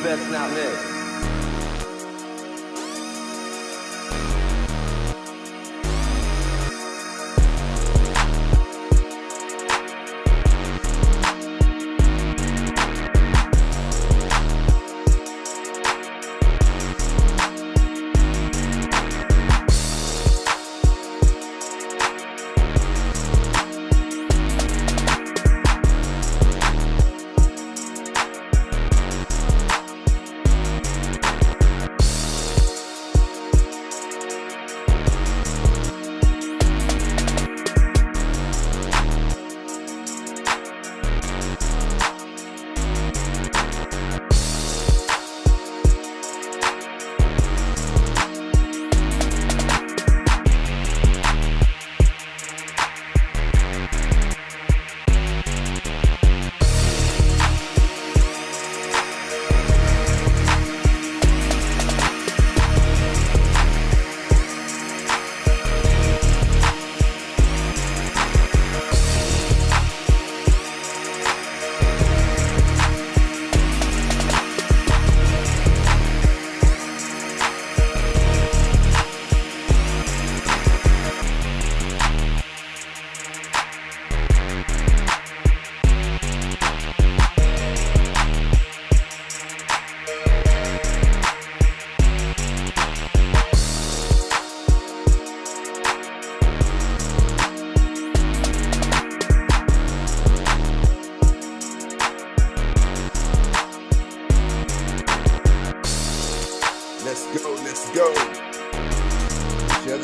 best not miss.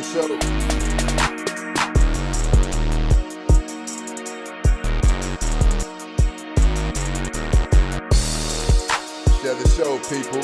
the show. Share the show, people.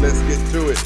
Let's get to it.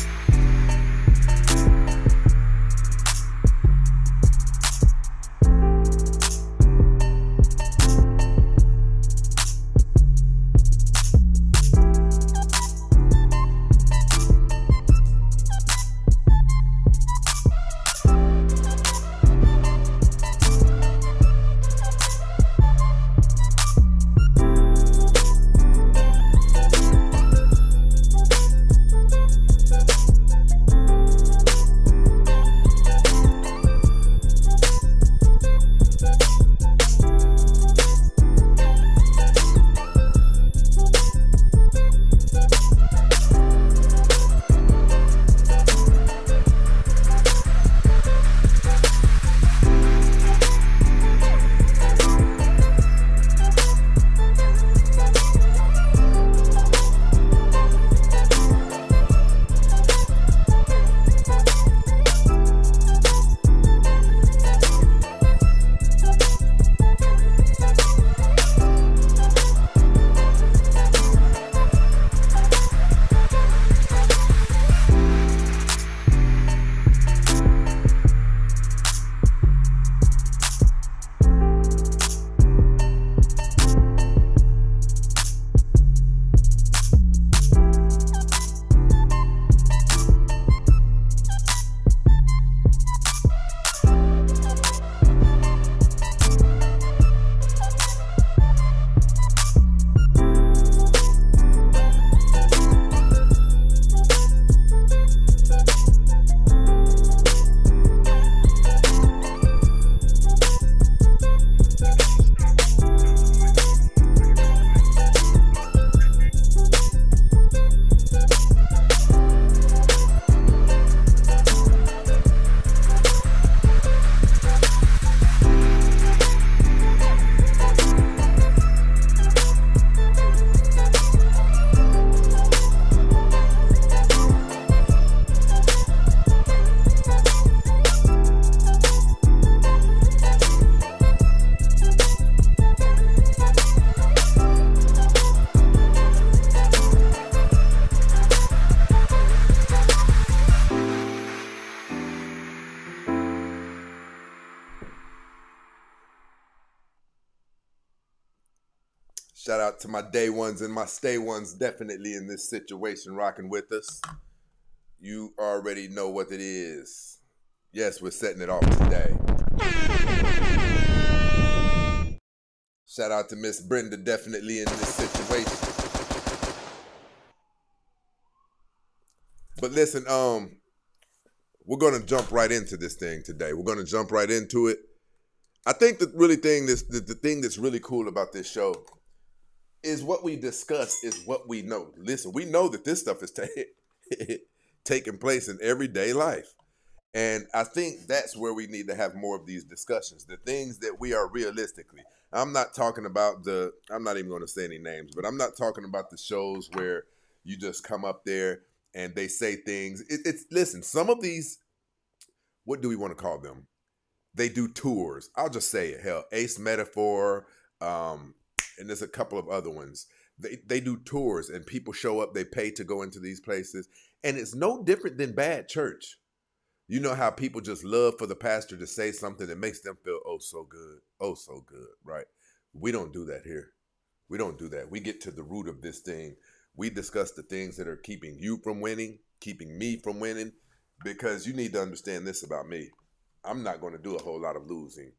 Shout out to my day ones and my stay ones definitely in this situation rocking with us. You already know what it is. Yes, we're setting it off today. Shout out to Miss Brenda definitely in this situation. But listen, we're gonna jump right into this thing today. We're gonna jump right into it. I think the thing that's really cool about this show is what we discuss is what we know. Listen, we know that this stuff is taking place in everyday life. And I think that's where we need to have more of these discussions, the things that we are realistically. I'm not talking about I'm not even going to say any names, but I'm not talking about the shows where you just come up there and they say things. Listen, some of these, what do we want to call them? They do tours. I'll just say it. Hell, Ace Metaphor, and there's a couple of other ones. They do tours and people show up, they pay to go into these places. And it's no different than bad church. You know how people just love for the pastor to say something that makes them feel oh so good, right? We don't do that here. We don't do that. We get to the root of this thing. We discuss the things that are keeping you from winning, keeping me from winning, because you need to understand this about me. I'm not going to do a whole lot of losing.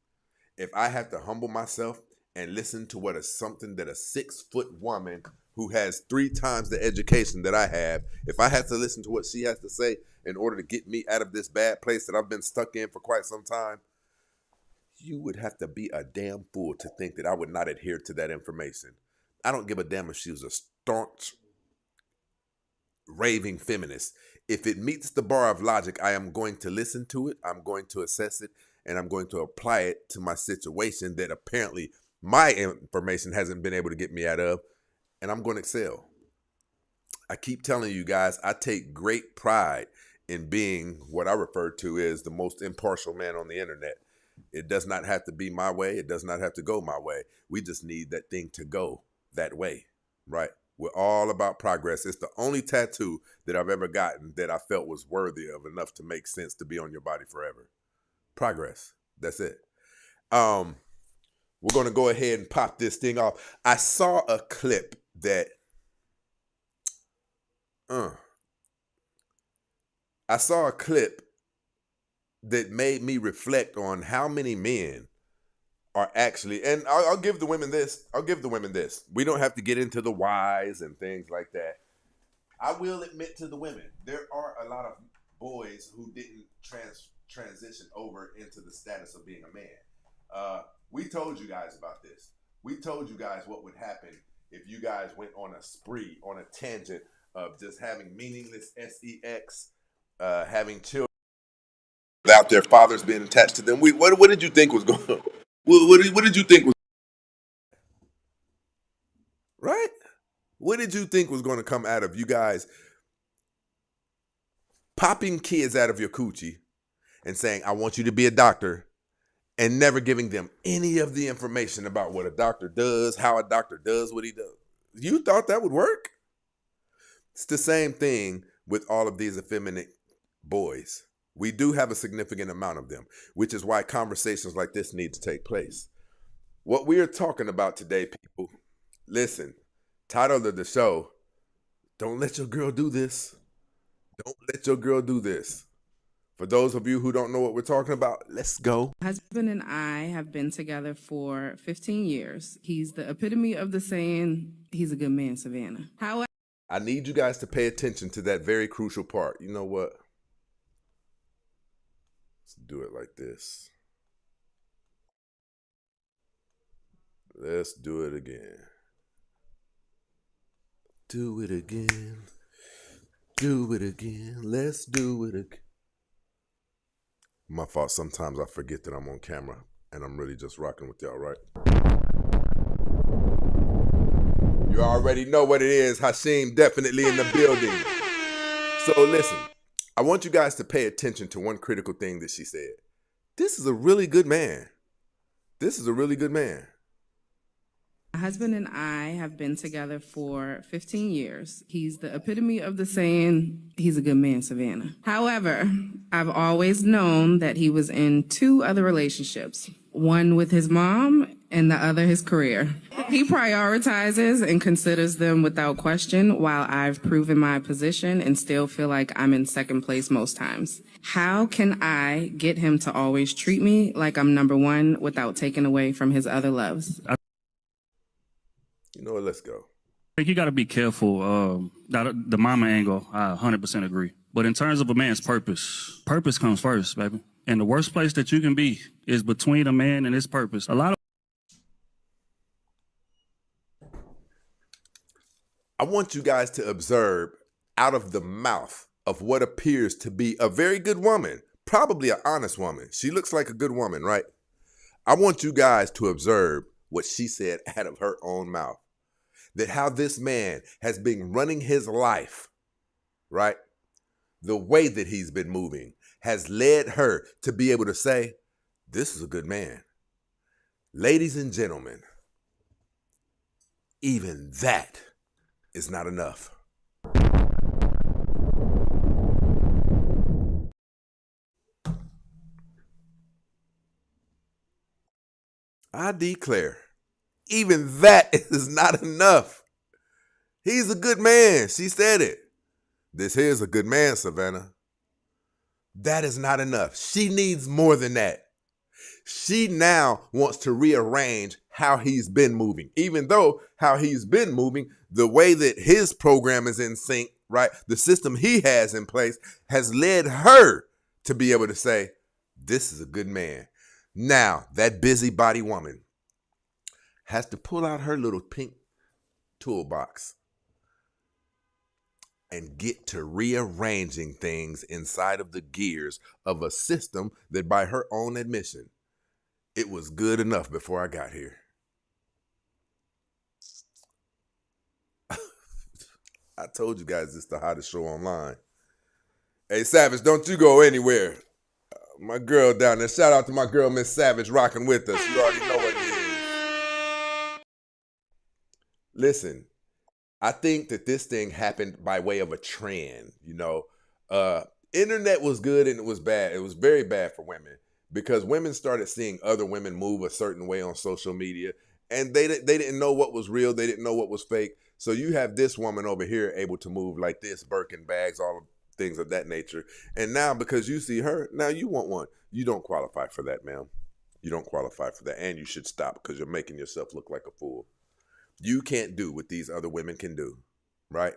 If I have to humble myself and listen to what is something that a 6-foot woman who has 3 times the education that I have, if I have to listen to what she has to say in order to get me out of this bad place that I've been stuck in for quite some time, you would have to be a damn fool to think that I would not adhere to that information. I don't give a damn if she was a staunch, raving feminist. If it meets the bar of logic, I am going to listen to it, I'm going to assess it, and I'm going to apply it to my situation that apparently my information hasn't been able to get me out of, and I'm going to excel. I keep telling you guys, I take great pride in being what I refer to as the most impartial man on the internet. It does not have to be my way. It does not have to go my way. We just need that thing to go that way, right? We're all about progress. It's the only tattoo that I've ever gotten that I felt was worthy of enough to make sense to be on your body forever. Progress. That's it. We're going to go ahead and pop this thing off. I saw a clip that made me reflect on how many men are actually, and I'll give the women this. We don't have to get into the whys and things like that. I will admit to the women, there are a lot of boys who didn't transition over into the status of being a man. We told you guys about this. We told you guys what would happen if you guys went on a spree, on a tangent of just having meaningless sex, having children without their fathers being attached to them. What did you think was going on? What did you think was right? What did you think was going to come out of you guys popping kids out of your coochie and saying, I want you to be a doctor, and never giving them any of the information about what a doctor does, how a doctor does what he does? You thought that would work? It's the same thing with all of these effeminate boys. We do have a significant amount of them, which is why conversations like this need to take place. What we are talking about today, people, listen, title of the show, Don't Let Your Girl Do This. Don't let your girl do this. For those of you who don't know what we're talking about, let's go. My husband and I have been together for 15 years. He's the epitome of the saying, he's a good man, Savannah. However, I need you guys to pay attention to that very crucial part. You know what? Let's do it like this. Let's do it again. Do it again. Do it again. Let's do it again. My fault. Sometimes I forget that I'm on camera and I'm really just rocking with y'all, right? You already know what it is. Hashim definitely in the building. So listen, I want you guys to pay attention to one critical thing that she said. This is a really good man. This is a really good man. my husband and I have been together for 15 years. He's the epitome of the saying, he's a good man, Savannah. However, I've always known that he was in 2 other relationships, one with his mom and the other his career. He prioritizes and considers them without question, while I've proven my position and still feel like I'm in second place most times. How can I get him to always treat me like I'm number one without taking away from his other loves? You know what? Let's go. I think you got to be careful. The mama angle, I 100% agree. But in terms of a man's purpose, purpose comes first, baby. And the worst place that you can be is between a man and his purpose. I want you guys to observe out of the mouth of what appears to be a very good woman, probably an honest woman. She looks like a good woman, right? I want you guys to observe what she said out of her own mouth. That how this man has been running his life, right? The way that he's been moving has led her to be able to say, this is a good man. Ladies and gentlemen, even that is not enough. I declare, even that is not enough. He's a good man. She said it. This here's a good man, Savannah. That is not enough. She needs more than that. She now wants to rearrange how he's been moving, even though how he's been moving, the way that his program is in sync, right? The system he has in place has led her to be able to say, this is a good man. Now, that busybody woman has to pull out her little pink toolbox and get to rearranging things inside of the gears of a system that, by her own admission, it was good enough before I got here. I told you guys this is the hottest show online. Hey, Savage, don't you go anywhere. My girl down there. Shout out to my girl, Miss Savage, rocking with us. You already know what it is. Listen, I think that this thing happened by way of a trend. Internet was good and it was bad. It was very bad for women because women started seeing other women move a certain way on social media, and they didn't know what was real. They didn't know what was fake. So you have this woman over here able to move like this, Birkin bags, all of things of that nature. And now because you see her, now you want one. You don't qualify for that, ma'am. You don't qualify for that. And you should stop because you're making yourself look like a fool. You can't do what these other women can do, right?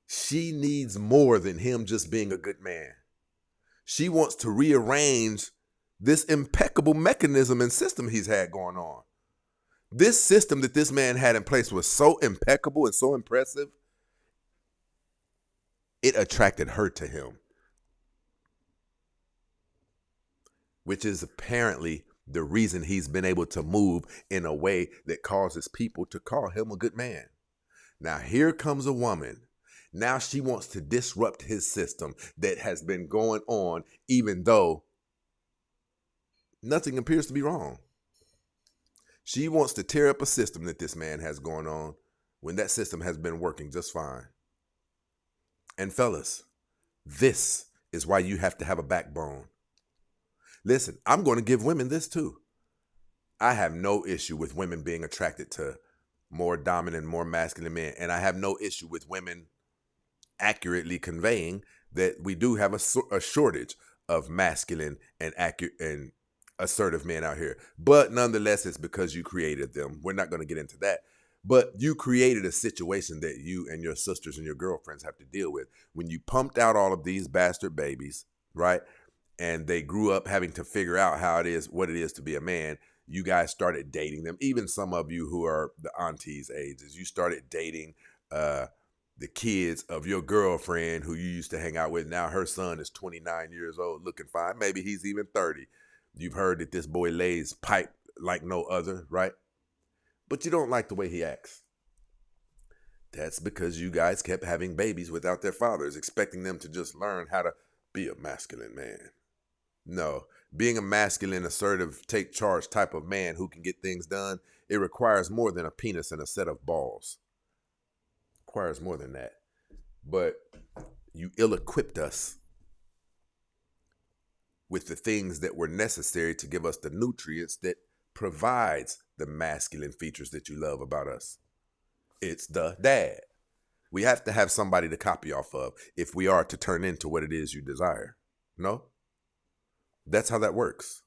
She needs more than him just being a good man. She wants to rearrange this impeccable mechanism and system he's had going on. This system that this man had in place was so impeccable and so impressive, it attracted her to him, which is apparently the reason he's been able to move in a way that causes people to call him a good man. Now, here comes a woman. Now she wants to disrupt his system that has been going on, even though nothing appears to be wrong. She wants to tear up a system that this man has going on when that system has been working just fine. And fellas, this is why you have to have a backbone. Listen, I'm going to give women this too. I have no issue with women being attracted to more dominant, more masculine men. And I have no issue with women accurately conveying that we do have a shortage of masculine and accurate and assertive men out here. But nonetheless, it's because you created them. We're not going to get into that. But you created a situation that you and your sisters and your girlfriends have to deal with. When you pumped out all of these bastard babies, right? And they grew up having to figure out what it is to be a man. You guys started dating them. Even some of you who are the aunties' ages, you started dating the kids of your girlfriend who you used to hang out with. Now her son is 29 years old, looking fine. Maybe he's even 30. You've heard that this boy lays pipe like no other, right? But you don't like the way he acts. That's because you guys kept having babies without their fathers, expecting them to just learn how to be a masculine man. No, being a masculine, assertive, take charge type of man who can get things done, it requires more than a penis and a set of balls. It requires more than that. But you ill-equipped us with the things that were necessary to give us the nutrients that provides the masculine features that you love about us. It's the dad. We have to have somebody to copy off of if we are to turn into what it is you desire. No? That's how that works.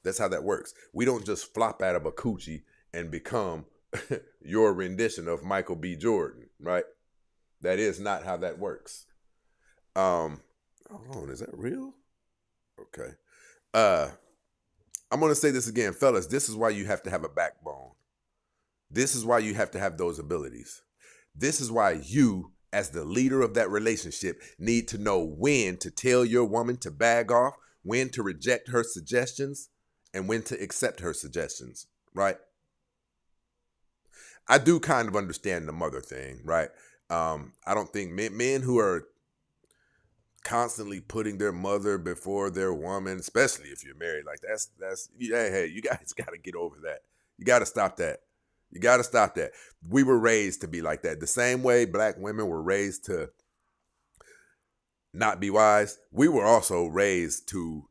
That's how that works. We don't just flop out of a coochie and become your rendition of Michael B. Jordan, right? That is not how that works. Hold on, is that real? Okay. I'm going to say this again, fellas. This is why you have to have a backbone. This is why you have to have those abilities. This is why you, as the leader of that relationship, need to know when to tell your woman to bag off, when to reject her suggestions, and when to accept her suggestions, right? I do kind of understand the mother thing, right? I don't think men who are constantly putting their mother before their woman, especially if you're married, like that's hey, you guys got to get over that. You got to stop that. You got to stop that. We were raised to be like that. The same way black women were raised to not be wise, we were also raised to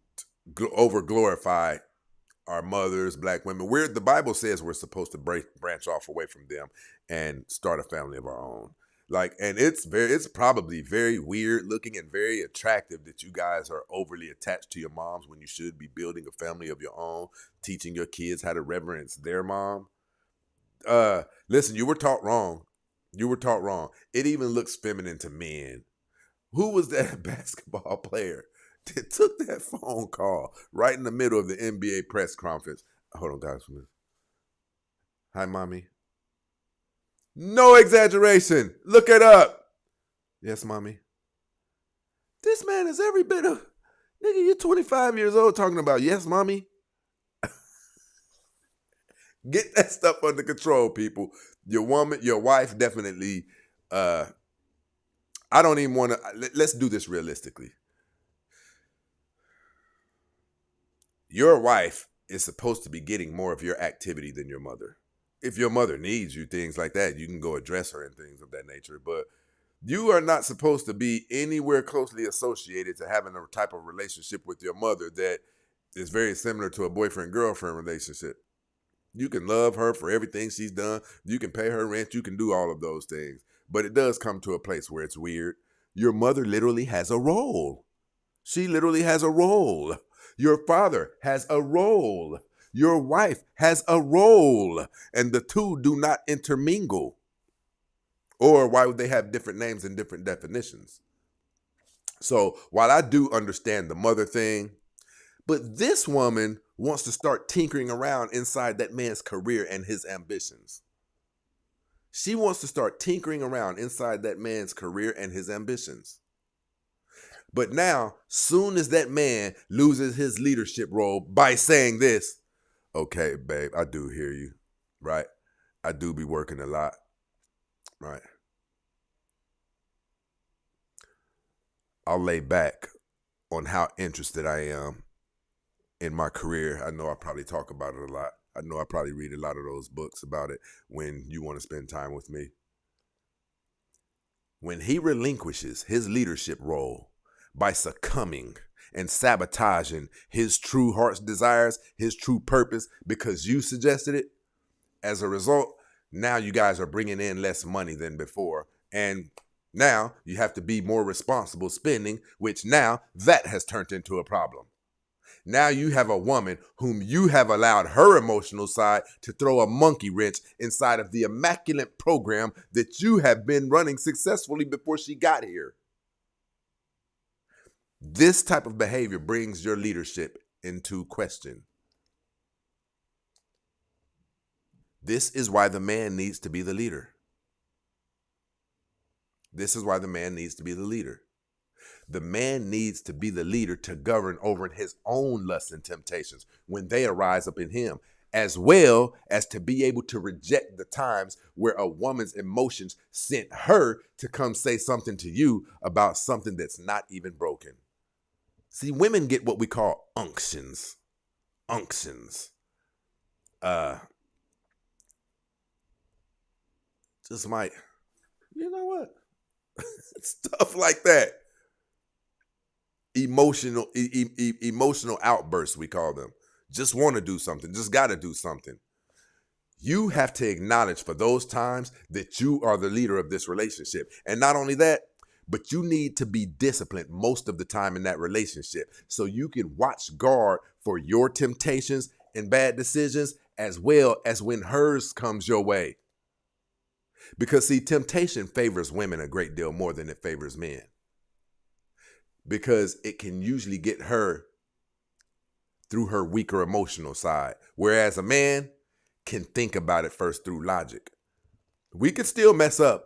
over glorify our mothers, black women. The Bible says we're supposed to branch off away from them and start a family of our own. Like, and it's probably very weird looking and very attractive that you guys are overly attached to your moms when you should be building a family of your own, teaching your kids how to reverence their mom. Listen, you were taught wrong. You were taught wrong. It even looks feminine to men. Who was that basketball player that took that phone call right in the middle of the NBA press conference? Hold on, guys. Hi, mommy. No exaggeration. Look it up. Yes, mommy. This man is every bit of, nigga, you're 25 years old talking about yes, mommy. Get that stuff under control, people. Your woman, your wife definitely, I don't even want to, let's do this realistically. Your wife is supposed to be getting more of your activity than your mother. If your mother needs you, things like that, you can go address her and things of that nature. But you are not supposed to be anywhere closely associated to having a type of relationship with your mother that is very similar to a boyfriend-girlfriend relationship. You can love her for everything she's done. You can pay her rent. You can do all of those things. But it does come to a place where it's weird. Your mother literally has a role. She literally has a role. Your father has a role. Your wife has a role. And the two do not intermingle. Or why would they have different names and different definitions? So while I do understand the mother thing, but this woman wants to start tinkering around inside that man's career and his ambitions. She wants to start tinkering around inside that man's career and his ambitions. But now, soon as that man loses his leadership role by saying this, okay, babe, I do hear you, right? I do be working a lot, right? I'll lay back on how interested I am in my career. I know I probably talk about it a lot. I know I probably read a lot of those books about it when you want to spend time with me. When he relinquishes his leadership role by succumbing and sabotaging his true heart's desires, his true purpose, because you suggested it, as a result, now you guys are bringing in less money than before. And now you have to be more responsible spending, which now that has turned into a problem. Now you have a woman whom you have allowed her emotional side to throw a monkey wrench inside of the immaculate program that you have been running successfully before she got here. This type of behavior brings your leadership into question. This is why the man needs to be the leader. This is why the man needs to be the leader. The man needs to be the leader to govern over his own lusts and temptations when they arise up in him, as well as to be able to reject the times where a woman's emotions sent her to come say something to you about something that's not even broken. See, women get what we call unctions. Unctions. Just might, you know what? Stuff like that. Emotional outbursts, we call them. Just want to do something. Just got to do something. You have to acknowledge for those times that you are the leader of this relationship. And not only that, but you need to be disciplined most of the time in that relationship so you can watch guard for your temptations and bad decisions as well as when hers comes your way. Because see, temptation favors women a great deal more than it favors men. Because it can usually get her through her weaker emotional side. Whereas a man can think about it first through logic. We could still mess up,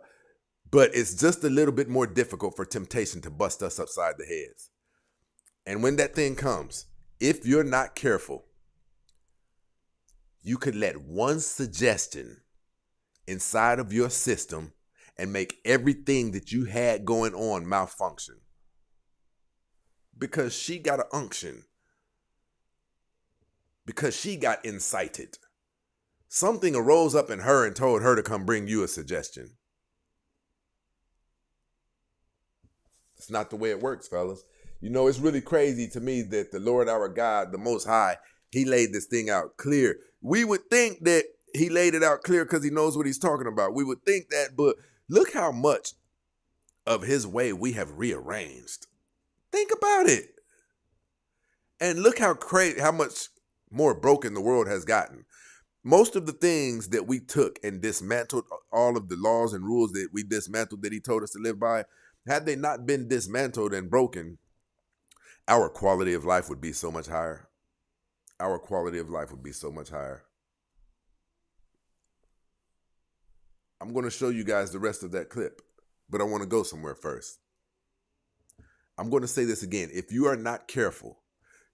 but it's just a little bit more difficult for temptation to bust us upside the heads. And when that thing comes, if you're not careful, you could let one suggestion inside of your system and make everything that you had going on malfunction. Because she got an unction. Because she got incited. Something arose up in her and told her to come bring you a suggestion. It's not the way it works, fellas. You know, it's really crazy to me that the Lord our God, the Most High, he laid this thing out clear. We would think that he laid it out clear because he knows what he's talking about. We would think that, but look how much of his way we have rearranged. Think about it. And look how much more broken the world has gotten. Most of the things that we took and dismantled, all of the laws and rules that we dismantled that he told us to live by, had they not been dismantled and broken, our quality of life would be so much higher. Our quality of life would be so much higher. I'm going to show you guys the rest of that clip, but I want to go somewhere first. I'm going to say this again. If you are not careful,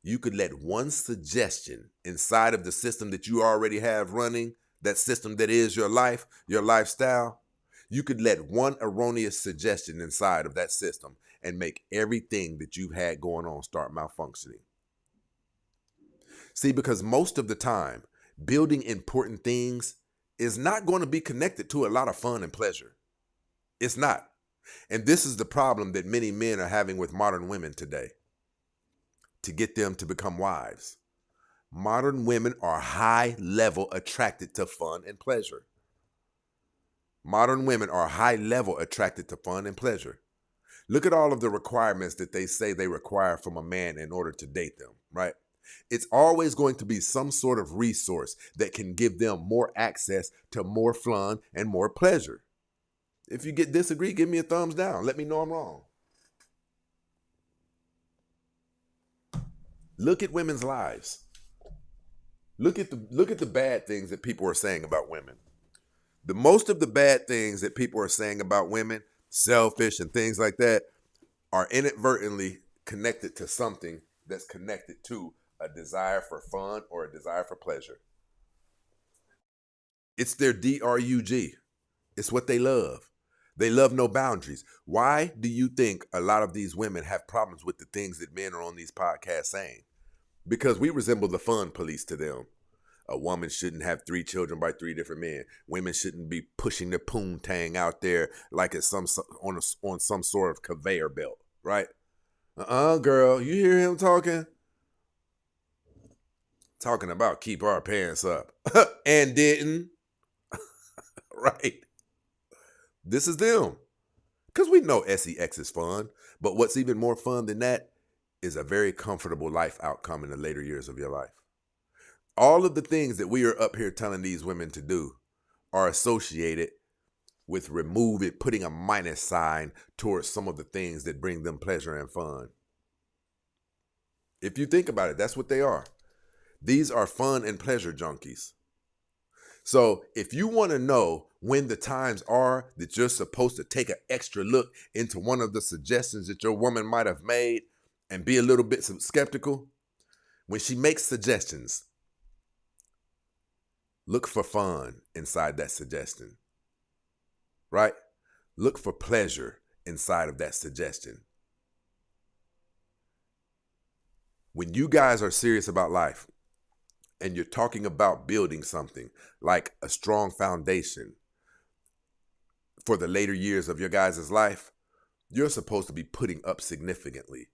you could let one suggestion inside of the system that you already have running, that system that is your life, your lifestyle, you could let one erroneous suggestion inside of that system and make everything that you've had going on start malfunctioning. See, because most of the time, building important things is not going to be connected to a lot of fun and pleasure. It's not. And this is the problem that many men are having with modern women today, to get them to become wives. Modern women are high level attracted to fun and pleasure. Modern women are high level attracted to fun and pleasure. Look at all of the requirements that they say they require from a man in order to date them, right? It's always going to be some sort of resource that can give them more access to more fun and more pleasure. If you disagree, give me a thumbs down. Let me know I'm wrong. Look at women's lives. Look at the bad things that people are saying about women. The most of the bad things that people are saying about women, selfish and things like that, are inadvertently connected to something that's connected to a desire for fun or a desire for pleasure. It's their DRUG. It's what they love. They love no boundaries. Why do you think a lot of these women have problems with the things that men are on these podcasts saying? Because we resemble the fun police to them. A woman shouldn't have 3 children by 3 different men. Women shouldn't be pushing their poontang out there like it's on some sort of conveyor belt, right? Girl, you hear him talking? Talking about keep our pants up. And didn't. Right. This is them. Because we know sex is fun. But what's even more fun than that is a very comfortable life outcome in the later years of your life. All of the things that we are up here telling these women to do are associated with putting a minus sign towards some of the things that bring them pleasure and fun. If you think about it, that's what they are. These are fun and pleasure junkies. So if you want to know when the times are that you're supposed to take an extra look into one of the suggestions that your woman might have made and be a little bit skeptical, when she makes suggestions, look for fun inside that suggestion, right? Look for pleasure inside of that suggestion. When you guys are serious about life and you're talking about building something like a strong foundation for the later years of your guys' life, you're supposed to be putting up significantly.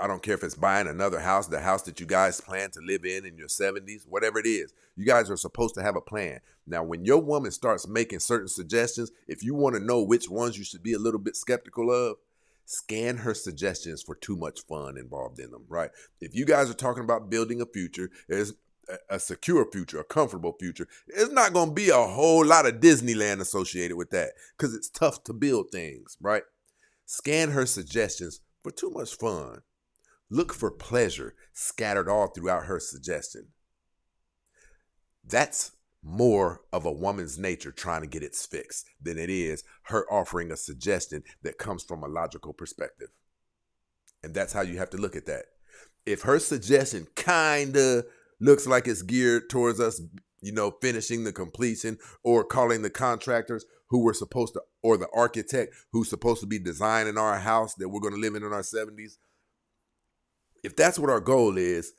I don't care if it's buying another house, the house that you guys plan to live in your 70s, whatever it is. You guys are supposed to have a plan. Now, when your woman starts making certain suggestions, if you want to know which ones you should be a little bit skeptical of, scan her suggestions for too much fun involved in them, right? If you guys are talking about building a future, there's a secure future, a comfortable future, there's not going to be a whole lot of Disneyland associated with that because it's tough to build things, right? Scan her suggestions for too much fun. Look for pleasure scattered all throughout her suggestion. That's more of a woman's nature trying to get its fix than it is her offering a suggestion that comes from a logical perspective. And that's how you have to look at that. If her suggestion kind of looks like it's geared towards us, finishing the completion or calling the contractors who were supposed to, or the architect who's supposed to be designing our house that we're going to live in our 70s, if that's what our goal is,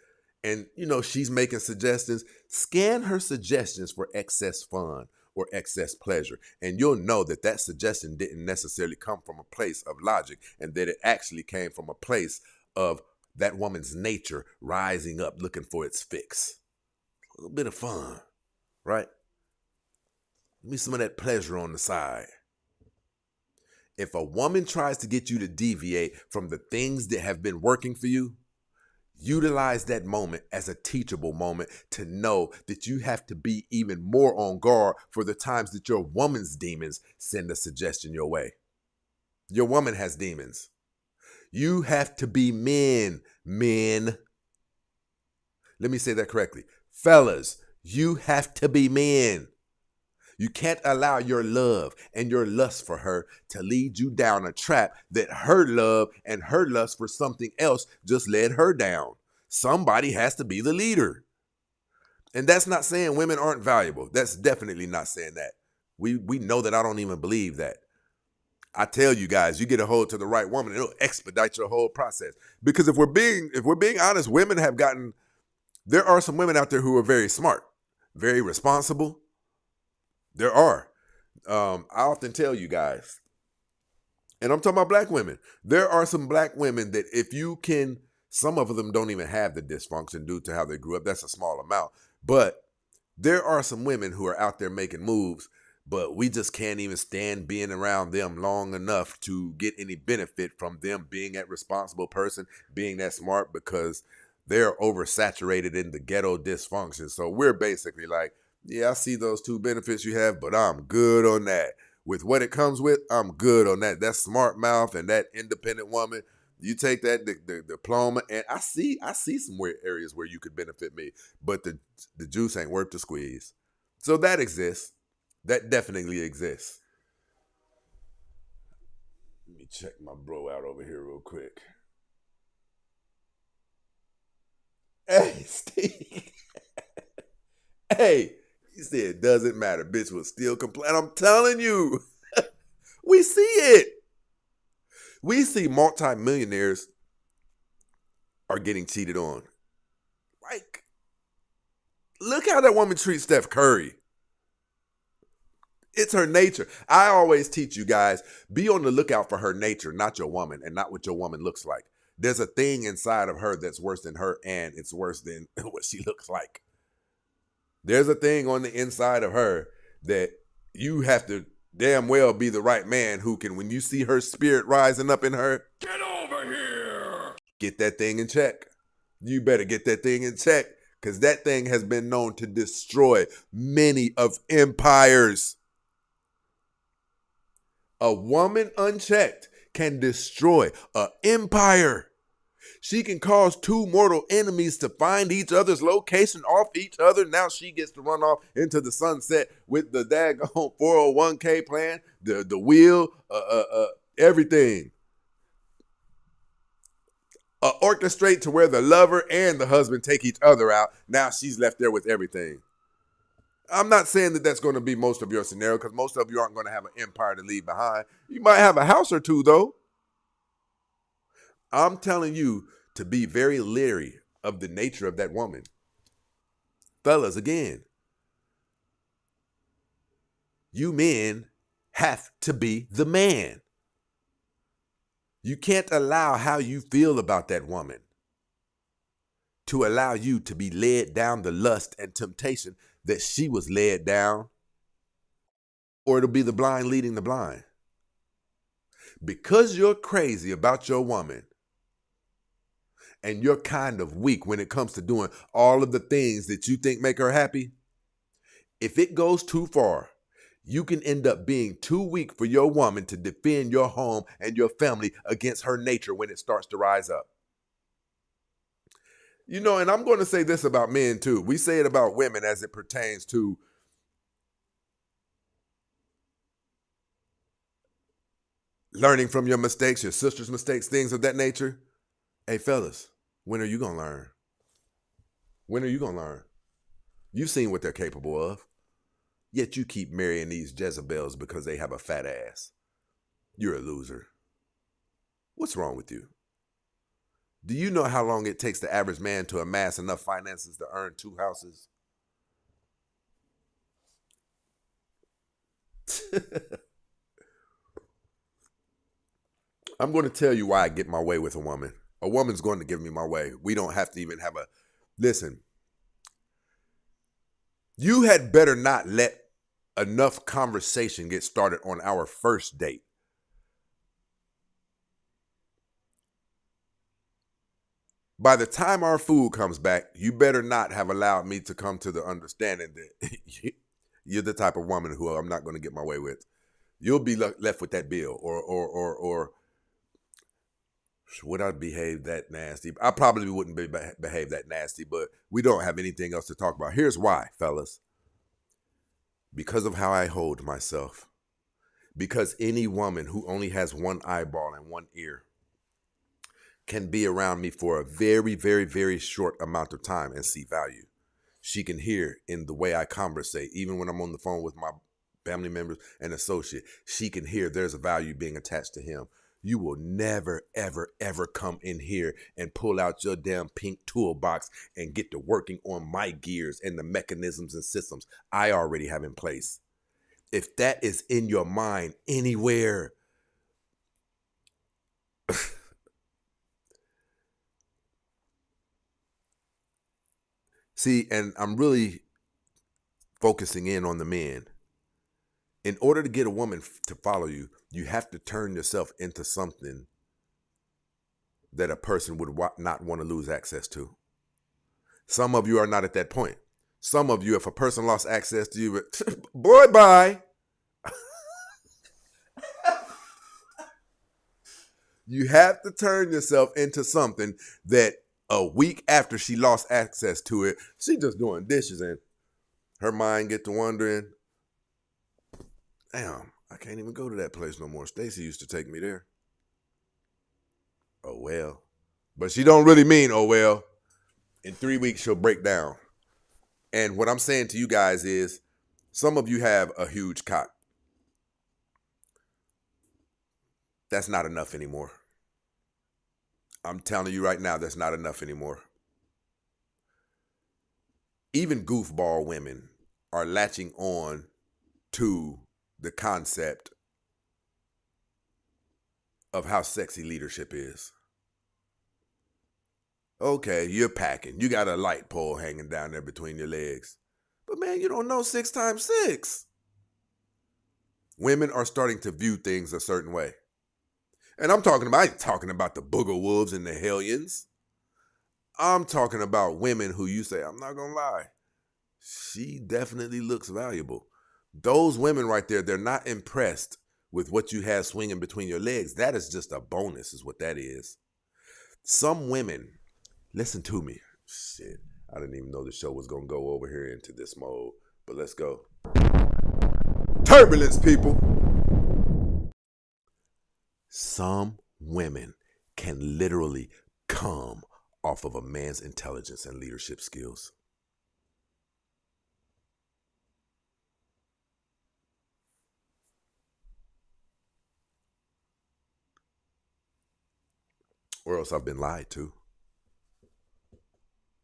and, she's making suggestions, scan her suggestions for excess fun or excess pleasure. And you'll know that that suggestion didn't necessarily come from a place of logic and that it actually came from a place of that woman's nature rising up looking for its fix. A little bit of fun, right? Give me some of that pleasure on the side. If a woman tries to get you to deviate from the things that have been working for you, utilize that moment as a teachable moment to know that you have to be even more on guard for the times that your woman's demons send a suggestion your way. Your woman has demons. You have to be men. Let me say that correctly. Fellas, you have to be men. You can't allow your love and your lust for her to lead you down a trap that her love and her lust for something else just led her down. Somebody has to be the leader. And that's not saying women aren't valuable. That's definitely not saying that. We know that I don't even believe that. I tell you guys, you get a hold to the right woman, it'll expedite your whole process. Because if we're being honest, there are some women out there who are very smart, very responsible. There are. I often tell you guys, and I'm talking about black women, there are some black women that if you can, some of them don't even have the dysfunction due to how they grew up. That's a small amount. But there are some women who are out there making moves, but we just can't even stand being around them long enough to get any benefit from them being that responsible person, being that smart, because they're oversaturated in the ghetto dysfunction. So we're basically like, yeah, I see those two benefits you have, but I'm good on that. With what it comes with, I'm good on that. That smart mouth and that independent woman, you take that the diploma, and I see some areas where you could benefit me, but the juice ain't worth the squeeze. So that exists. That definitely exists. Let me check my bro out over here real quick. Hey, Steve. Hey, he said it doesn't matter. Bitch will still complain. I'm telling you. We see it. We see multimillionaires are getting cheated on. Like, look how that woman treats Steph Curry. It's her nature. I always teach you guys, be on the lookout for her nature, not your woman, and not what your woman looks like. There's a thing inside of her that's worse than her, and it's worse than what she looks like. There's a thing on the inside of her that you have to damn well be the right man who can, when you see her spirit rising up in her, get over here. Get that thing in check. You better get that thing in check, because that thing has been known to destroy many of empires. A woman unchecked can destroy an empire. She can cause two mortal enemies to find each other's location off each other. Now she gets to run off into the sunset with the daggone 401k plan, the wheel, everything. Orchestrate to where the lover and the husband take each other out. Now she's left there with everything. I'm not saying that that's going to be most of your scenario, because most of you aren't going to have an empire to leave behind. You might have a house or two, though. I'm telling you to be very leery of the nature of that woman. Fellas, again, you men have to be the man. You can't allow how you feel about that woman to allow you to be led down the lust and temptation that she was led down, or it'll be the blind leading the blind. Because you're crazy about your woman and you're kind of weak when it comes to doing all of the things that you think make her happy, if it goes too far, you can end up being too weak for your woman to defend your home and your family against her nature when it starts to rise up. You know, and I'm going to say this about men too. We say it about women as it pertains to learning from your mistakes, your sister's mistakes, things of that nature. Hey, fellas, when are you going to learn? When are you going to learn? You've seen what they're capable of. Yet you keep marrying these Jezebels because they have a fat ass. You're a loser. What's wrong with you? Do you know how long it takes the average man to amass enough finances to earn 2 houses? I'm going to tell you why I get my way with a woman. A woman's going to give me my way. We don't have to even have a, listen, you had better not let enough conversation get started on our first date. By the time our food comes back, you better not have allowed me to come to the understanding that you're the type of woman who I'm not going to get my way with. You'll be left with that bill, or would I behave that nasty? I probably wouldn't behave that nasty, but we don't have anything else to talk about. Here's why, fellas. Because of how I hold myself. Because any woman who only has one eyeball and one ear can be around me for a very, very, very short amount of time and see value. She can hear in the way I conversate, even when I'm on the phone with my family members and associate. She can hear there's a value being attached to him. You will never, ever, ever come in here and pull out your damn pink toolbox and get to working on my gears and the mechanisms and systems I already have in place. If that is in your mind anywhere, see, and I'm really focusing in on the men. In order to get a woman to follow you, you have to turn yourself into something that a person would not want to lose access to. Some of you are not at that point. Some of you, if a person lost access to you, boy, bye. You have to turn yourself into something that a week after she lost access to it, she just doing dishes and her mind get to wondering, damn, I can't even go to that place no more. Stacy used to take me there. Oh, well. But she don't really mean, oh, well. In 3 weeks, she'll break down. And what I'm saying to you guys is, some of you have a huge cock. That's not enough anymore. I'm telling you right now, that's not enough anymore. Even goofball women are latching on to the concept of how sexy leadership is. Okay, you're packing. You got a light pole hanging down there between your legs. But man, you don't know 6 times 6. Women are starting to view things a certain way. And I ain't talking about the booger wolves and the hellions. I'm talking about women who you say, I'm not going to lie, she definitely looks valuable. Those women right there, they're not impressed with what you have swinging between your legs. That is just a bonus is what that is. Some women, listen to me. Shit, I didn't even know the show was going to go over here into this mode. But let's go. Turbulence, people. Some women can literally come off of a man's intelligence and leadership skills. Or else I've been lied to.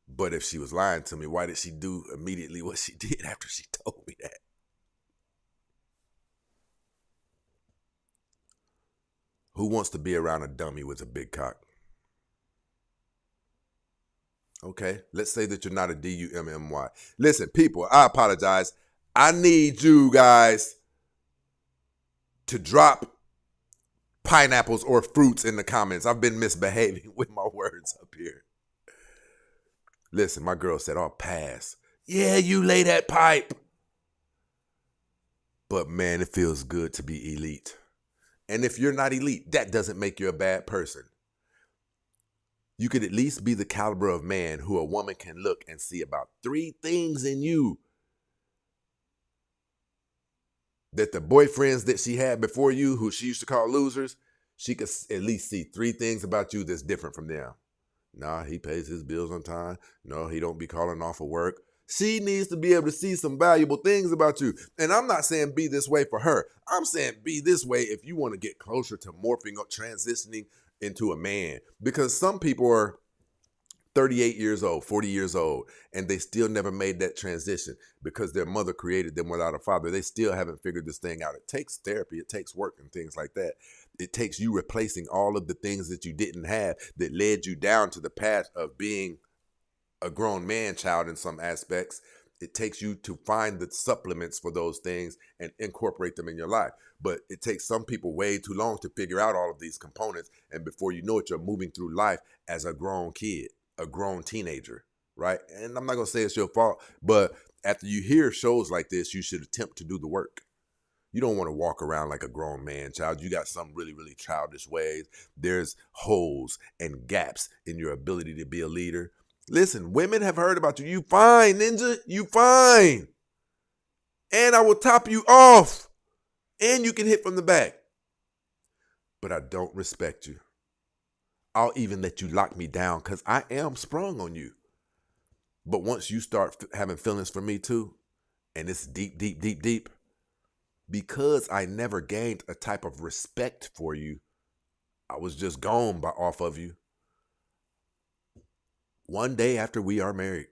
But if she was lying to me, why did she do immediately what she did after she told me that? Who wants to be around a dummy with a big cock? Okay, let's say that you're not a D-U-M-M-Y. Listen, people, I apologize. I need you guys to drop pineapples or fruits in the comments. I've been misbehaving with my words up here. Listen, my girl said, I'll pass. Yeah, you lay that pipe. But man, it feels good to be elite. And if you're not elite, that doesn't make you a bad person. You could at least be the caliber of man who a woman can look and see about 3 things in you that the boyfriends that she had before you, who she used to call losers, she could at least see 3 things about you that's different from them. Nah, he pays his bills on time. No, he don't be calling off of work. She needs to be able to see some valuable things about you. And I'm not saying be this way for her. I'm saying be this way if you want to get closer to morphing or transitioning into a man. Because some people are 38 years old, 40 years old, and they still never made that transition because their mother created them without a father. They still haven't figured this thing out. It takes therapy. It takes work and things like that. It takes you replacing all of the things that you didn't have that led you down to the path of being a grown man child in some aspects. It takes you to find the supplements for those things and incorporate them in your life. But it takes some people way too long to figure out all of these components. And before you know it, you're moving through life as a grown kid, a grown teenager, right? And I'm not going to say it's your fault, but after you hear shows like this, you should attempt to do the work. You don't want to walk around like a grown man child. You got some really, really childish ways. There's holes and gaps in your ability to be a leader. Listen, women have heard about you. You fine, ninja. You fine. And I will top you off. And you can hit from the back. But I don't respect you. I'll even let you lock me down because I am sprung on you. But once you start having feelings for me too, and it's deep, deep, deep, deep, because I never gained a type of respect for you, I was just gone off of you. One day after we are married,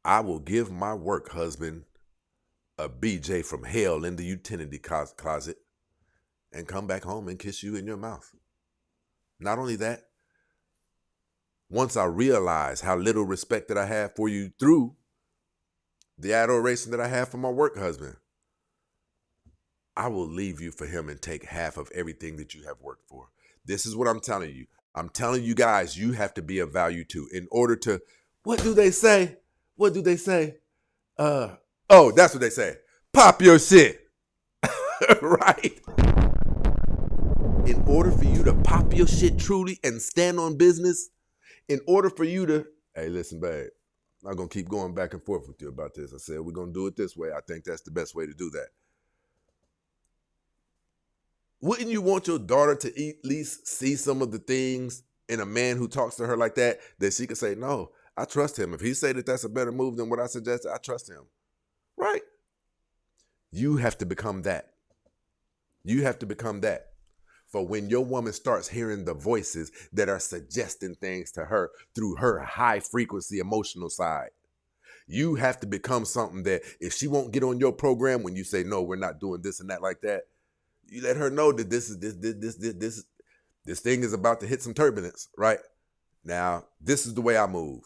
I will give my work husband a BJ from hell in the utility closet and come back home and kiss you in your mouth. Not only that, once I realize how little respect that I have for you through the adoration that I have for my work husband, I will leave you for him and take half of everything that you have worked for. This is what I'm telling you. I'm telling you guys, you have to be of value too. In order to, what do they say? What do they say? Oh, that's what they say. Pop your shit. Right? In order for you to pop your shit truly and stand on business, in order for you to, hey, listen, babe, I'm not going to keep going back and forth with you about this. I said, we're going to do it this way. I think that's the best way to do that. Wouldn't you want your daughter to at least see some of the things in a man who talks to her like that she could say, no, I trust him. If he say that that's a better move than what I suggested, I trust him. Right? You have to become that. You have to become that. For when your woman starts hearing the voices that are suggesting things to her through her high frequency emotional side, you have to become something that if she won't get on your program when you say, no, we're not doing this and that like that, you let her know that this thing is about to hit some turbulence, right? Now, this is the way I move.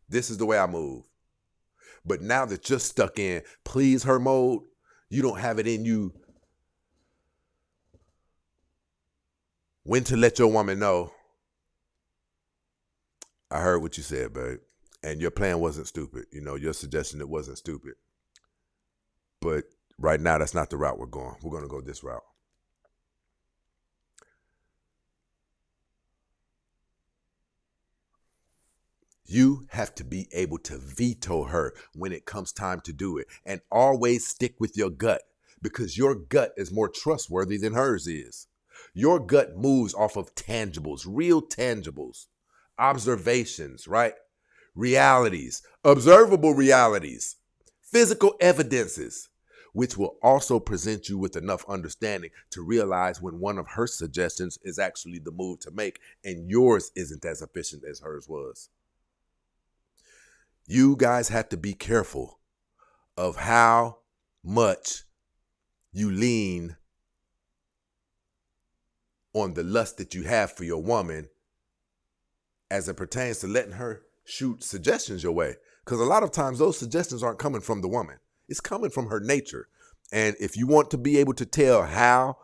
This is the way I move. But now that you're stuck in please her mode, you don't have it in you when to let your woman know, I heard what you said, babe, and your plan wasn't stupid. You know, your suggestion, it wasn't stupid. But right now, that's not the route we're going. We're going to go this route. You have to be able to veto her when it comes time to do it. And always stick with your gut because your gut is more trustworthy than hers is. Your gut moves off of tangibles, real tangibles, observations, right? Realities, observable realities, physical evidences, which will also present you with enough understanding to realize when one of her suggestions is actually the move to make and yours isn't as efficient as hers was. You guys have to be careful of how much you lean on the lust that you have for your woman as it pertains to letting her shoot suggestions your way. Because a lot of times those suggestions aren't coming from the woman. It's coming from her nature. And if you want to be able to tell how,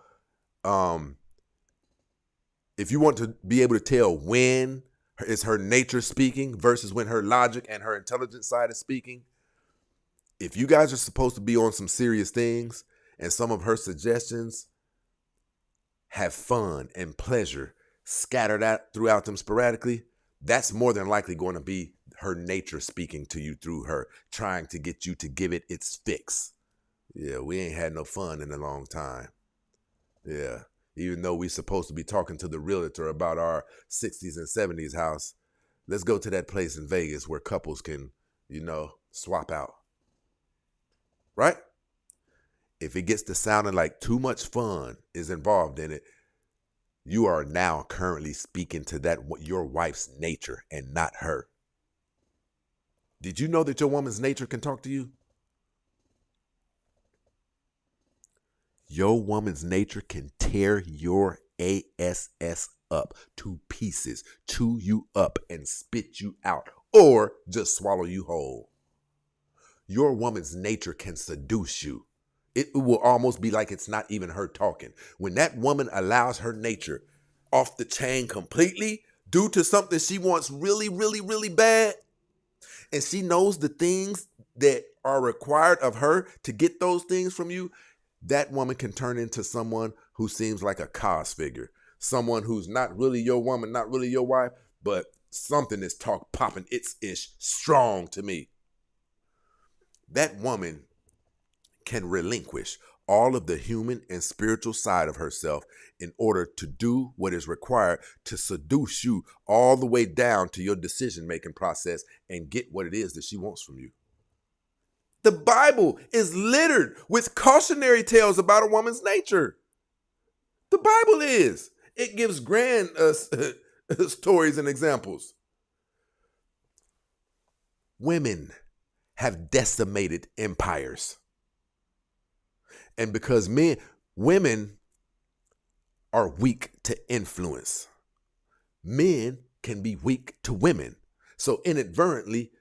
if you want to be able to tell when is her nature speaking versus when her logic and her intelligence side is speaking, if you guys are supposed to be on some serious things and some of her suggestions have fun and pleasure scattered out throughout them sporadically, that's more than likely going to be her nature speaking to you through her, trying to get you to give it its fix. Yeah, we ain't had no fun in a long time. Yeah, even though we supposed to be talking to the realtor about our 60s and 70s house, let's go to that place in Vegas where couples can, swap out. Right? If it gets to sounding like too much fun is involved in it, you are now currently speaking to your wife's nature and not her. Did you know that your woman's nature can talk to you? Your woman's nature can tear your ass up to pieces, chew you up and spit you out, or just swallow you whole. Your woman's nature can seduce you. It will almost be like it's not even her talking. When that woman allows her nature off the chain completely due to something she wants really, really, really bad, and she knows the things that are required of her to get those things from you, that woman can turn into someone who seems like a cos figure. Someone who's not really your woman, not really your wife, but something is popping its ish strong to me. That woman can relinquish all of the human and spiritual side of herself in order to do what is required to seduce you all the way down to your decision-making process and get what it is that she wants from you. The Bible is littered with cautionary tales about a woman's nature. The Bible is. It gives grand stories and examples. Women have decimated empires. And because women are weak to influence, men can be weak to women. So inadvertently,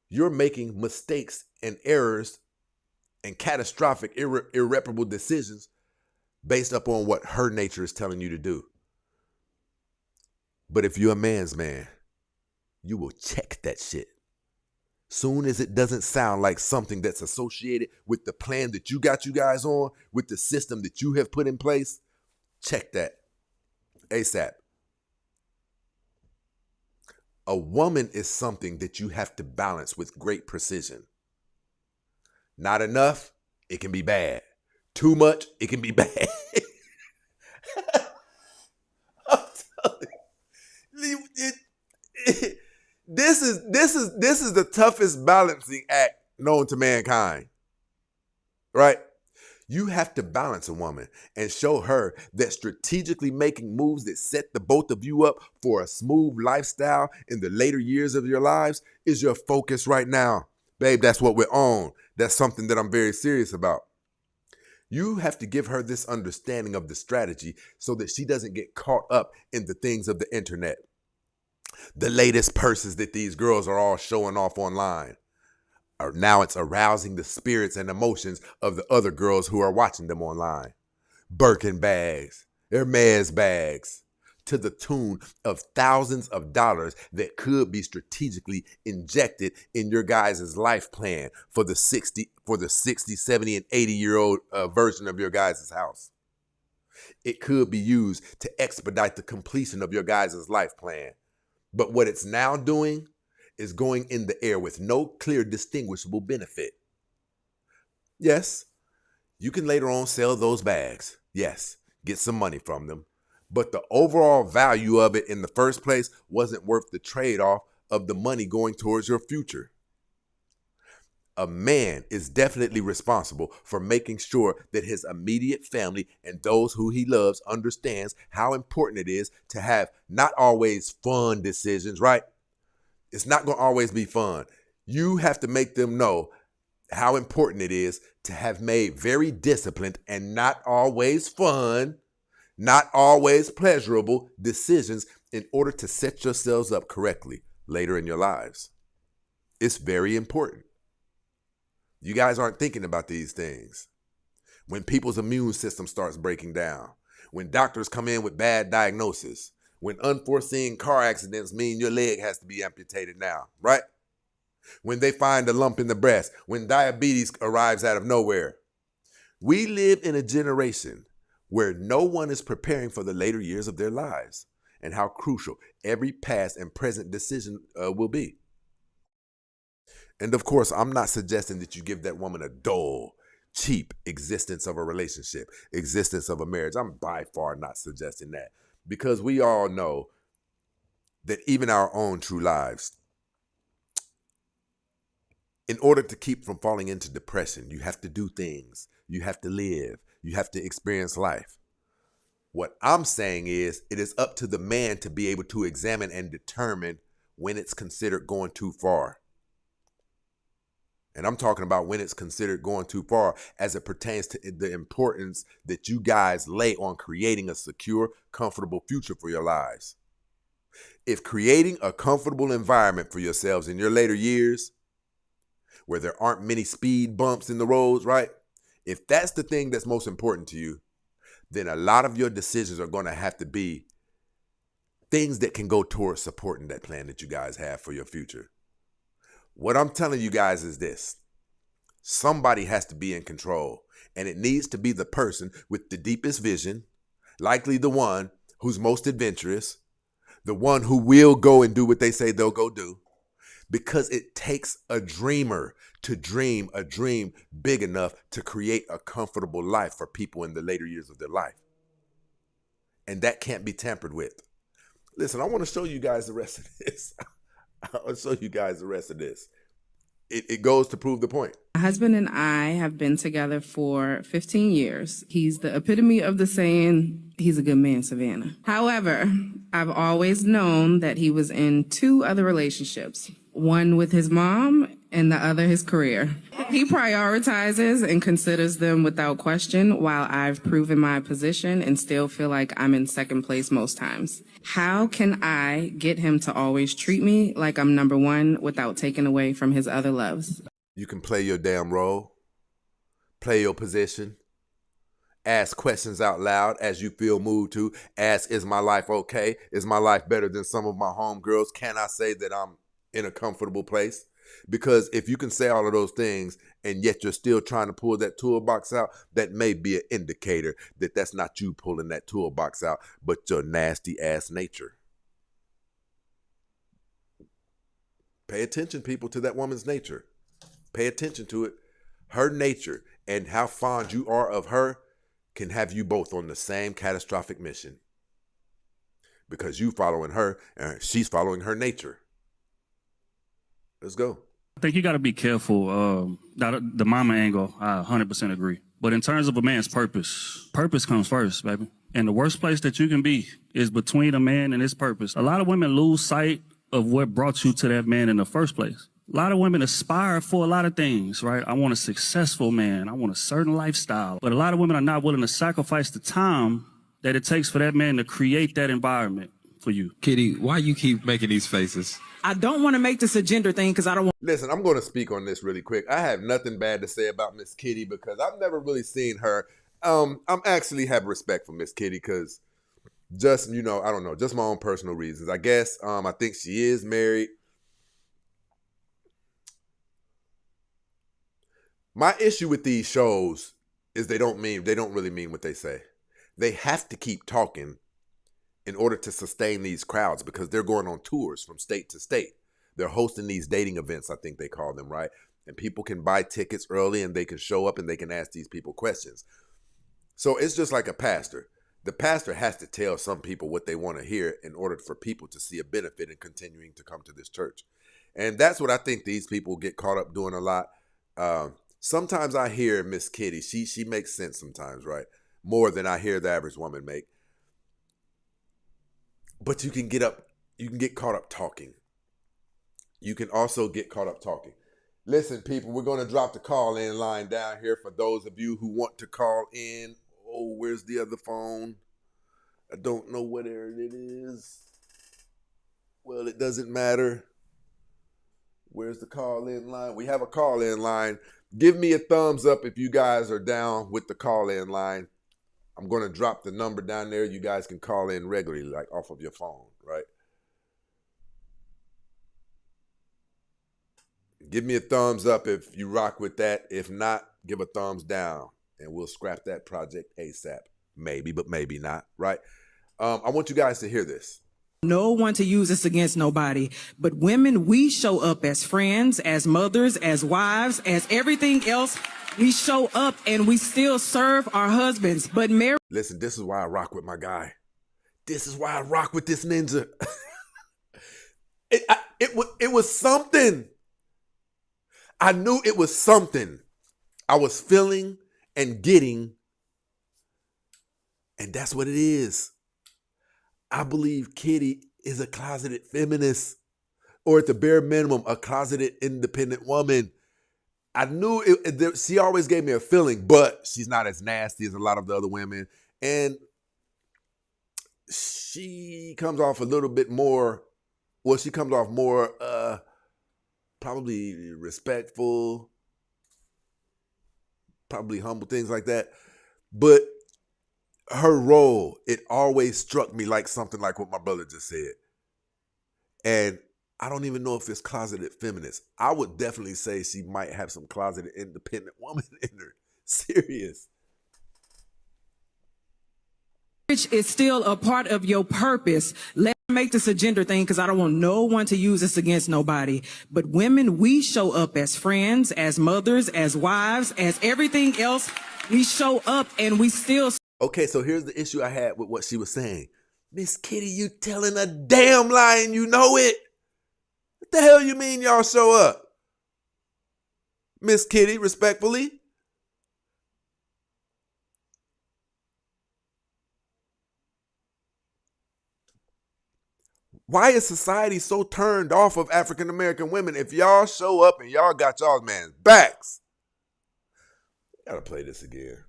you're making mistakes and errors and catastrophic, irreparable decisions based upon what her nature is telling you to do. But if you're a man's man, you will check that shit. Soon as it doesn't sound like something that's associated with the plan that you got you guys on, with the system that you have put in place, check that ASAP. A woman is something that you have to balance with great precision. Not enough, it can be bad. Too much, it can be bad. I'm telling you, this is the toughest balancing act known to mankind, right? You have to balance a woman and show her that strategically making moves that set the both of you up for a smooth lifestyle in the later years of your lives is your focus right now. Babe, that's what we're on. That's something that I'm very serious about. You have to give her this understanding of the strategy so that she doesn't get caught up in the things of the internet. The latest purses that these girls are all showing off online. Or now it's arousing the spirits and emotions of the other girls who are watching them online. Birkin bags, Hermes bags, to the tune of thousands of dollars that could be strategically injected in your guys' life plan for the 60, 70, and 80-year-old version of your guys' house. It could be used to expedite the completion of your guys' life plan. But what it's now doing is going in the air with no clear distinguishable benefit. Yes, you can later on sell those bags. Yes, get some money from them. But the overall value of it in the first place wasn't worth the trade-off of the money going towards your future. A man is definitely responsible for making sure that his immediate family and those who he loves understands how important it is to have not always fun decisions, right? It's not going to always be fun. You have to make them know how important it is to have made very disciplined and not always fun, not always pleasurable decisions in order to set yourselves up correctly later in your lives. It's very important. You guys aren't thinking about these things. When people's immune system starts breaking down, when doctors come in with bad diagnosis, when unforeseen car accidents mean your leg has to be amputated now, right? When they find a lump in the breast, when diabetes arrives out of nowhere. We live in a generation where no one is preparing for the later years of their lives and how crucial every past and present decision will be. And of course, I'm not suggesting that you give that woman a dull, cheap existence of a relationship, existence of a marriage. I'm by far not suggesting that. Because we all know that even our own true lives, in order to keep from falling into depression, you have to do things. You have to live. You have to experience life. What I'm saying is it is up to the man to be able to examine and determine when it's considered going too far. And I'm talking about when it's considered going too far as it pertains to the importance that you guys lay on creating a secure, comfortable future for your lives. If creating a comfortable environment for yourselves in your later years, where there aren't many speed bumps in the roads, right? If that's the thing that's most important to you, then a lot of your decisions are going to have to be things that can go towards supporting that plan that you guys have for your future. What I'm telling you guys is this. Somebody has to be in control, and it needs to be the person with the deepest vision, likely the one who's most adventurous, the one who will go and do what they say they'll go do, because it takes a dreamer to dream a dream big enough to create a comfortable life for people in the later years of their life. And that can't be tampered with. Listen, I want to show you guys the rest of this. I'll show you guys the rest of this. It goes to prove the point. My husband and I have been together for 15 years. He's the epitome of the saying, he's a good man, Savannah. However, I've always known that he was in 2 other relationships, one with his mom and the other his career. He prioritizes and considers them without question, while I've proven my position and still feel like I'm in second place most times. How can I get him to always treat me like I'm number one without taking away from his other loves? You can play your damn role, play your position, ask questions out loud as you feel moved to. Ask, is my life okay? Is my life better than some of my homegirls? Can I say that I'm in a comfortable place? Because if you can say all of those things and yet you're still trying to pull that toolbox out, that may be an indicator that that's not you pulling that toolbox out, but your nasty ass nature. Pay attention, people, to that woman's nature. Pay attention to it. Her nature and how fond you are of her can have you both on the same catastrophic mission. Because you following her and she's following her nature. Let's go. I think you got to be careful. The mama angle, I 100% agree. But in terms of a man's purpose, purpose comes first, baby. And the worst place that you can be is between a man and his purpose. A lot of women lose sight of what brought you to that man in the first place. A lot of women aspire for a lot of things, right? I want a successful man. I want a certain lifestyle. But a lot of women are not willing to sacrifice the time that it takes for that man to create that environment for you. Kitty, why you keep making these faces? I don't want to make this a gender thing because I don't want. Listen, I'm going to speak on this really quick. I have nothing bad to say about Miss Kitty because I've never really seen her. I'm actually have respect for Miss Kitty because just, I don't know, just my own personal reasons. I guess I think she is married. My issue with these shows is they don't really mean what they say. They have to keep talking in order to sustain these crowds because they're going on tours from state to state. They're hosting these dating events, I think they call them, right? And people can buy tickets early and they can show up and they can ask these people questions. So it's just like a pastor. The pastor has to tell some people what they want to hear in order for people to see a benefit in continuing to come to this church. And that's what I think these people get caught up doing a lot. Sometimes I hear Miss Kitty, she makes sense sometimes, right? More than I hear the average woman make. But you can get caught up talking. You can also get caught up talking. Listen, people, we're going to drop the call-in line down here for those of you who want to call in. Oh, where's the other phone? I don't know where it is. Well, it doesn't matter. Where's the call-in line? We have a call-in line. Give me a thumbs up if you guys are down with the call-in line. I'm going to drop the number down there. You guys can call in regularly, like off of your phone, right? Give me a thumbs up if you rock with that. If not, give a thumbs down, and we'll scrap that project ASAP. Maybe, but maybe not, right? I want you guys to hear this. No one to use this against nobody, but women, we show up as friends, as mothers, as wives, as everything else. We show up and we still serve our husbands, but marriage. Listen, this is why I rock with my guy. This is why I rock with this ninja. It was something. I knew it was something. I was feeling and getting And that's what it is. I believe Kitty is a closeted feminist, or at the bare minimum, a closeted independent woman. I knew she always gave me a feeling, but she's not as nasty as a lot of the other women. And she comes off a little bit more, well, she comes off more probably respectful, probably humble, things like that. But her role, it always struck me like something like what my brother just said. And I don't even know if it's closeted feminist. I would definitely say she might have some closeted independent woman in her. Serious. Marriage is still a part of your purpose. Let's make this a gender thing because I don't want no one to use this against nobody. But women, we show up as friends, as mothers, as wives, as everything else. We show up and we still. Okay, so here's the issue I had with what she was saying. Miss Kitty, you telling a damn lie and you know it. What the hell you mean y'all show up? Miss Kitty, respectfully. Why is society so turned off of African American women? If y'all show up and y'all got y'all's man's backs. Gotta play this again.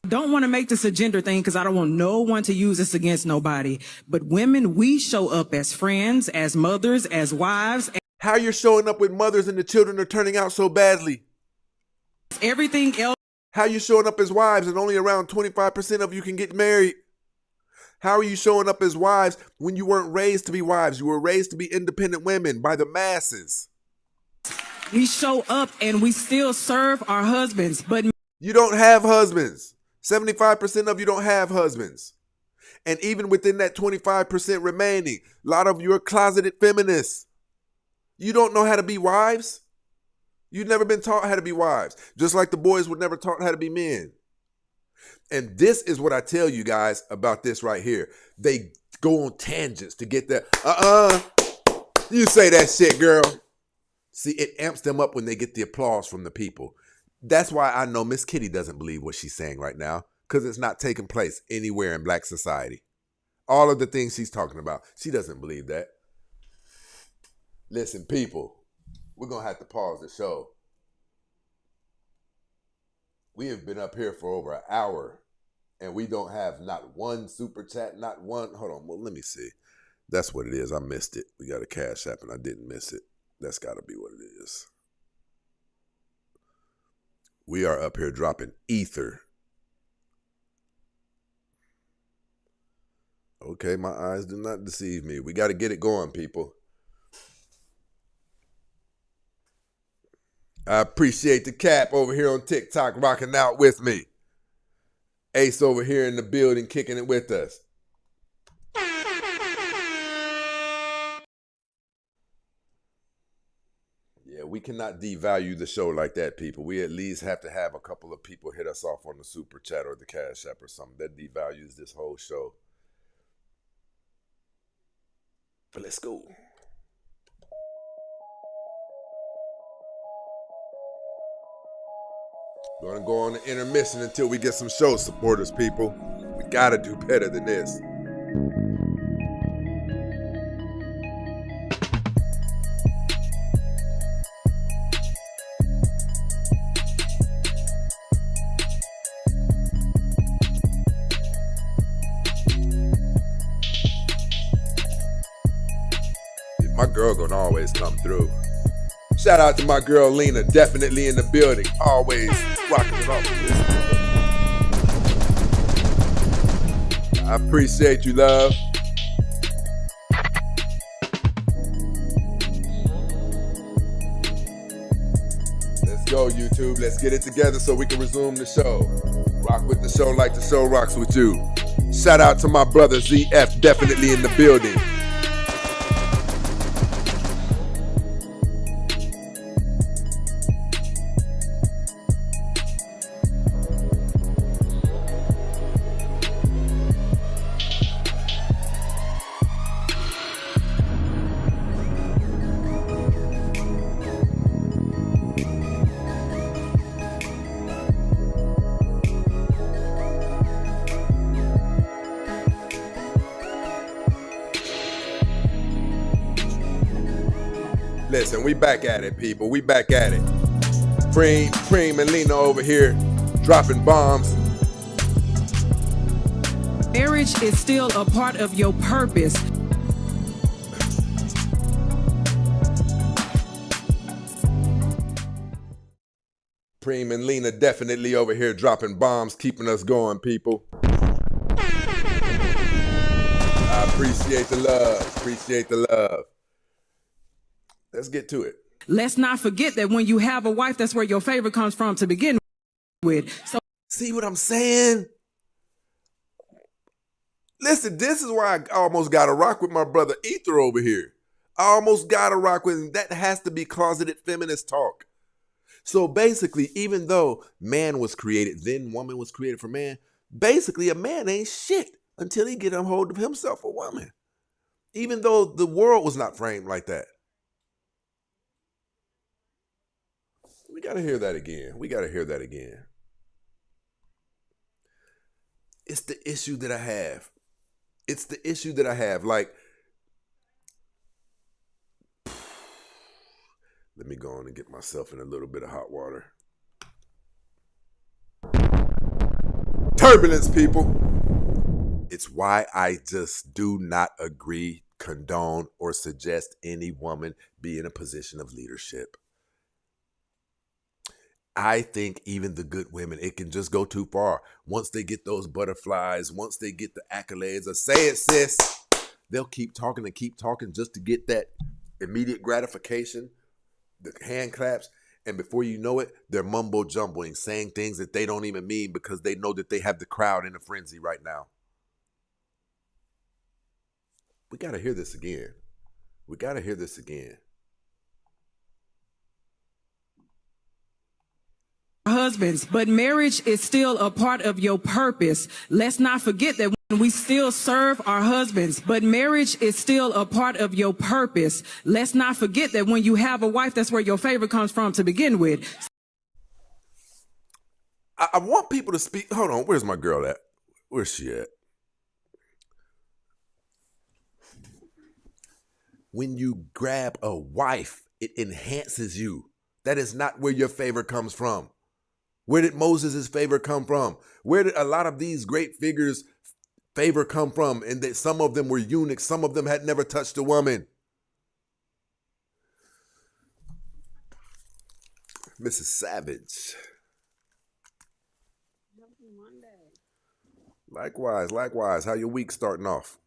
Don't want to make this a gender thing because I don't want no one to use this against nobody. But women, we show up as friends, as mothers, as wives. How you're showing up with mothers and the children are turning out so badly? Everything else. How you showing up as wives and only around 25% of you can get married? How are you showing up as wives when you weren't raised to be wives? You were raised to be independent women by the masses. We show up and we still serve our husbands. But you don't have husbands. 75% of you don't have husbands. And even within that 25% remaining, a lot of you are closeted feminists. You don't know how to be wives. You've never been taught how to be wives. Just like the boys were never taught how to be men. And this is what I tell you guys about this right here. They go on tangents to get that. You say that shit, girl. See, it amps them up when they get the applause from the people. That's why I know Miss Kitty doesn't believe what she's saying right now, because it's not taking place anywhere in black society. All of the things she's talking about, she doesn't believe that. Listen, people, we're going to have to pause the show. We have been up here for over an hour, and we don't have not one super chat, not one. Hold on, well, let me see. That's what it is. I missed it. We got a Cash App, and I didn't miss it. That's got to be what it is. We are up here dropping ether. Okay, my eyes do not deceive me. We got to get it going, people. I appreciate the Cap over here on TikTok rocking out with me. Ace over here in the building kicking it with us. Yeah, we cannot devalue the show like that, people. We at least have to have a couple of people hit us off on the super chat or the Cash App or something. That devalues this whole show. But let's go. We're going to go on the intermission until we get some show supporters, people. We got to do better than this. My girl gonna always come through. Shout out to my girl Lena, definitely in the building, always rocking it off. I appreciate you, love. Let's go, YouTube. Let's get it together so we can resume the show. Rock with the show like the show rocks with you. Shout out to my brother ZF, definitely in the building. Listen, we back at it, people. We back at it. Preem and Lena over here dropping bombs. Marriage is still a part of your purpose. Preem and Lena definitely over here dropping bombs, keeping us going, people. I appreciate the love. Appreciate the love. Let's get to it. Let's not forget that when you have a wife, that's where your favor comes from to begin with. So See what I'm saying? Listen, this is why I almost got to rock with my brother Ether over here. I almost got to rock with him. That has to be closeted feminist talk. So basically, even though man was created, then woman was created for man, basically a man ain't shit until he get a hold of himself a woman. Even though the world was not framed like that. We got to hear that again. We got to hear that again. It's the issue that I have. It's the issue that I have. Like, let me go on and get myself in a little bit of hot water. Turbulence, people. It's why I just do not agree, condone, or suggest any woman be in a position of leadership. I think even the good women, it can just go too far. Once they get those butterflies, once they get the accolades of say it, sis, they'll keep talking and keep talking just to get that immediate gratification, the hand claps, and before you know it, they're mumbo jumbling, saying things that they don't even mean because they know that they have the crowd in a frenzy right now. We got to hear this again. We got to hear this again. husbands, but marriage is still a part of your purpose. Let's not forget that when we still serve our husbands, but marriage is still a part of your purpose. Let's not forget that when you have a wife, that's where your favor comes from to begin with. I want people to speak. Hold on, where's my girl at? Where's she at? When you grab a wife, it enhances you. That is not where your favor comes from. Where did Moses' favor come from? Where did a lot of these great figures' favor come from? And that some of them were eunuchs. Some of them had never touched a woman. Mrs. Savage. Likewise. How your week starting off?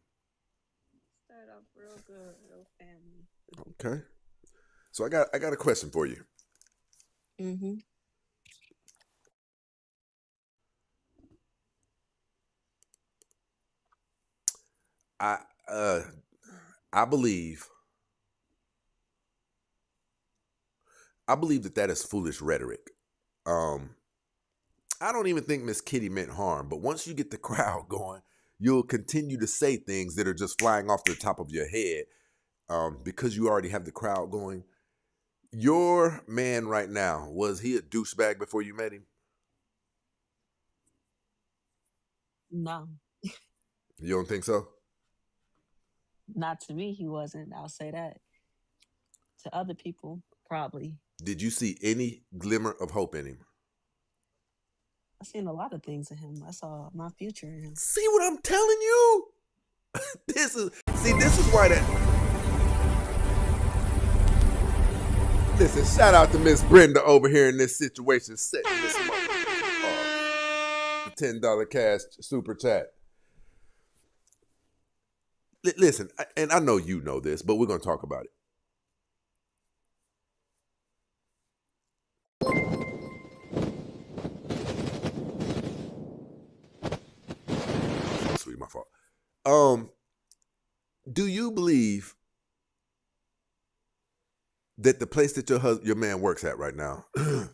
Start off real good, real family. Okay. So I got a question for you. Mm-hmm. I believe that is foolish rhetoric. I don't even think Miss Kitty meant harm, but once you get the crowd going, you'll continue to say things that are just flying off the top of your head because you already have the crowd going. Your man right now, was he a douchebag before you met him? No, You don't think so? not to me, he wasn't. I'll say that. To other people, probably. Did you see any glimmer of hope in him? I seen a lot of things in him. I saw my future in him. See what I'm telling you? This is why that. Listen, shout out to Miss Brenda over here in this situation, setting this motherfucker off. The $10 cash super chat. Listen, and I know you know this, but we're going to talk about it. Sweet, my fault. Do you believe that the place that your man works at right now, do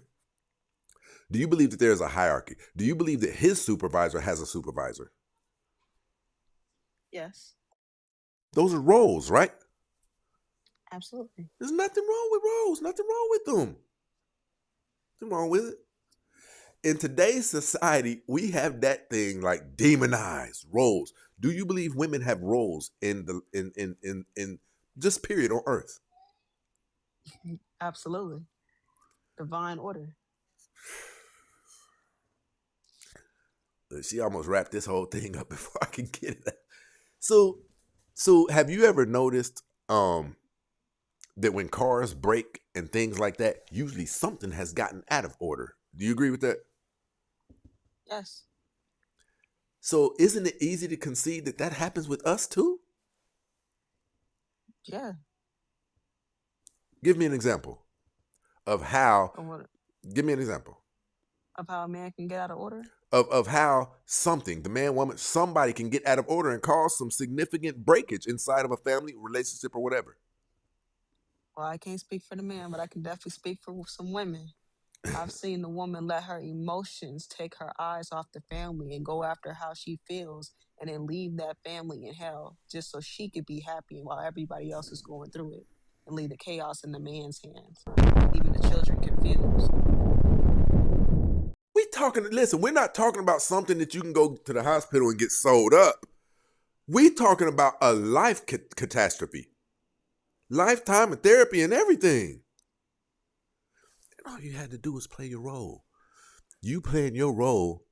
you believe that there's a hierarchy? Do you believe that his supervisor has a supervisor? Yes, Those are roles, right? absolutely. There's nothing wrong with roles. Nothing wrong with them. Nothing wrong with it. In today's society, we have that thing like demonized roles. Do you believe women have roles in just period on earth? Absolutely. Divine order. She almost wrapped this whole thing up before I can get it out. So have you ever noticed that when cars break and things like that, usually something has gotten out of order? Do you agree with that? Yes. So isn't it easy to concede that that happens with us too? Yeah. Give me an example of how. Of what? Give me an example Of how a man can get out of order? of how something, the man, woman, somebody can get out of order and cause some significant breakage inside of a family relationship or whatever. Well, I can't speak for the man, but I can definitely speak for some women. I've seen the woman let her emotions take her eyes off the family and go after how she feels and then leave that family in hell just so she could be happy while everybody else is going through it and leave the chaos in the man's hands. Even the children confused. Listen, we're not talking about something that you can go to the hospital and get sewed up. We're talking about a life catastrophe. Lifetime of therapy and everything. And all you had to do was play your role. You playing your role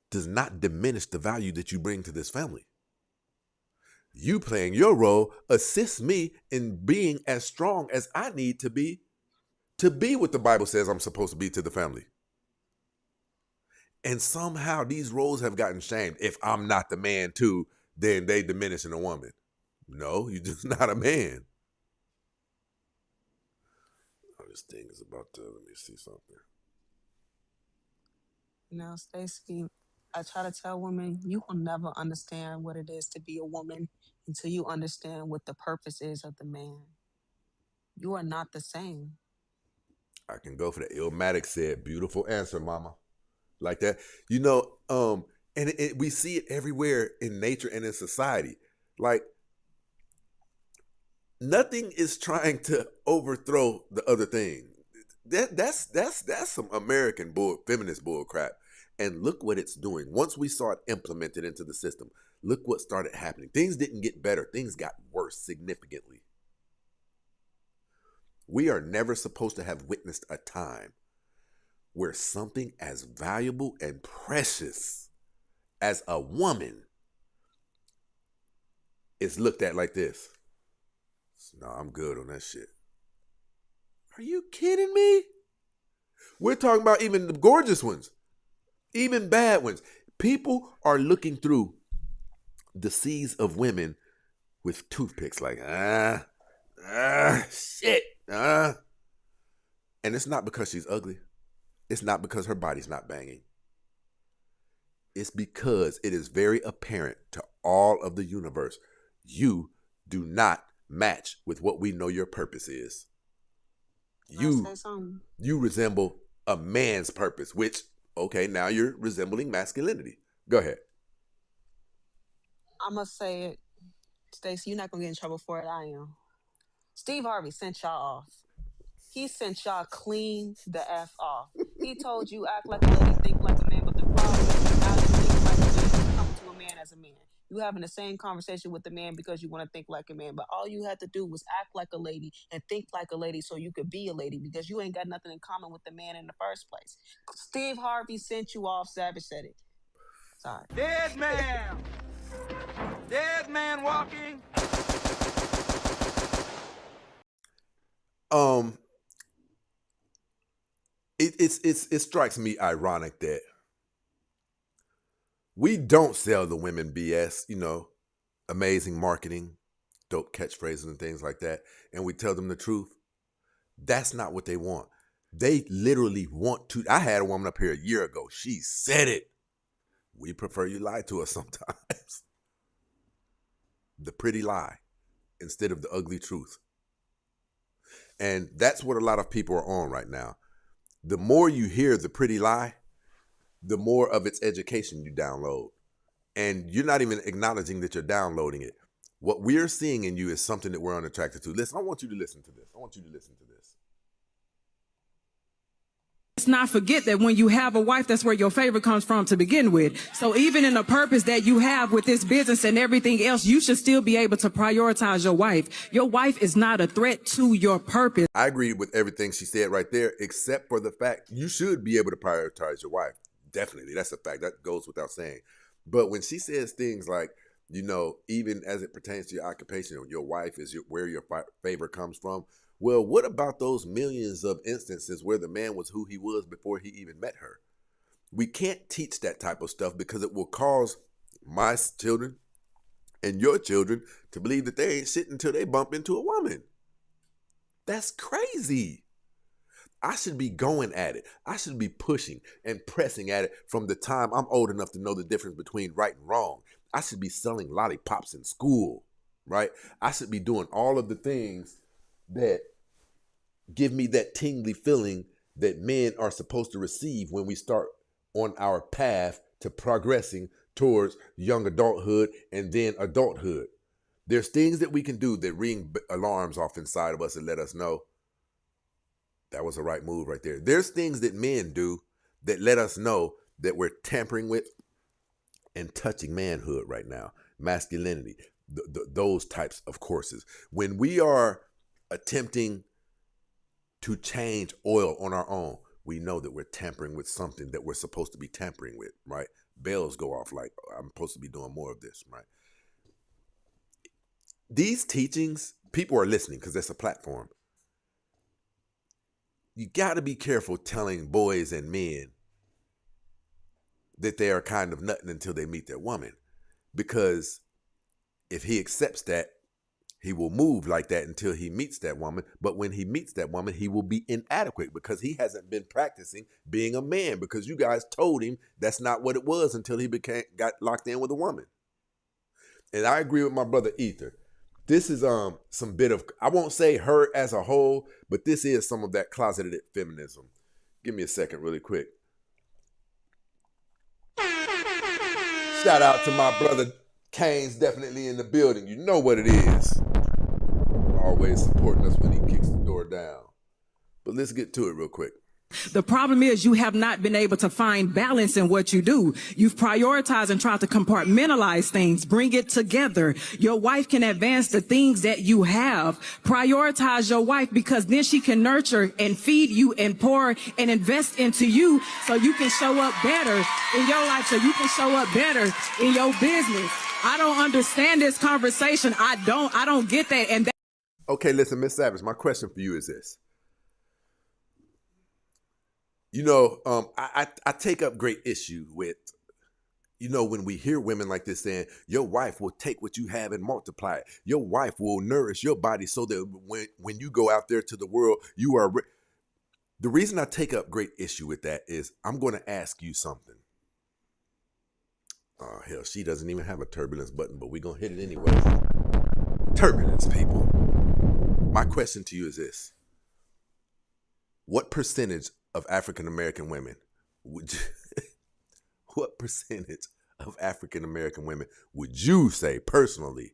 does not diminish the value that you bring to this family. You playing your role assists me in being as strong as I need to be what the Bible says I'm supposed to be to the family. And somehow these roles have gotten shamed. If I'm not the man too, then they diminishing a woman. No, you're just not a man. Oh, this thing is about to, let me see something. You know, Stacey, I try to tell women you will never understand what it is to be a woman until you understand what the purpose is of the man. You are not the same. I can go for that. Illmatic said, beautiful answer, mama. Like that. You know, and we see it everywhere in nature and in society. Like, nothing is trying to overthrow the other thing. That's some American feminist bull crap. And look what it's doing. Once we saw it implemented into the system, look what started happening. Things didn't get better. Things got worse significantly. We are never supposed to have witnessed a time where something as valuable and precious as a woman is looked at like this. No, I'm good on that shit. Are you kidding me? We're talking about even the gorgeous ones, even bad ones. People are looking through the seas of women with toothpicks like, shit. And it's not because she's ugly. It's not because her body's not banging. It's because it is very apparent to all of the universe, you do not match with what we know your purpose is. You resemble a man's purpose, which, okay, now you're resembling masculinity. Go ahead. I'm going to say it. Stacey, you're not going to get in trouble for it. I am. Steve Harvey sent y'all off. He sent y'all clean the F off. He told you act like a lady, think like a man, but the problem is now you think like a man, you come to a man as a man. You having the same conversation with the man because you want to think like a man, but all you had to do was act like a lady and think like a lady so you could be a lady because you ain't got nothing in common with the man in the first place. Steve Harvey sent you off. Savage said it. Sorry. Dead man! Dead man walking! It strikes me ironic that we don't sell the women BS, you know, amazing marketing, dope catchphrases and things like that, and we tell them the truth. That's not what they want. They literally want to. I had a woman up here a year ago. She said it. We prefer you lie to us sometimes. The pretty lie instead of the ugly truth. And that's what a lot of people are on right now. The more you hear the pretty lie, the more of its education you download. And you're not even acknowledging that you're downloading it. What we're seeing in you is something that we're unattracted to. Listen, I want you to listen to this. Let's not forget that when you have a wife, that's where your favor comes from to begin with. So even in the purpose that you have with this business and everything else, you should still be able to prioritize your wife. Your wife is not a threat to your purpose. I agree with everything she said right there, except for the fact you should be able to prioritize your wife. Definitely. That's a fact. That goes without saying. But when she says things like, you know, even as it pertains to your occupation, your wife is where your favor comes from. Well, what about those millions of instances where the man was who he was before he even met her? We can't teach that type of stuff because it will cause my children and your children to believe that they ain't shit until they bump into a woman. That's crazy. I should be going at it. I should be pushing and pressing at it from the time I'm old enough to know the difference between right and wrong. I should be selling lollipops in school, right? I should be doing all of the things that give me that tingly feeling that men are supposed to receive when we start on our path to progressing towards young adulthood and then adulthood. There's things that we can do that ring alarms off inside of us and let us know that was the right move right there. There's things that men do that let us know that we're tampering with and touching manhood right now, masculinity, those types of courses. When we are attempting to change oil on our own, we know that we're tampering with something that we're supposed to be tampering with, right? Bells go off like, I'm supposed to be doing more of this, right? These teachings, people are listening because that's a platform. You got to be careful telling boys and men that they are kind of nothing until they meet their woman. Because if he accepts that, he will move like that until he meets that woman. But when he meets that woman, he will be inadequate because he hasn't been practicing being a man, because you guys told him that's not what it was until he got locked in with a woman. And I agree with my brother Ether. This is some bit of, I won't say her as a whole, but this is some of that closeted feminism. Give me a second really quick. Shout out to my brother Kane's definitely in the building. You know what it is. Always supporting us when he kicks the door down. But let's get to it real quick. The problem is you have not been able to find balance in what you do. You've prioritized and tried to compartmentalize things, bring it together. Your wife can advance the things that you have. Prioritize your wife, because then she can nurture and feed you and pour and invest into you so you can show up better in your life, so you can show up better in your business. I don't understand this conversation. I don't get that. And Okay, listen, Miss Savage, my question for you is this. You know, I take up great issue with, you know, when we hear women like this saying, your wife will take what you have and multiply it. Your wife will nourish your body so that when you go out there to the world, you are... The reason I take up great issue with that is I'm going to ask you something. Oh, hell, she doesn't even have a turbulence button, but we're going to hit it anyway. Turbulence, people. My question to you is this. What percentage of African-American women what percentage of African-American women would you say personally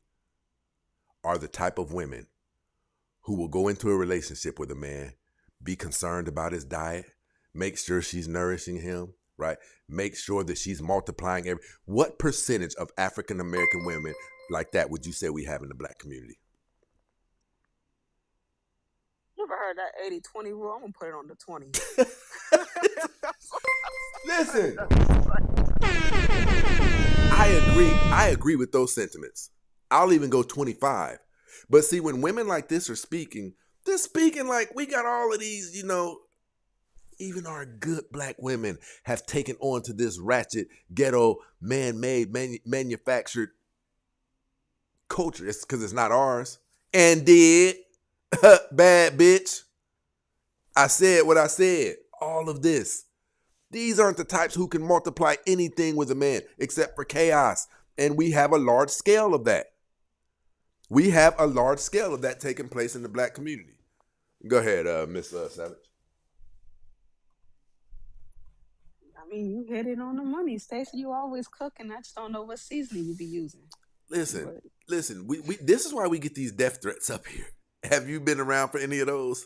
are the type of women who will go into a relationship with a man, be concerned about his diet, make sure she's nourishing him, right? Make sure that she's multiplying what percentage of African-American women like that would you say we have in the black community? You ever heard that 80-20 rule? I'm going to put it on the 20. Listen. I agree with those sentiments. I'll even go 25. But see, when women like this are speaking, they're speaking like we got all of these, you know, even our good black women have taken on to this ratchet, ghetto, man-made, manufactured culture. It's because it's not ours. And did. Bad bitch. I said what I said. All of this. These aren't the types who can multiply anything with a man except for chaos. And we have a large scale of that. We have a large scale of that taking place in the black community. Go ahead, Miss Savage. I mean, you hit it on the money, Stacey. You always cooking. I just don't know what seasoning you be using. Listen. We this is why we get these death threats up here. Have you been around for any of those?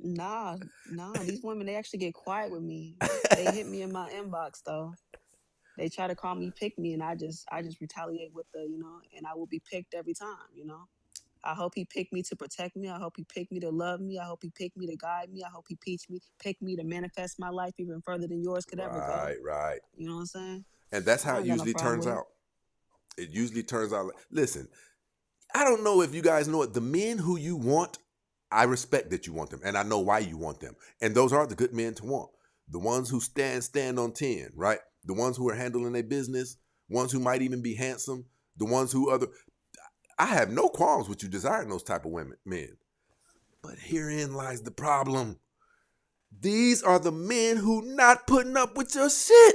Nah. These women, they actually get quiet with me. They hit me in my inbox though. They try to call me pick me, and I just retaliate with and I will be picked every time. I hope he picked me to protect me. I hope he picked me to love me. I hope he picked me to guide me. I hope he picked me to manifest my life even further than yours could ever go. Right. You know what I'm saying? And that's how I it ain't got no usually problem turns with it. out. It usually turns out. Listen, I don't know if you guys know it. The men who you want, I respect that you want them, and I know why you want them. And those are the good men to want. The ones who stand on 10, right? The ones who are handling their business, ones who might even be handsome, the ones who other. I have no qualms with you desiring those type of men. But herein lies the problem. These are the men who not putting up with your shit.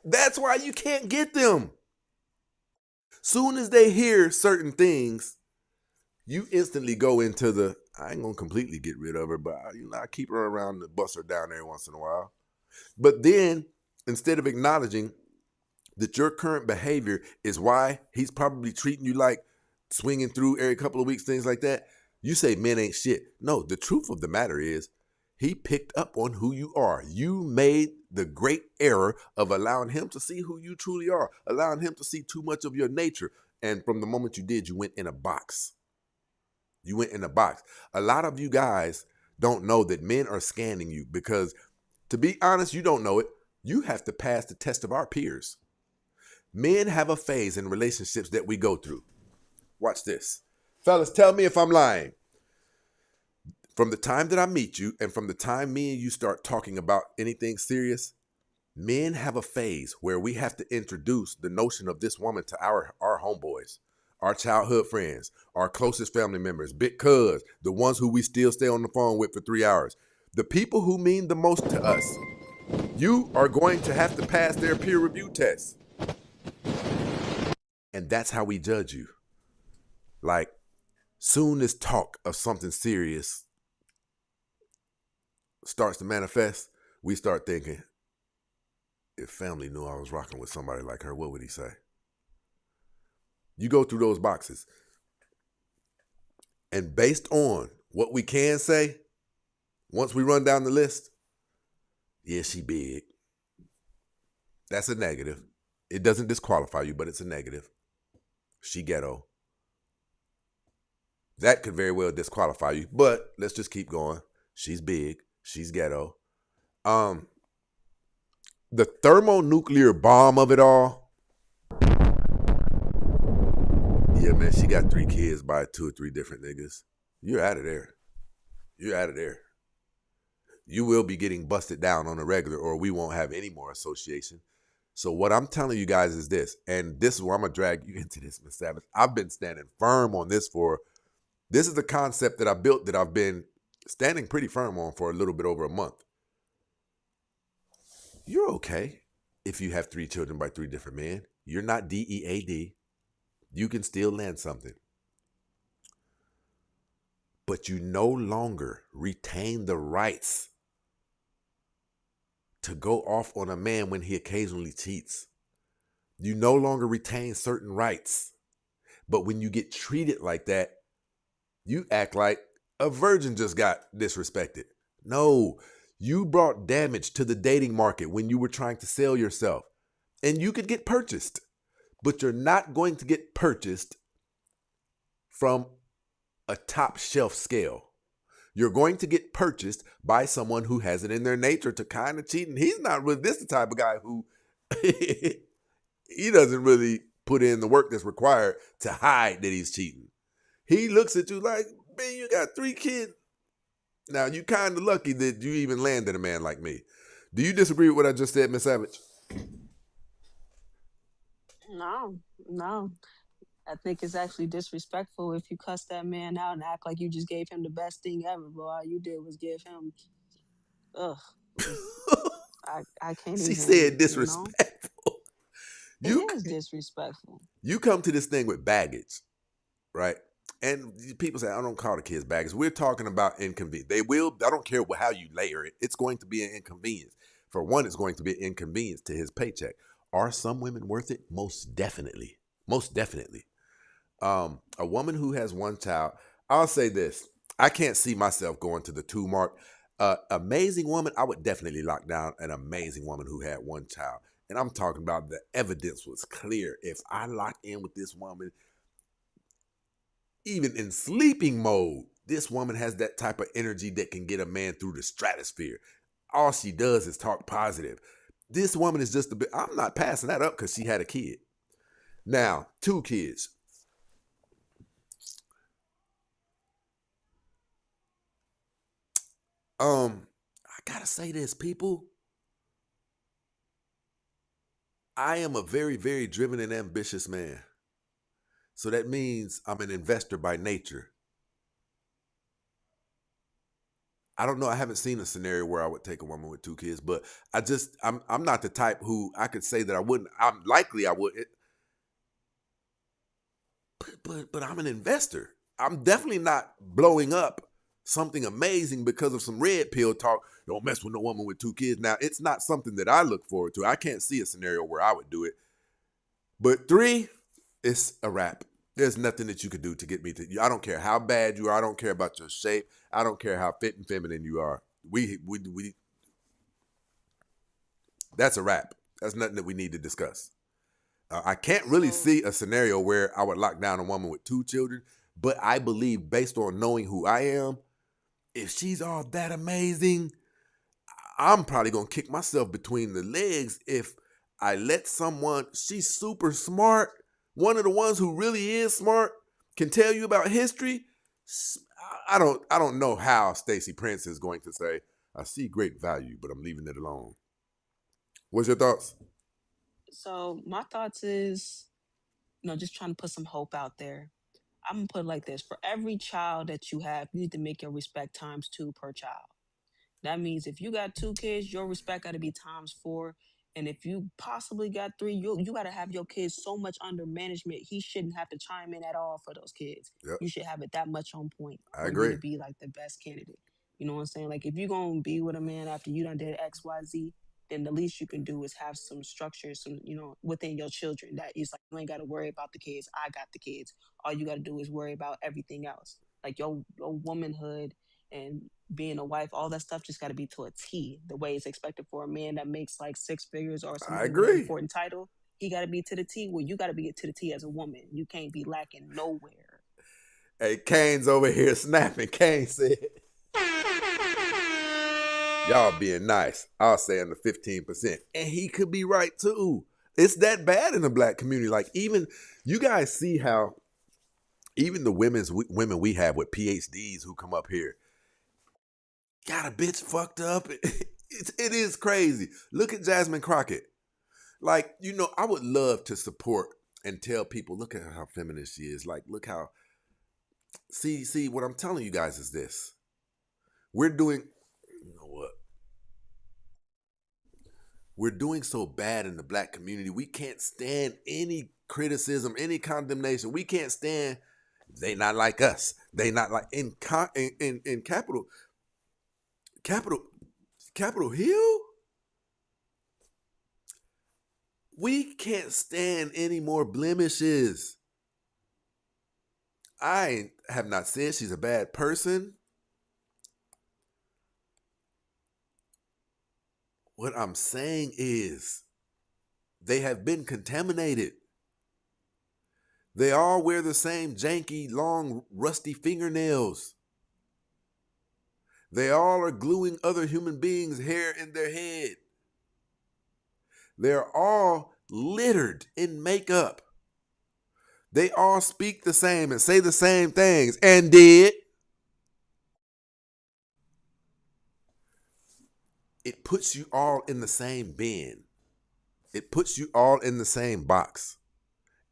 That's why you can't get them. Soon as they hear certain things, you instantly go into the, I ain't gonna completely get rid of her, but I keep her around to bust her down every once in a while. But then, instead of acknowledging that your current behavior is why he's probably treating you like swinging through every couple of weeks, things like that, you say men ain't shit. No, the truth of the matter is he picked up on who you are. You made the great error of allowing him to see who you truly are, allowing him to see too much of your nature. And from the moment you did, you went in a box. You went in a box. A lot of you guys don't know that men are scanning you because, to be honest, you don't know it. You have to pass the test of our peers. Men have a phase in relationships that we go through. Watch this. Fellas, tell me if I'm lying. From the time that I meet you and from the time me and you start talking about anything serious, men have a phase where we have to introduce the notion of this woman to our homeboys, our childhood friends, our closest family members, big cuz, the ones who we still stay on the phone with for 3 hours. The people who mean the most to us, you are going to have to pass their peer review test. And that's how we judge you. Like, soon as talk of something serious starts to manifest, we start thinking, if family knew I was rocking with somebody like her, what would he say? You go through those boxes. And based on what we can say, once we run down the list, yeah, she big. That's a negative. It doesn't disqualify you, but it's a negative. She ghetto. That could very well disqualify you, but let's just keep going. She's big. She's ghetto. The thermonuclear bomb of it all. Yeah, man, she got 3 kids by 2 or 3 different niggas. You're out of there. You're out of there. You will be getting busted down on a regular, or we won't have any more association. So what I'm telling you guys is this, and this is where I'm going to drag you into this, Miss Savage. I've been standing firm on this this is the concept that I built that I've been standing pretty firm on for a little bit over a month. You're okay if you have 3 children by 3 different men. You're not DEAD. You can still land something. But you no longer retain the rights to go off on a man when he occasionally cheats. You no longer retain certain rights. But when you get treated like that, you act like a virgin just got disrespected. No, you brought damage to the dating market when you were trying to sell yourself. And you could get purchased, but you're not going to get purchased from a top shelf scale. You're going to get purchased by someone who has it in their nature to kind of cheat. And he's not really the type of guy who he doesn't really put in the work that's required to hide that he's cheating. He looks at you like, man, you got 3 kids. Now, you kind of lucky that you even landed a man like me. Do you disagree with what I just said, Miss Savage? No. I think it's actually disrespectful if you cuss that man out and act like you just gave him the best thing ever, but all you did was give him, I can't She even. said disrespectful. It is disrespectful. You come to this thing with baggage, right? And people say, I don't call the kids baggage. We're talking about inconvenience. They will, I don't care how you layer it. It's going to be an inconvenience. For one, it's going to be an inconvenience to his paycheck. Are some women worth it? Most definitely. Most definitely. A woman who has 1 child, I'll say this. I can't see myself going to the 2 mark. Amazing woman, I would definitely lock down an amazing woman who had 1 child. And I'm talking about the evidence was clear. If I lock in with this woman, even in sleeping mode, this woman has that type of energy that can get a man through the stratosphere. All she does is talk positive. This woman is just a bit, I'm not passing that up because she had a kid. Now, 2 kids. I gotta say this, people. I am a very, very driven and ambitious man. So that means I'm an investor by nature. I don't know. I haven't seen a scenario where I would take a woman with 2 kids, but I'm not the type who I could say that I wouldn't. I'm likely I would. But I'm an investor. I'm definitely not blowing up something amazing because of some red pill talk. Don't mess with no woman with 2 kids. Now, it's not something that I look forward to. I can't see a scenario where I would do it. But 3, it's a wrap. There's nothing that you could do to get me to. I don't care how bad you are. I don't care about your shape. I don't care how fit and feminine you are. We that's a wrap. That's nothing that we need to discuss. I can't really see a scenario where I would lock down a woman with 2 children, but I believe based on knowing who I am, if she's all that amazing, I'm probably going to kick myself between the legs if I let someone, she's super smart, one of the ones who really is smart, can tell you about history. I don't know how Stacey Prince is going to say, I see great value, but I'm leaving it alone. What's your thoughts? So my thoughts is, just trying to put some hope out there. I'm gonna put it like this: for every child that you have, you need to make your respect times 2 per child. That means if you got 2 kids, your respect got to be times 4. And if you possibly got 3, you got to have your kids so much under management. He shouldn't have to chime in at all for those kids. Yep, You should have it that much on point I for you agree. to be like the best candidate. You know what I'm saying? Like if you're gonna be with a man after you done did X, Y, Z, then the least you can do is have some structure, some within your children. That is like you ain't got to worry about the kids. I got the kids. All you got to do is worry about everything else, like your womanhood and being a wife, all that stuff just got to be to a T. The way it's expected for a man that makes like 6 figures or I somebody with an agree. important title, he got to be to the T. Well, you got to be to the T as a woman. You can't be lacking nowhere. Hey, Kane's over here snapping. Kane said, y'all being nice. I'll say under 15%. And he could be right too. It's that bad in the black community. Like even, you guys see how even the women we have with PhDs who come up here got a bitch fucked up. It is crazy. Look at Jasmine Crockett. Like, I would love to support and tell people, look at how feminine she is. Like, look how, see, what I'm telling you guys is this. We're doing, you know what? We're doing so bad in the black community. We can't stand any criticism, any condemnation. We can't stand, they not like us. They not like, in Capitol Hill? We can't stand any more blemishes. I have not said she's a bad person. What I'm saying is they have been contaminated. They all wear the same janky, long, rusty fingernails. They all are gluing other human beings' hair in their head. They're all littered in makeup. They all speak the same and say the same things and did. It puts you all in the same bin. It puts you all in the same box.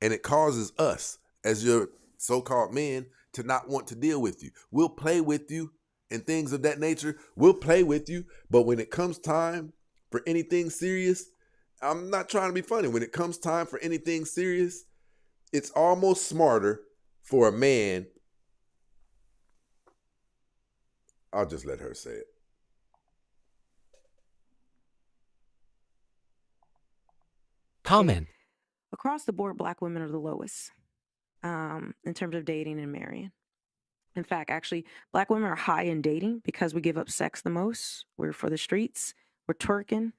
And it causes us, as your so-called men, to not want to deal with you. We'll play with you and things of that nature. We'll play with you. But when it comes time for anything serious, I'm not trying to be funny. When it comes time for anything serious, it's almost smarter for a man. I'll just let her say it. Comment. Across the board, Black women are the lowest in terms of dating and marrying. In fact, actually, black women are high in dating because we give up sex the most. We're for the streets. We're twerking.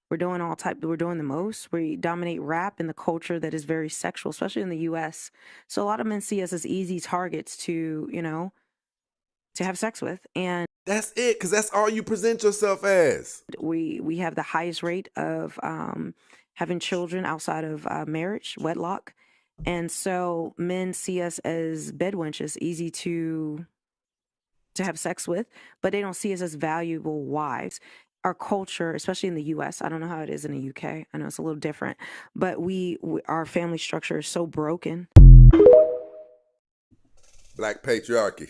We're doing the most. We dominate rap in the culture that is very sexual, especially in the US. So a lot of men see us as easy targets to, to have sex with. And That's it, because that's all you present yourself as. we have the highest rate of having children outside of marriage, wedlock. And so men see us as bed wenches, easy to have sex with, but they don't see us as valuable wives. Our culture, especially in the US, I don't know how it is in the UK. I know it's a little different, but our family structure is so broken. Black patriarchy.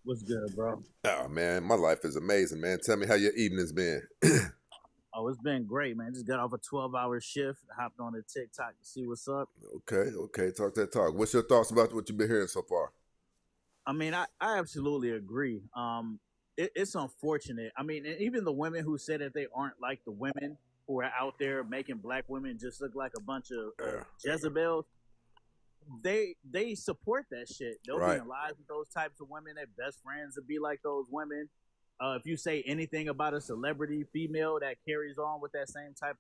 What's good, bro? Oh, man, my life is amazing, man. Tell me how your evening's been. Oh, it's been great, man. Just got off a 12-hour shift, hopped on the TikTok to see what's up. Okay, talk that talk. What's your thoughts about what you've been hearing so far? I mean, I absolutely agree. It's unfortunate. I mean, and even the women who say that they aren't like the women who are out there making black women just look like a bunch of Jezebels, they support that shit. They'll be in lives with those types of women. Their best friends will be like those women. If you say anything about a celebrity female that carries on with that same type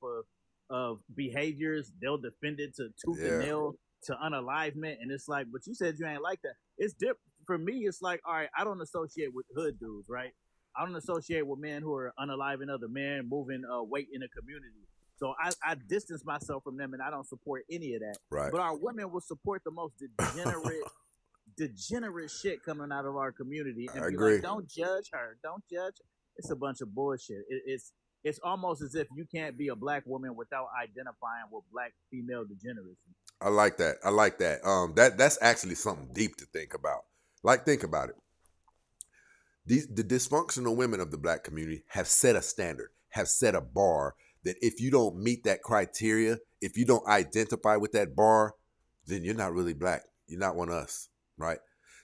of behaviors, they'll defend it to tooth and nail, to unalivement. And it's like, but you said you ain't like that. It's different. For me, it's like, all right, I don't associate with hood dudes, right? I don't associate with men who are unaliving other men, moving weight in the community. So I distance myself from them, and I don't support any of that. Right. But our women will support the most degenerate shit coming out of our community, and I be agree. like, don't judge her, don't judge. It's a bunch of bullshit. It's almost as if you can't be a black woman without identifying with black female degeneracy. I like that. That's actually something deep to think about. Like, think about it. The dysfunctional women of the black community have set a standard, have set a bar that if you don't meet that criteria, if you don't identify with that bar, then you're not really black. You're not one of us, right?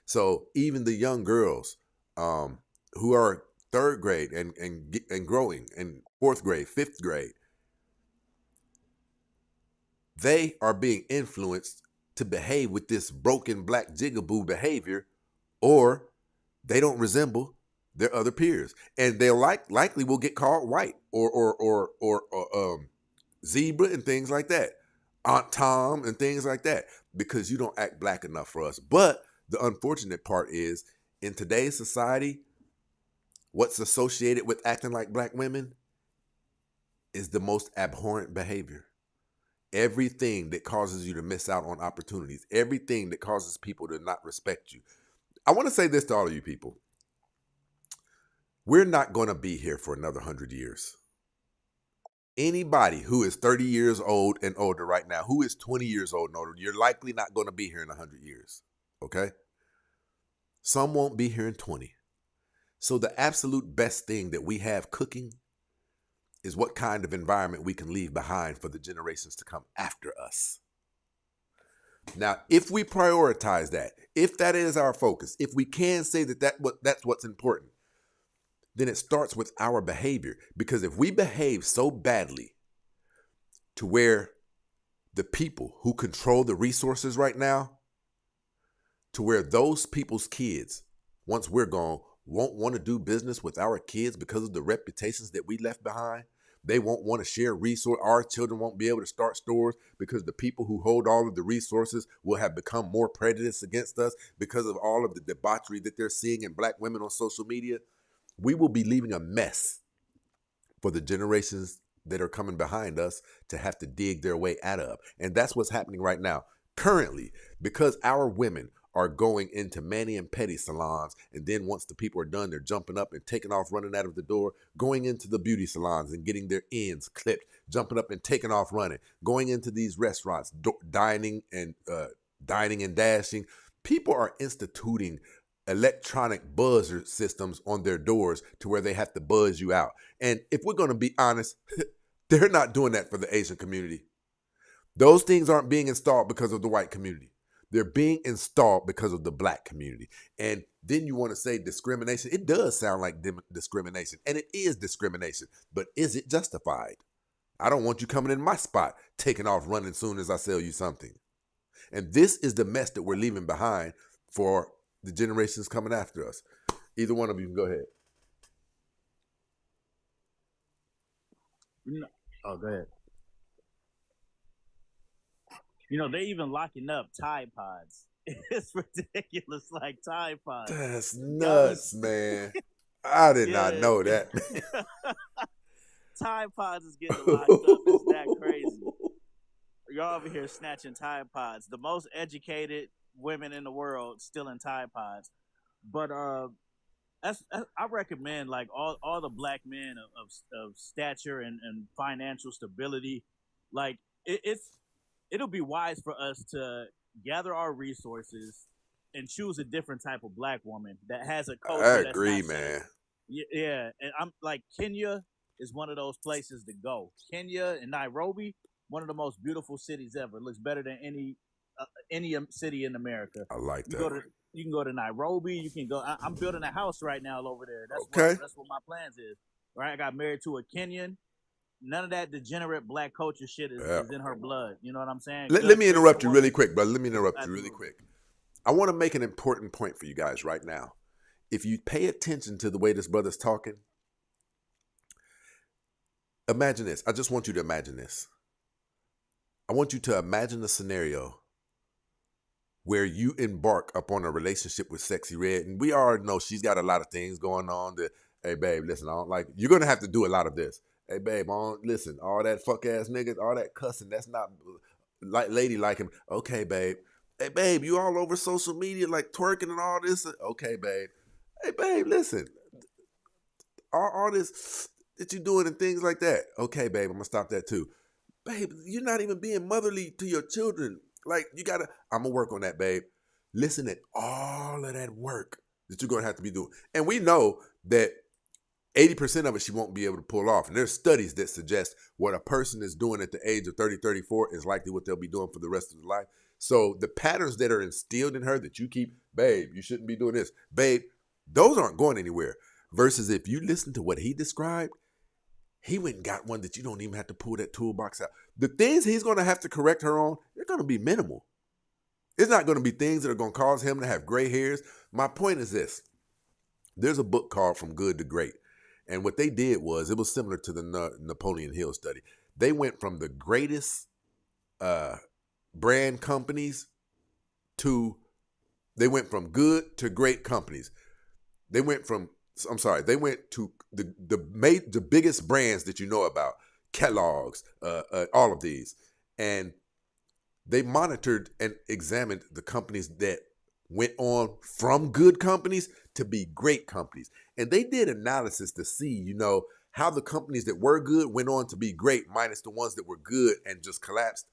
So even the young girls who are third grade and growing, and fourth grade, fifth grade, they are being influenced to behave with this broken black jigaboo behavior, or they don't resemble their other peers, and they likely will get called white or zebra and things like that, Aunt Tom and things like that, because you don't act black enough for us. But the unfortunate part is, in today's society, what's associated with acting like black women is the most abhorrent behavior. Everything that causes you to miss out on opportunities, everything that causes people to not respect you. I want to say this to all of you people. We're not going to be here for another 100 years. Anybody who is 30 years old and older right now, who is 20 years old and older, you're likely not going to be here in 100 years, okay? Some won't be here in 20. So the absolute best thing that we have cooking is what kind of environment we can leave behind for the generations to come after us. Now, if we prioritize that, if that is our focus, if we can say that's what's important, then it starts with our behavior. Because if we behave so badly to where the people who control the resources right now, to where those people's kids, once we're gone, won't want to do business with our kids because of the reputations that we left behind. They won't want to share resources. Our children won't be able to start stores because the people who hold all of the resources will have become more prejudiced against us because of all of the debauchery that they're seeing in black women on social media. We will be leaving a mess for the generations that are coming behind us to have to dig their way out of. And that's what's happening right now. Currently, because our women are going into mani and pedi salons, and then once the people are done, they're jumping up and taking off, running out of the door, going into the beauty salons and getting their ends clipped, jumping up and taking off running, going into these restaurants, dining and dashing. People are instituting electronic buzzer systems on their doors to where they have to buzz you out. And if we're going to be honest, they're not doing that for the Asian community. Those things aren't being installed because of the white community. They're being installed because of the black community. And then you want to say discrimination. It does sound like discrimination, and it is discrimination, but is it justified? I don't want you coming in my spot, taking off running as soon as I sell you something. And this is the mess that we're leaving behind for the generations coming after us. Either one of you can go ahead. Oh, go ahead. They even locking up Tide Pods. It's ridiculous, like Tide Pods. That's nuts, man. I did not know that. Tide Pods is getting locked up. It's that crazy. Y'all over here snatching Tide Pods. The most educated women in the world still in Tide Pods. But I recommend like all the black men of stature and financial stability. Like it'll be wise for us to gather our resources and choose a different type of black woman that has a culture. I agree, man. Yeah, and I'm like Kenya is one of those places to go. Kenya and Nairobi, one of the most beautiful cities ever. It looks better than any city in America. I like that. You can go to Nairobi. You can go. I'm building a house right now over there. That's what my plans is. Right, I got married to a Kenyan. None of that degenerate black culture shit is in her blood. You know what I'm saying? Let me interrupt you really quick, brother. Let me interrupt you really quick. I want to make an important point for you guys right now. If you pay attention to the way this brother's talking, imagine this. I just want you to imagine this. I want you to imagine a scenario where you embark upon a relationship with Sexy Red, and we already know she's got a lot of things going on. Hey, babe, listen, I don't like. You're gonna have to do a lot of this. Hey, babe, listen, all that fuck ass niggas, all that cussing, that's not like lady like him. Okay, babe. Hey, babe, you all over social media like twerking and all this. Okay, babe. Hey, babe, listen, all this that you doing and things like that. Okay, babe, I'm gonna stop that too. Babe, you're not even being motherly to your children. Like, I'm gonna work on that, babe. Listen to all of that work that you're gonna have to be doing. And we know that 80% of it she won't be able to pull off. And there's studies that suggest what a person is doing at the age of 30, 34 is likely what they'll be doing for the rest of their life. So the patterns that are instilled in her that you keep, babe, you shouldn't be doing this. Babe, those aren't going anywhere. Versus if you listen to what he described, he went and got one that you don't even have to pull that toolbox out. The things he's going to have to correct her on, they're going to be minimal. It's not going to be things that are going to cause him to have gray hairs. My point is this. There's a book called From Good to Great. And what they did was, it was similar to the Napoleon Hill study. They went from the greatest brand companies they went from good to great companies. They went to the biggest brands that you know about, Kellogg's, all of these. And they monitored and examined the companies that went on from good companies to be great companies. And they did analysis to see, how the companies that were good went on to be great minus the ones that were good and just collapsed.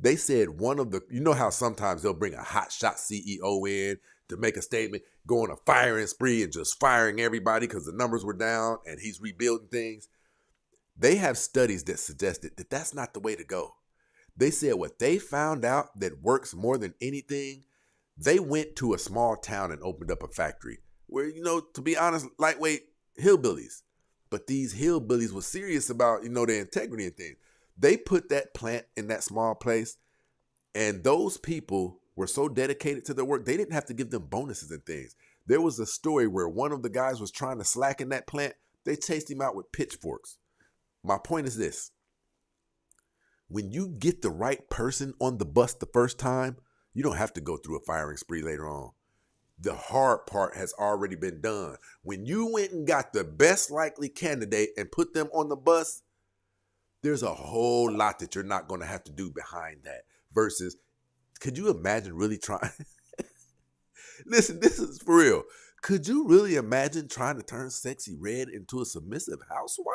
They said how sometimes they'll bring a hotshot CEO in to make a statement, go on a firing spree and just firing everybody because the numbers were down and he's rebuilding things. They have studies that suggested that that's not the way to go. They said what they found out that works more than anything, they went to a small town and opened up a factory where, to be honest, lightweight hillbillies. But these hillbillies were serious about, their integrity and things. They put that plant in that small place, and those people were so dedicated to their work, they didn't have to give them bonuses and things. There was a story where one of the guys was trying to slacken that plant. They chased him out with pitchforks. My point is this. When you get the right person on the bus the first time, you don't have to go through a firing spree later on. The hard part has already been done. When you went and got the best likely candidate and put them on the bus, there's a whole lot that you're not going to have to do behind that. Versus, could you imagine really trying? Listen, this is for real. Could you really imagine trying to turn Sexy Red into a submissive housewife?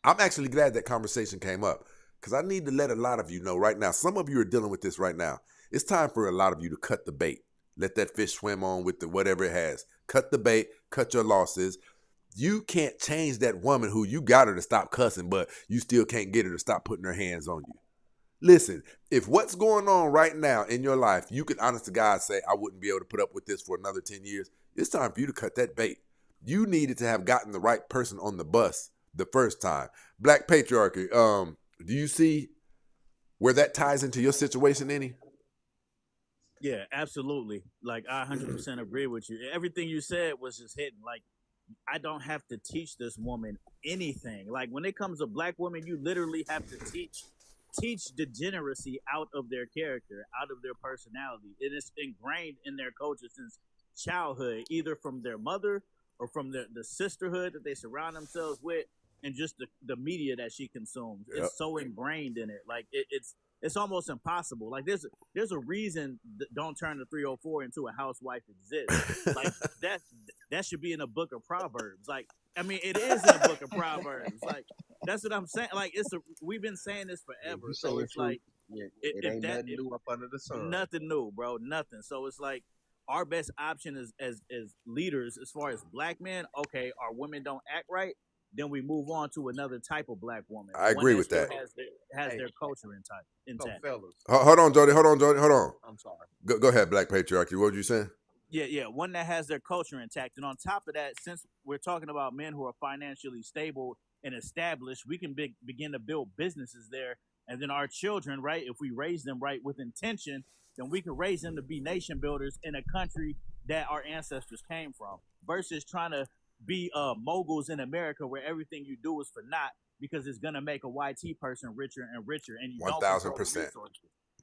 I'm actually glad that conversation came up because I need to let a lot of you know right now. Some of you are dealing with this right now. It's time for a lot of you to cut the bait. Let that fish swim on with whatever it has. Cut the bait, cut your losses. You can't change that woman who you got her to stop cussing, but you still can't get her to stop putting her hands on you. Listen, if what's going on right now in your life, you can honest to God say, I wouldn't be able to put up with this for another 10 years. It's time for you to cut that bait. You needed to have gotten the right person on the bus the first time. Black patriarchy. Do you see where that ties into your situation, any? Yeah, absolutely. Like I 100% agree with you. Everything you said was just hitting. Like I don't have to teach this woman anything. Like when it comes to black women, you literally have to teach degeneracy out of their character, out of their personality. It is ingrained in their culture since childhood, either from their mother or from the sisterhood that they surround themselves with, and just the media that she consumes. Yep. It's so ingrained in it. Like it's almost impossible. Like there's a reason that Don't Turn the 304 into a housewife exists. Like that should be in a book of Proverbs. Like I mean, it is in a book of Proverbs. Like that's what I'm saying. Like we've been saying this forever. You So saying it's true. like Yeah, it ain't nothing new up under the sun. nothing new, bro. Nothing. So it's like our best option as leaders, as far as black men. Okay, our women don't act right. Then we move on to another type of black woman. I agree with still that. Has their culture intact. So, fellas, Hold on, Jody. Hold on. I'm sorry. Go ahead, Black Patriarchy. What were you saying? Yeah. One that has their culture intact. And on top of that, since we're talking about men who are financially stable and established, we can begin to build businesses there. And then our children, right, if we raise them right with intention, then we can raise them to be nation builders in a country that our ancestors came from, versus trying to be moguls in America where everything you do is for naught because it's going to make a YT person richer and richer. And you 1,000%.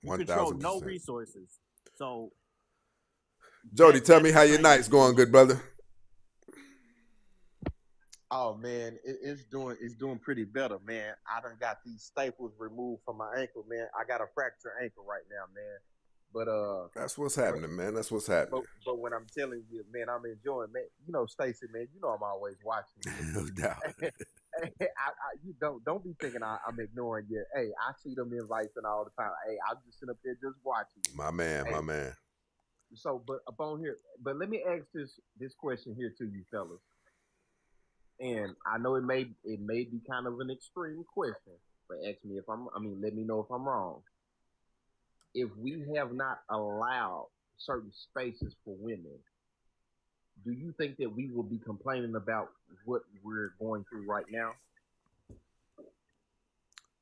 You control no resources. So, Jody, tell me how your night's going, good brother. Oh man, it's doing pretty better, man. I done got these staples removed from my ankle, man. I got a fractured ankle right now, man. But that's what's happening, man. That's what's happening. But when I'm telling you, man, I'm enjoying, man. You know, Stacey, man. You know I'm always watching. No doubt. You don't be thinking I'm ignoring you. Hey, I see them invites and all the time. Hey, I'm just sitting up there just watching. My man. So, but upon here, but let me ask this question here to you, fellas. And I know it may be kind of an extreme question, but ask me let me know if I'm wrong. If we have not allowed certain spaces for women, do you think that we will be complaining about what we're going through right now?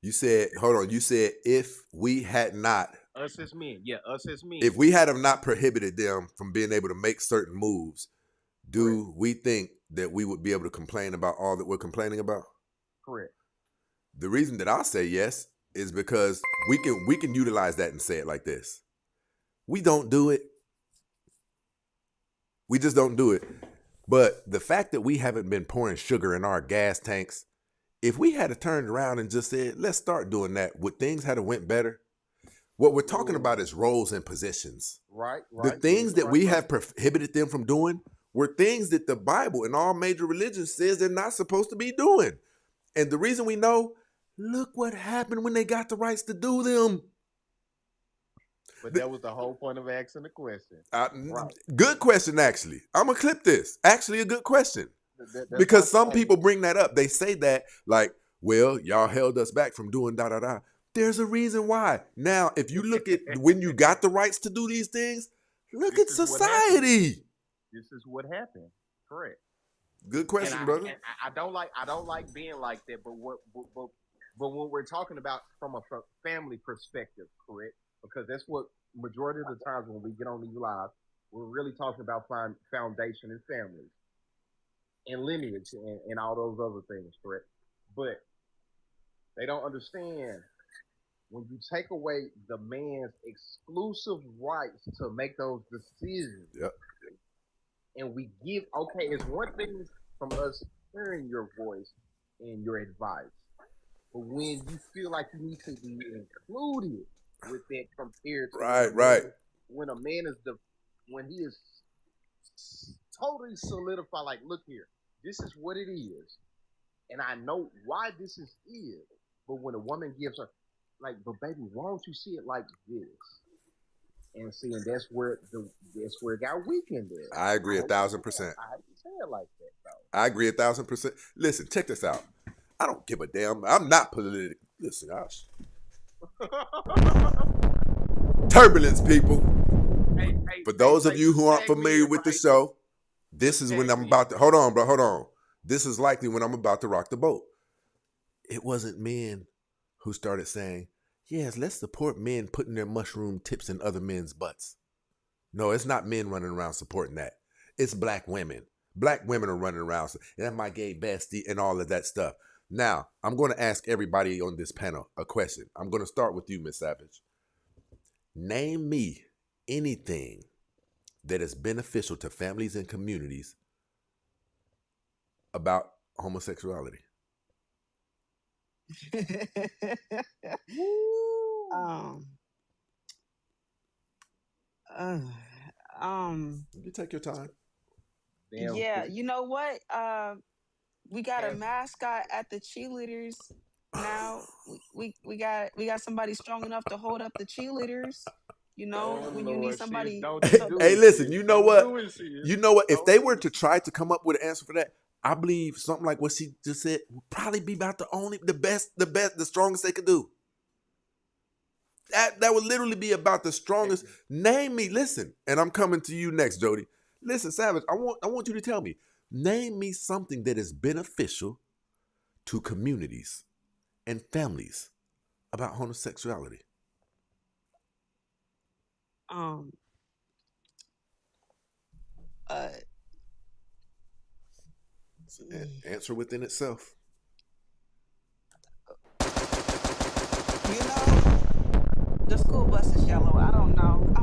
You said, hold on, you said if we had not. Us as men. Yeah, us as men. If we had have not prohibited them from being able to make certain moves, do we think that we would be able to complain about all that we're complaining about? Correct. The reason that I say yes is because we can utilize that and say it like this. We don't do it. We just don't do it. But the fact that we haven't been pouring sugar in our gas tanks, if we had turned around and just said, let's start doing that, would things have went better? What we're talking about is roles and positions. Right. The things that we have prohibited them from doing were things that the Bible and all major religions says they're not supposed to be doing. And the reason we know, look what happened when they got the rights to do them. But that was the whole point of asking the question. Right. Good question, actually. I'm going to clip this. Actually, a good question. Because some people bring that up. They say that like, well, y'all held us back from doing da-da-da. There's a reason why. Now, if you look at when you got the rights to do these things, look at society. This is what happened. Correct. Good question, brother. And I don't like being like that, but when we're talking about from a family perspective, correct? Because that's what majority of the times when we get on these lives, we're really talking about foundation and families and lineage and all those other things, correct? But they don't understand when you take away the man's exclusive rights to make those decisions. Yep. And we give, okay, it's one thing from us hearing your voice and your advice, but when you feel like you need to be included with that compared to right. When a man is when he is totally solidified, like, look here, this is what it is, and I know why this is. But when a woman gives her, like, but baby, why don't you see it like this? And see, and that's where it got weakened there. I agree 1,000%. I hate to say it like that, though. I agree 1,000%. Listen, check this out. I don't give a damn. I'm not political. Listen, turbulence, people. For those of you who aren't familiar with the show, this is when I'm about to, hold on, bro. This is likely when I'm about to rock the boat. It wasn't men who started saying, yes, let's support men putting their mushroom tips in other men's butts. No, it's not men running around supporting that. It's black women. Black women are running around, and that's my gay bestie and all of that stuff. Now, I'm going to ask everybody on this panel a question. I'm going to start with you, Miss Savage. Name me anything that is beneficial to families and communities about homosexuality. You take your time. Damn. Yeah, you know what? We got a mascot at the cheerleaders now. We got somebody strong enough to hold up the cheerleaders. You know, Oh, when you need Lord, sis, somebody. don't So do Hey, it, listen, sis. you know Don't what? do it, sis. You know what? If Don't they do were it. to try to come up with an answer for that, I believe something like what she just said would probably be about the strongest they could do. That would literally be about the strongest. Name me, listen, and I'm coming to you next, Jody. Listen, Savage, I want you to tell me. Name me something that is beneficial to communities and families about homosexuality. Answer within itself. you know, the school bus is yellow. I don't know.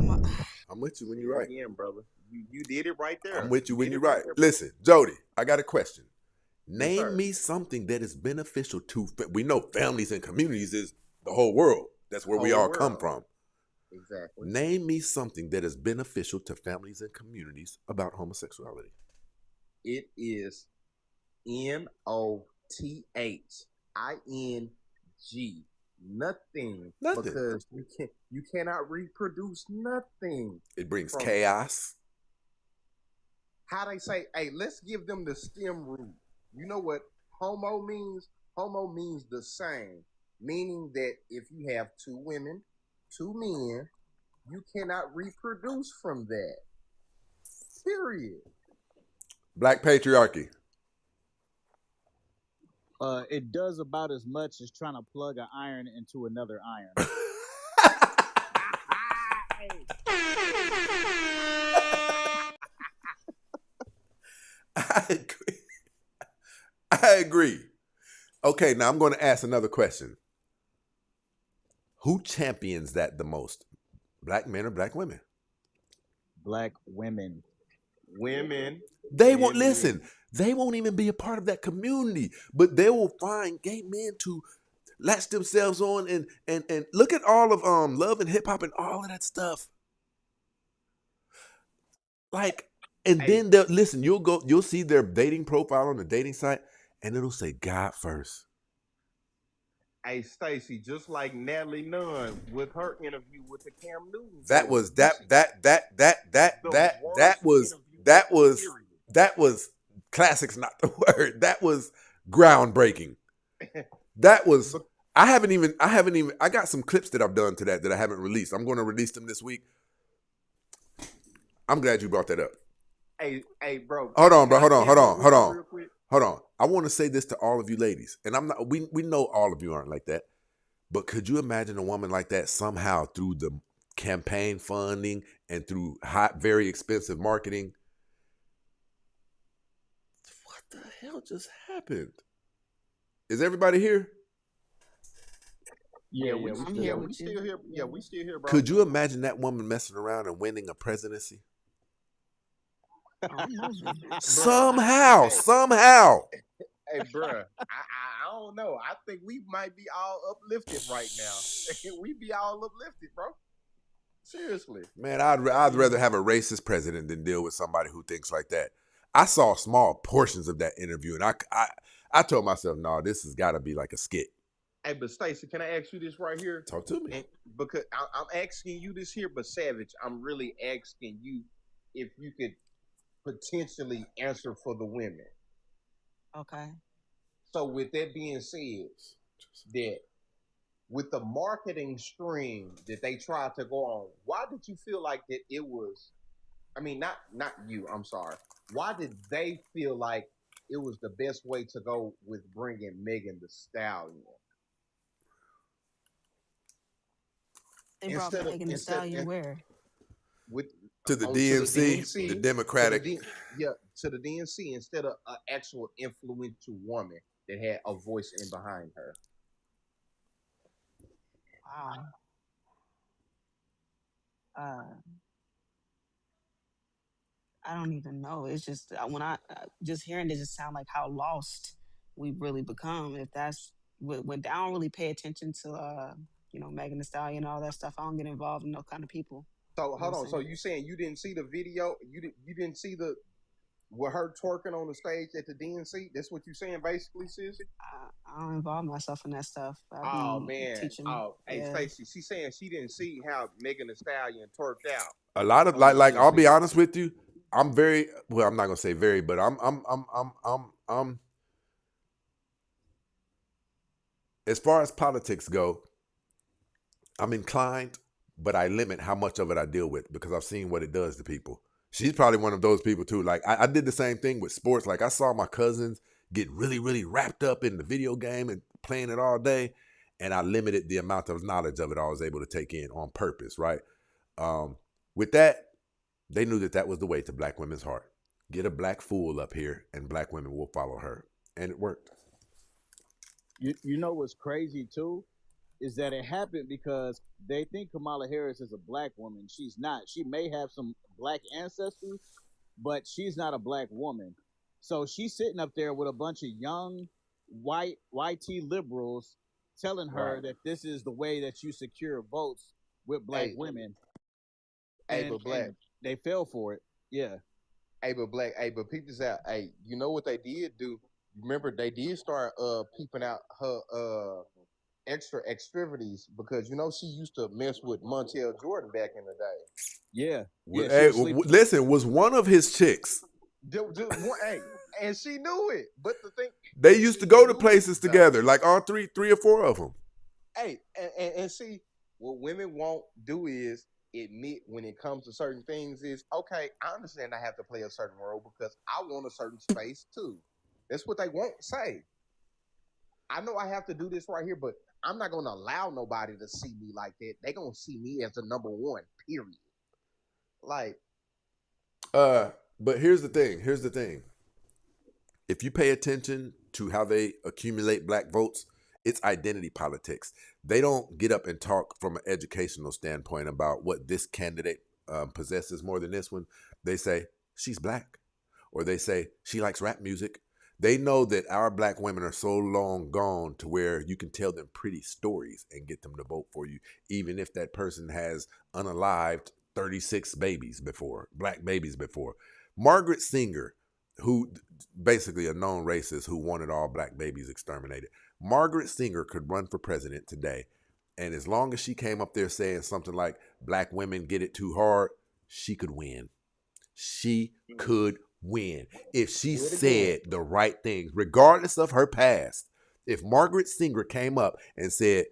I'm with you when you're right. Again, brother. You did it right there. I'm with you when did you're it right. there, Listen, Jody, I got a question. Yes, Name sir. me something that is beneficial to. We know families and communities is the whole world. That's where we Whole all come world. from. Exactly. Name me something that is beneficial to families and communities about homosexuality. It is NOTHING. Nothing. Nothing. Because you cannot reproduce nothing. It brings from chaos. How they say, hey, let's give them the stem root. You know what homo means? Homo means the same, meaning that if you have two women, two men, you cannot reproduce from that. Period. Black patriarchy. It does about as much as trying to plug an iron into another iron. I agree. I agree. Okay, now I'm going to ask another question. Who champions that the most? Black men or black women? Black women. Women. They won't listen. They won't even be a part of that community, but they will find gay men to latch themselves on and look at all of love and hip hop and all of that stuff. Like, and then they'll listen. You'll see their dating profile on the dating site, and it'll say God first. Hey, Stacey, just like Natalie Nunn with her interview with the Cam Newton. That was classics, not the word. That was groundbreaking. That was. I got some clips that I've done to that I haven't released. I'm going to release them this week. I'm glad you brought that up. Hey, bro. Hold on, bro. Hold on. I want to say this to all of you ladies, and I'm not. We know all of you aren't like that, but could you imagine a woman like that somehow through the campaign funding and through very expensive marketing? What the hell just happened? Is everybody here? Yeah, we still here. Yeah, we still here, bro. Could you imagine that woman messing around and winning a presidency? Somehow. Hey, bro, I don't know. I think we might be all uplifted right now. We be all uplifted, bro. Seriously. Man, I'd rather have a racist president than deal with somebody who thinks like that. I saw small portions of that interview, and I told myself, no, this has got to be like a skit. Hey, but Stacey, can I ask you this right here? Talk to me. Because I'm asking you this here, but Savage, I'm really asking you if you could potentially answer for the women. Okay. So with that being said, that with the marketing stream that they tried to go on, why did you feel like that it was, I mean, not you, I'm sorry. Why did they feel like it was the best way to go with bringing Megan Thee Stallion? They brought Megan Thee Stallion where? with To the to DNC, the Democratic. to the DNC instead of an actual influential woman that had a voice in behind her. Wow. I don't even know. It's just when I just hearing it, just sound like how lost we've really become. If that's when I don't really pay attention to Megan Thee Stallion and all that stuff. I don't get involved in no kind of people. So You know hold what on. I'm So saying? you saying you didn't see the video? You didn't see the with her twerking on the stage at the DNC? That's what you saying, basically, sis? I don't involve myself in that stuff. I Oh be man. teaching. Oh, hey Yeah. Stacey, she's saying she didn't see how Megan Thee Stallion twerked out. A lot of on the like I'll be DNC. honest with you, I'm very well. I'm not gonna say very, but I'm as far as politics go, I'm inclined, but I limit how much of it I deal with because I've seen what it does to people. She's probably one of those people too. Like I did the same thing with sports. Like I saw my cousins get really, really wrapped up in the video game and playing it all day, and I limited the amount of knowledge of it I was able to take in on purpose, right? With that, they knew that was the way to black women's heart. Get a black fool up here, and black women will follow her, and it worked. You know what's crazy too is that it happened because they think Kamala Harris is a black woman. She's not. She may have some black ancestry, but she's not a black woman. So she's sitting up there with a bunch of young white YT liberals telling her Right. that this is the way that you secure votes with black Hey. women. Hey, And, but black. and they fell for it. Yeah. Hey, but black. Hey, but peep this out. Hey, you know what they did do? Remember, they did start peeping out her extra extremities because she used to mess with Montel Jordan back in the day. Yeah. Well, Yeah, hey, she was sleeping. listen, was one of his chicks. Hey, and she knew it. But the thing, They used to go to places together, like all three or four of them. hey, and see, what women won't do is admit when it comes to certain things is, okay, I understand I have to play a certain role because I want a certain space too. That's what they won't say. I know I have to do this right here, but I'm not going to allow nobody to see me like that. They're going to see me as the number one, period. Like, but here's the thing. If you pay attention to how they accumulate black votes, it's identity politics. They don't get up and talk from an educational standpoint about what this candidate possesses more than this one. They say, she's black. Or they say, she likes rap music. They know that our black women are so long gone to where you can tell them pretty stories and get them to vote for you, even if that person has unalived 36 black babies before. Margaret Sanger, who basically a known racist who wanted all black babies exterminated. Margaret Sanger could run for president today. And as long as she came up there saying something like black women get it too hard, she could win. She could win if she said the right things, regardless of her past. If Margaret Sanger came up and said,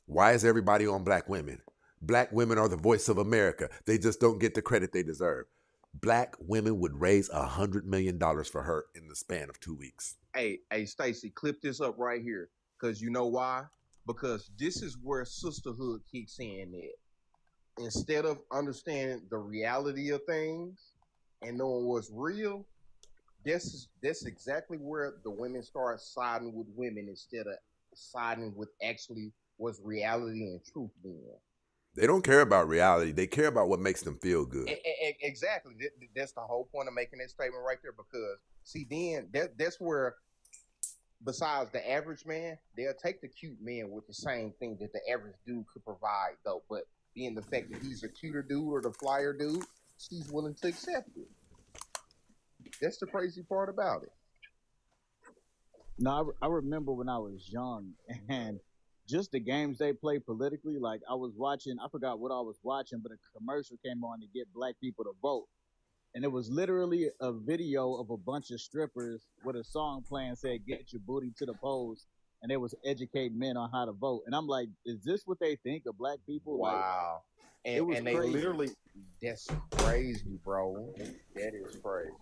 why is everybody on black women? Black women are the voice of America. They just don't get the credit they deserve. Black women would raise $100 million for her in the span of 2 weeks. hey, Stacey, clip this up right here. Because you know why? Because this is where sisterhood kicks in at. Instead of understanding the reality of things and knowing what's real, that's exactly where the women start siding with women instead of siding with actually what's reality and truth being. They don't care about reality. They care about what makes them feel good. Exactly. That's the whole point of making that statement right there. Because see, then that's where, besides the average man, they'll take the cute man with the same thing that the average dude could provide, though. But being the fact that he's a cuter dude or the flyer dude, she's willing to accept it. That's the crazy part about it. No, I remember when I was young and just the games they play politically. Like I was watching, I forgot what I was watching, but a commercial came on to get black people to vote. And it was literally a video of a bunch of strippers with a song playing, said, get your booty to the polls. And they was educating men on how to vote. And I'm like, is this what they think of black people? Wow. Like, it was and they crazy. literally, that's crazy, bro. That is crazy.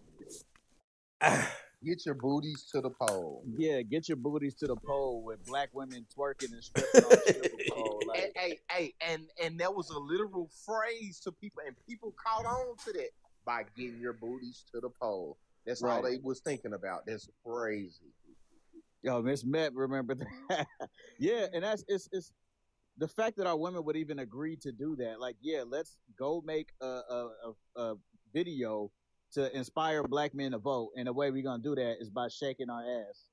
Get your booties to the pole. Yeah, get your booties to the pole with black women twerking and stripping on the stripper pole. Like, And that was a literal phrase to people, and people caught on to that by getting your booties to the pole. That's all they was thinking about. That's crazy. yo, Miss Met, remember that? Yeah, and it's the fact that our women would even agree to do that. Like, yeah, let's go make a video to inspire black men to vote, and the way we're gonna do that is by shaking our ass.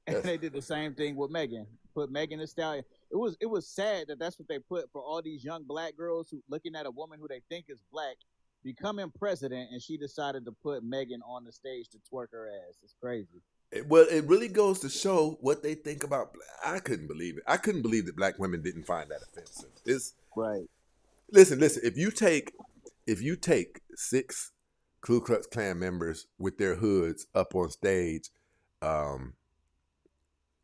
And they did the same thing with Megan. Put Megan Thee Stallion. It was sad that that's what they put for all these young black girls who looking at a woman who they think is black becoming president, and she decided to put Megan on the stage to twerk her ass. It's crazy. Well, it really goes to show what they think about. I couldn't believe it. I couldn't believe that black women didn't find that offensive. It's right. Listen. If you take 6 Ku Klux Klan members with their hoods up on stage,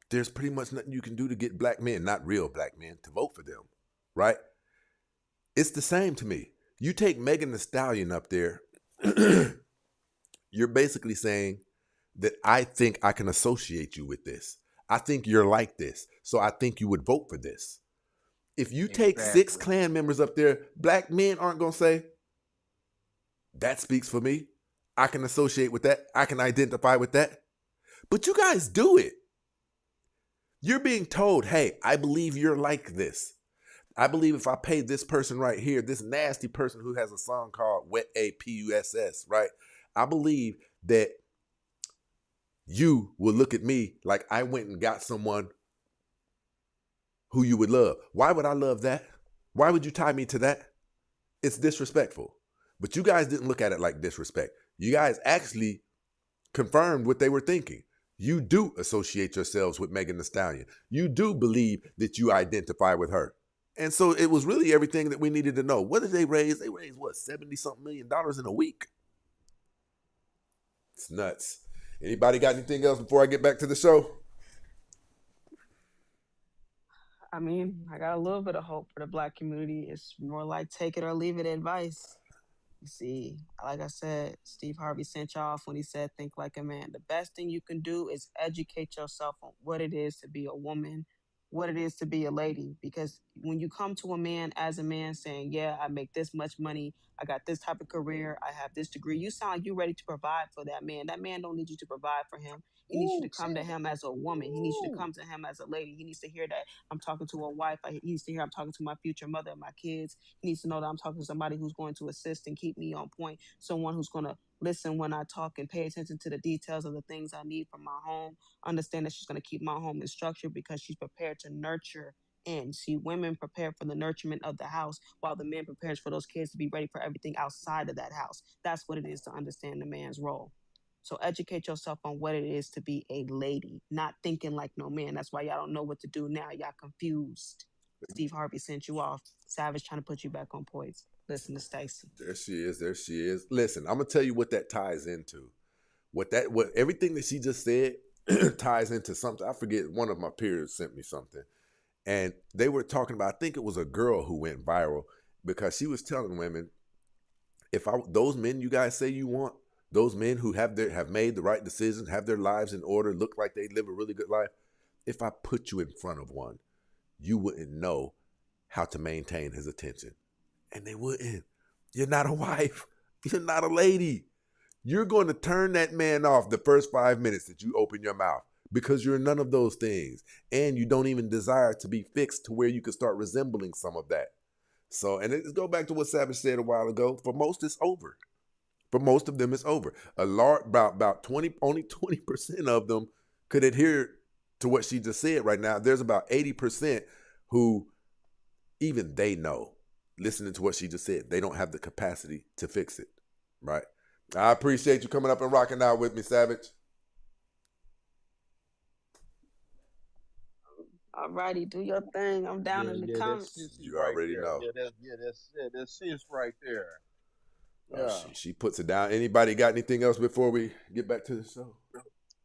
there's pretty much nothing you can do to get black men, not real black men, to vote for them, right? It's the same to me. You take Megan Thee Stallion up there, you're basically saying that I think I can associate you with this. I think you're like this, so I think you would vote for this. If you take 6 Klan members up there, black men aren't going to say, that speaks for me. I can associate with that. I can identify with that. But you guys do it. You're being told, hey, I believe you're like this. I believe if I pay this person right here, this nasty person who has a song called Wet A-P-U-S-S, right? I believe that you will look at me like I went and got someone who you would love. Why would I love that? Why would you tie me to that? It's disrespectful. But you guys didn't look at it like disrespect. You guys actually confirmed what they were thinking. You do associate yourselves with Megan Thee Stallion. You do believe that you identify with her. And so it was really everything that we needed to know. What did they raise? They raised, what, $70-something million in a week? It's nuts. Anybody got anything else before I get back to the show? I mean, I got a little bit of hope for the black community. It's more like take it or leave it advice. You see, like I said, Steve Harvey sent you off when he said, think like a man. The best thing you can do is educate yourself on what it is to be a woman, what it is to be a lady. Because when you come to a man as a man saying, yeah, I make this much money, I got this type of career, I have this degree, you sound like you're ready to provide for that man. That man don't need you to provide for him. He needs you to come to him as a woman. He needs you to come to him as a lady. He needs to hear that I'm talking to a wife. He needs to hear I'm talking to my future mother and my kids. He needs to know that I'm talking to somebody who's going to assist and keep me on point. Someone who's going to listen when I talk and pay attention to the details of the things I need from my home. Understand that she's going to keep my home in structure because she's prepared to nurture. And see, women prepare for the nurturement of the house while the man prepares for those kids to be ready for everything outside of that house. That's what it is to understand the man's role. So educate yourself on what it is to be a lady, not thinking like no man. That's why y'all don't know what to do now. Y'all confused. Steve Harvey sent you off. Savage trying to put you back on points. Listen to Stacey. There she is. There she is. Listen, I'm gonna tell you what that ties into. What everything that she just said ties into something. I forget. One of my peers sent me something, and they were talking about. I think it was a girl who went viral because she was telling women, those men you guys say you want. Those men who have made the right decisions, have their lives in order, look like they live a really good life. If I put you in front of one, you wouldn't know how to maintain his attention. And they wouldn't. You're not a wife. You're not a lady. You're going to turn that man off the first 5 minutes that you open your mouth because you're none of those things. And you don't even desire to be fixed to where you can start resembling some of that. So, and it go back to what Savage said a while ago. For most, it's over. For most of them, it's over. About 20, only 20% of them could adhere to what she just said right now. There's about 80% who even they know, listening to what she just said, they don't have the capacity to fix it, right? I appreciate you coming up and rocking out with me, Savage. All righty, do your thing. I'm down in the comments. You already know. That's sis right there. Yeah. She puts it down. Anybody got anything else before we get back to the show?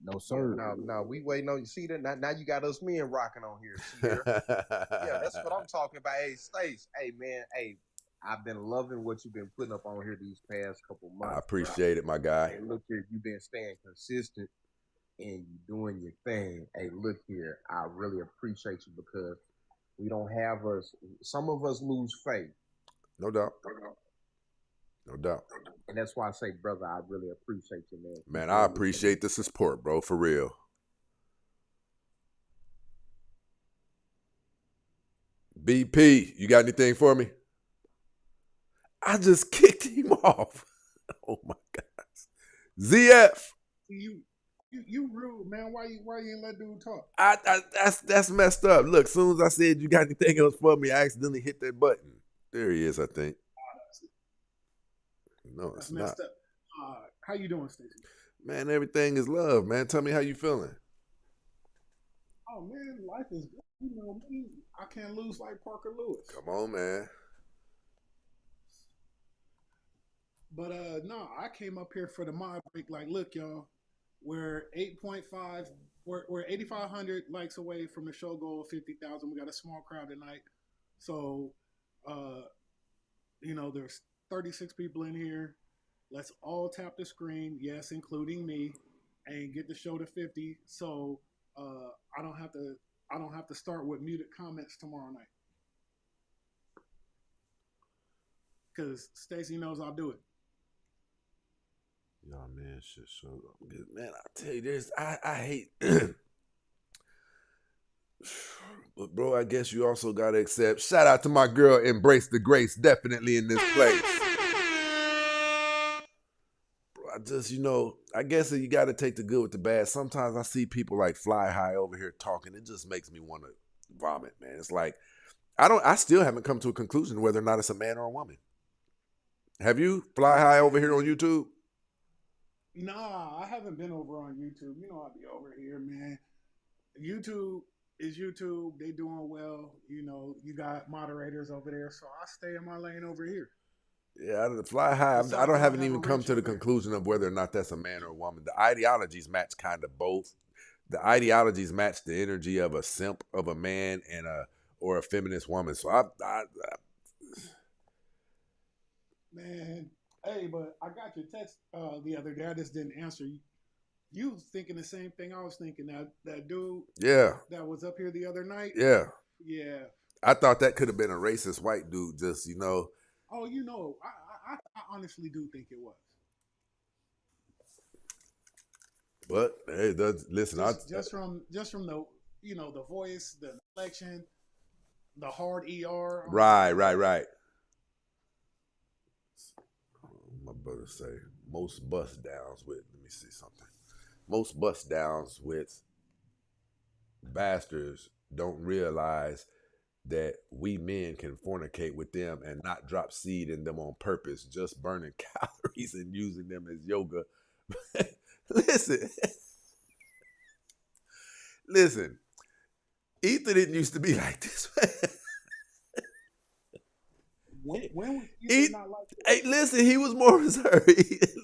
No, sir. No, we waiting on you. See that? Now you got us men rocking on here. Yeah, that's what I'm talking about. Hey, Stace. Hey, man. Hey, I've been loving what you've been putting up on here these past couple months. I appreciate it, my guy. Hey, look here, you've been staying consistent and you doing your thing. Hey, look here, I really appreciate you because we don't have us. Some of us lose faith. No doubt. No doubt. And that's why I say, brother, I really appreciate you, man. Man, I appreciate the support, bro, for real. BP, you got anything for me? I just kicked him off. Oh my gosh. ZF. You rude, man. Why you ain't let dude talk? That's messed up. Look, as soon as I said you got anything else for me, I accidentally hit that button. There he is, I think. No, That's it's not. messed up. How you doing, Stacey? Man, everything is love, man. Tell me how you feeling. Oh man, life is good. You know me. I can't lose like Parker Lewis. Come on, man. But no, I came up here for the mod break. Like, look, y'all, we're 8.5, we're 8,500 likes away from the show goal of 50,000. We got a small crowd tonight, so you know, there's 36 people in here. Let's all tap the screen, yes, including me, and get the show to 50. So I don't have to start with muted comments tomorrow night, because Stacey knows I'll do it. Y'all, man, shit so good. Man, I tell you this, I hate. But bro, I guess you also gotta accept. Shout out to my girl, Embrace the Grace, definitely in this place. Bro, I just, you know, I guess you gotta take the good with the bad. Sometimes I see people like Fly High over here talking. It just makes me want to vomit, man. It's like I still haven't come to a conclusion whether or not it's a man or a woman. Have you, Fly High, over here on YouTube? Nah, I haven't been over on YouTube. You know, I'll be over here, man. YouTube is YouTube. They doing well. You know, you got moderators over there, so I stay in my lane over here. Yeah, out of the Fly High, I haven't even come to the conclusion of whether or not that's a man or a woman. The ideologies match kind of both. The ideologies match the energy of a simp of a man and or a feminist woman. So Man, hey, but I got your text the other day. I just didn't answer you. You was thinking the same thing I was thinking. That dude, yeah, that was up here the other night. Yeah, yeah. I thought that could have been a racist white dude. Just, you know. Oh, you know, I honestly do think it was. But hey, listen, just from the, you know, the voice, the inflection, the hard ER. Right. My brother say most bust downs with. Let me see something. Most bust downs with bastards don't realize that we men can fornicate with them and not drop seed in them on purpose, just burning calories and using them as yoga. Listen. Ether didn't used to be like this. When was Ether not like this? Hey, listen, he was more reserved.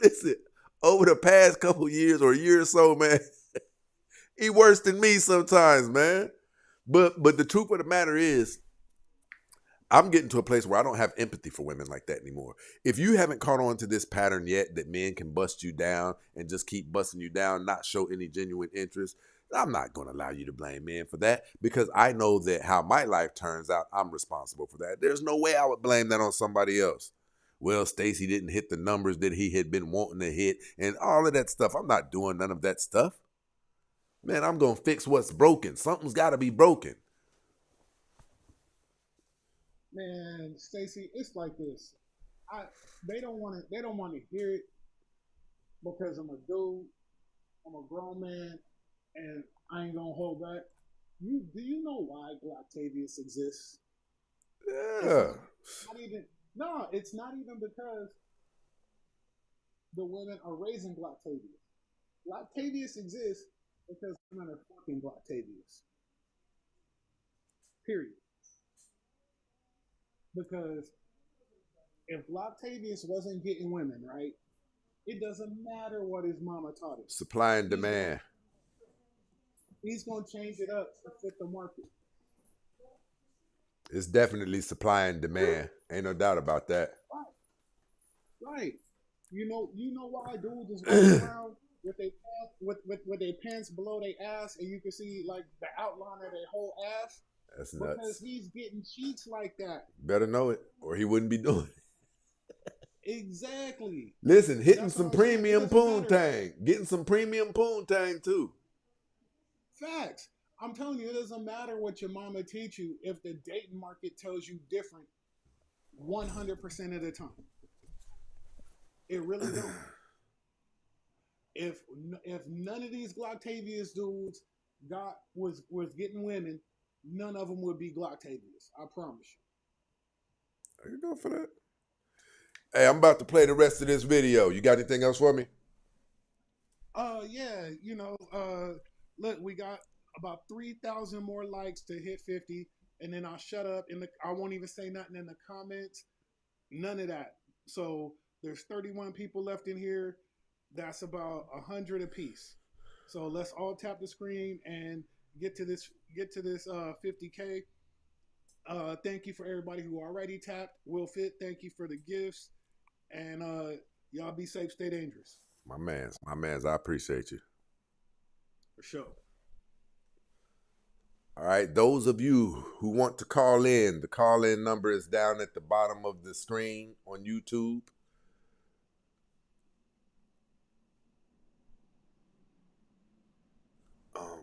Listen, over the past couple years or a year or so, man, he worse than me sometimes, man. But the truth of the matter is, I'm getting to a place where I don't have empathy for women like that anymore. If you haven't caught on to this pattern yet, that men can bust you down and just keep busting you down, not show any genuine interest, I'm not going to allow you to blame men for that, because I know that how my life turns out, I'm responsible for that. There's no way I would blame that on somebody else. Well, Stacey didn't hit the numbers that he had been wanting to hit and all of that stuff. I'm not doing none of that stuff. Man, I'm going to fix what's broken. Something's got to be broken. Man, Stacey, it's like this. They don't want to hear it because I'm a dude. I'm a grown man, and I ain't gonna hold back. Do you know why Gloctavius exists? Yeah. It's not even because the women are raising Gloctavius. Gloctavius exists because women are fucking Gloctavius. Period. Because if Gloctavius wasn't getting women, right, it doesn't matter what his mama taught him. Supply and demand. He's going to change it up to fit the market. It's definitely supply and demand. Ain't no doubt about that. Right. You know why dudes is walking around with their pants below their ass, and you can see like the outline of their whole ass. That's nuts. Because he's getting cheeks like that. Better know it, or he wouldn't be doing it. Exactly. Listen, hitting some premium poontang, getting some premium poontang too. Facts. I'm telling you, it doesn't matter what your mama teach you if the dating market tells you different 100% of the time. It really don't. If none of these Glocktavius dudes was getting women, none of them would be Glocktavius. I promise you. Are you going for that? Hey, I'm about to play the rest of this video. You got anything else for me? Yeah, look, we got about 3,000 more likes to hit 50, and then I'll shut up. I won't even say nothing in the comments. None of that. So there's 31 people left in here. That's about 100 apiece. So let's all tap the screen and get to this 50K. Thank you for everybody who already tapped. Will Fit, thank you for the gifts. And y'all be safe, stay dangerous. My mans, I appreciate you. For sure. All right, those of you who want to call in, the call-in number is down at the bottom of the screen on YouTube.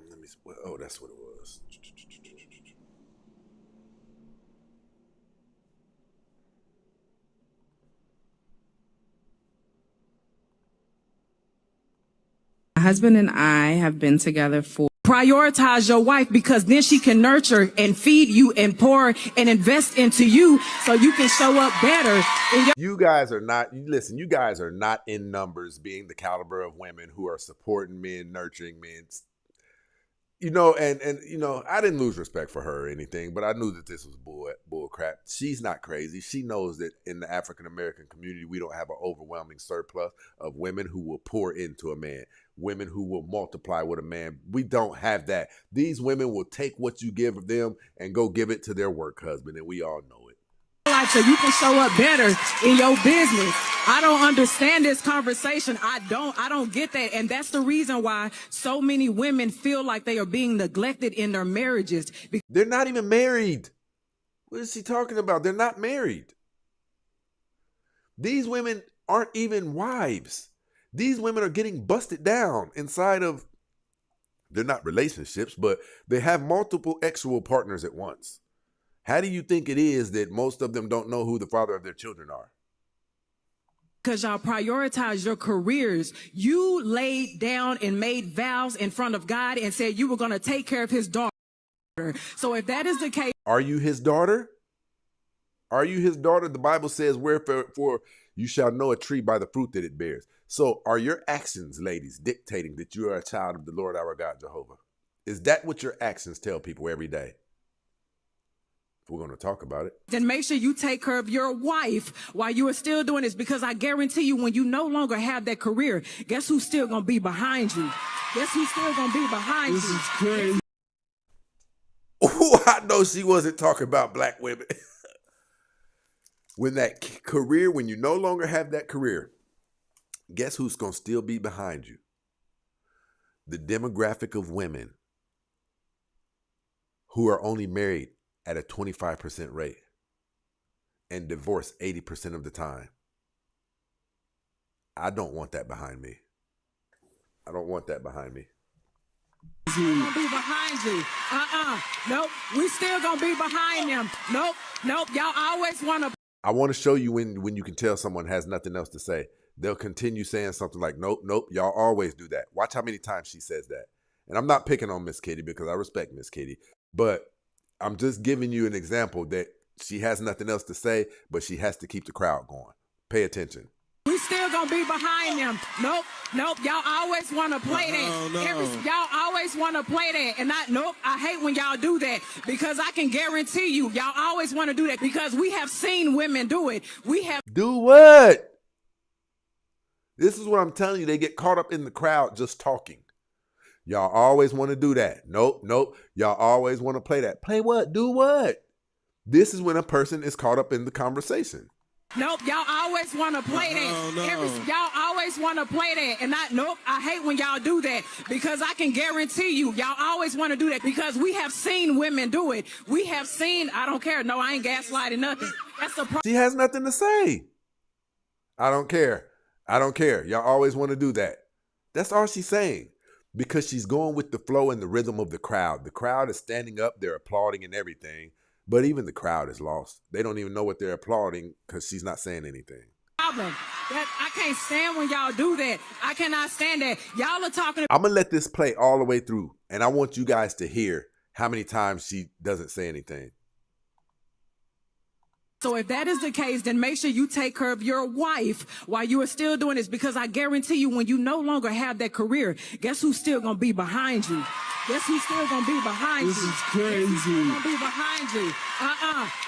Let me see. Oh, that's what it was. My husband and I have been together for Prioritize your wife, because then she can nurture and feed you and pour and invest into you so you can show up better. You guys are not, listen, you guys are not in numbers being the caliber of women who are supporting men, nurturing men. You know, and you know, I didn't lose respect for her or anything, but I knew that this was bull crap. She's not crazy. She knows that in the African American community, we don't have an overwhelming surplus of women who will pour into a man, women who will multiply with a man. We don't have that. These women will take what you give them and go give it to their work husband, and we all know it. So you can show up better in your business. I don't understand this conversation. I don't get that. And that's the reason why so many women feel like they are being neglected in their marriages. They're not even married. What is she talking about? They're not married. These women aren't even wives. These women are getting busted down inside of, they're not relationships, but they have multiple sexual partners at once. How do you think it is that most of them don't know who the father of their children are? Because y'all prioritize your careers. You laid down and made vows in front of God and said you were going to take care of his daughter. So if that is the case. Are you his daughter? Are you his daughter? The Bible says, wherefore you shall know a tree by the fruit that it bears. So are your actions, ladies, dictating that you are a child of the Lord our God, Jehovah? Is that what your actions tell people every day? We're going to talk about it. Then make sure you take care of your wife while you are still doing this, because I guarantee you when you no longer have that career, guess who's still going to be behind you? Guess who's still going to be behind you? This is crazy. Oh, I know she wasn't talking about black women. When that career, when you no longer have that career, guess who's going to still be behind you? The demographic of women who are only married at a 25% rate and divorced 80% of the time. I don't want that behind me. I don't want that behind me. Gonna be behind you. Nope. We still gonna be behind them. Nope. Y'all always wanna. I want to show you when you can tell someone has nothing else to say. They'll continue saying something like, nope, y'all always do that. Watch how many times she says that. And I'm not picking on Miss Kitty because I respect Miss Kitty, but I'm just giving you an example that she has nothing else to say, but she has to keep the crowd going. Pay attention. We still gonna be behind them. Nope. Y'all always want to play that. Y'all always want to play that. And I hate when y'all do that, because I can guarantee you, y'all always want to do that because we have seen women do it. Do what? This is what I'm telling you. They get caught up in the crowd just talking. Y'all always want to do that. Nope. Y'all always want to play that. Play what? Do what? This is when a person is caught up in the conversation. Nope, y'all always want to play that. Y'all always want to play that. And I hate when y'all do that because I can guarantee you, y'all always want to do that because we have seen women do it. We have seen, I don't care. No, I ain't gaslighting nothing. That's the problem. She has nothing to say. I don't care. I don't care. Y'all always want to do that. That's all she's saying. Because she's going with the flow and the rhythm of the crowd. The crowd is standing up. They're applauding and everything. But even the crowd is lost. They don't even know what they're applauding because she's not saying anything. Problem. That I can't stand when y'all do that. I cannot stand that. Y'all are talking. I'm going to let this play all the way through. And I want you guys to hear how many times she doesn't say anything. So if that is the case, then make sure you take care of your wife while you are still doing this, because I guarantee you when you no longer have that career, guess who's still going to be behind you? Guess who's still going to be behind you? This is crazy. Guess who's still going to be behind you?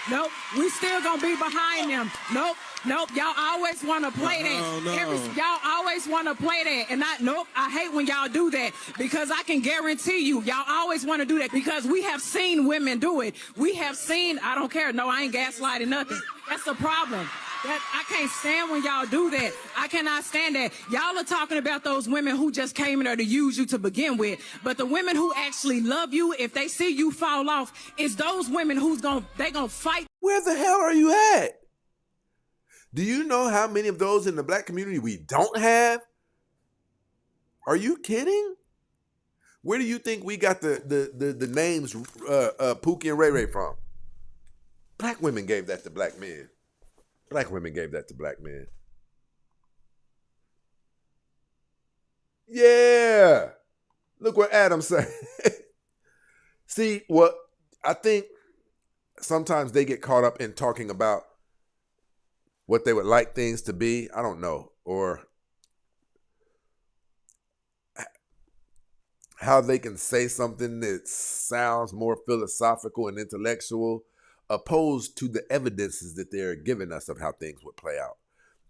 Nope. We still going to be behind them. Nope. Y'all always want to play that. Y'all always want to play that. And I hate when y'all do that because I can guarantee you, y'all always want to do that because we have seen women do it. We have seen, I don't care. No, I ain't gaslighting nothing. That's the problem. I can't stand when y'all do that. I cannot stand that. Y'all are talking about those women who just came in there to use you to begin with. But the women who actually love you, if they see you fall off, it's those women they gonna fight. Where the hell are you at? Do you know how many of those in the black community we don't have? Are you kidding? Where do you think we got the names Pookie and Ray Ray from? Black women gave that to black men. Black women gave that to black men. Yeah. Look what Adam said. See, what I think sometimes they get caught up in talking about what they would like things to be. I don't know. Or how they can say something that sounds more philosophical and intellectual opposed to the evidences that they're giving us of how things would play out.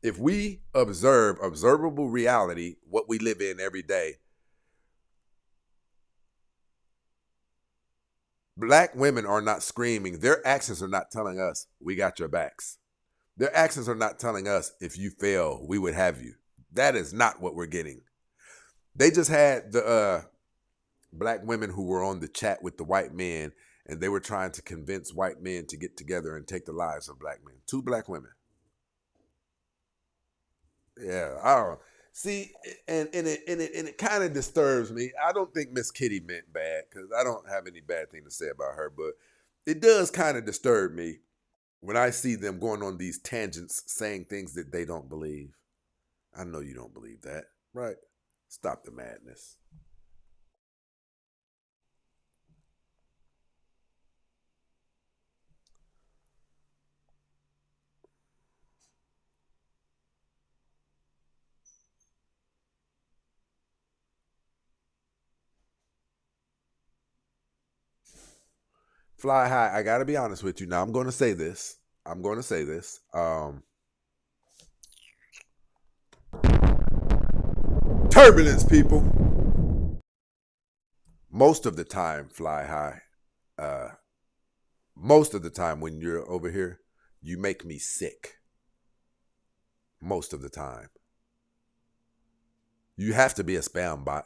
If we observe observable reality, what we live in every day, black women are not screaming. Their actions are not telling us, we got your backs. Their actions are not telling us, if you fail, we would have you. That is not what we're getting. They just had the black women who were on the chat with the white men, and they were trying to convince white men to get together and take the lives of black men. 2 black women. Yeah, I don't see, and it kind of disturbs me. I don't think Miss Kitty meant bad because I don't have any bad thing to say about her, but it does kind of disturb me when I see them going on these tangents saying things that they don't believe. I know you don't believe that, right? Stop the madness. Fly high. I gotta be honest with you. Now I'm gonna say this. Turbulence, people. Most of the time, Fly High. Most of the time when you're over here, you make me sick. Most of the time. You have to be a spam bot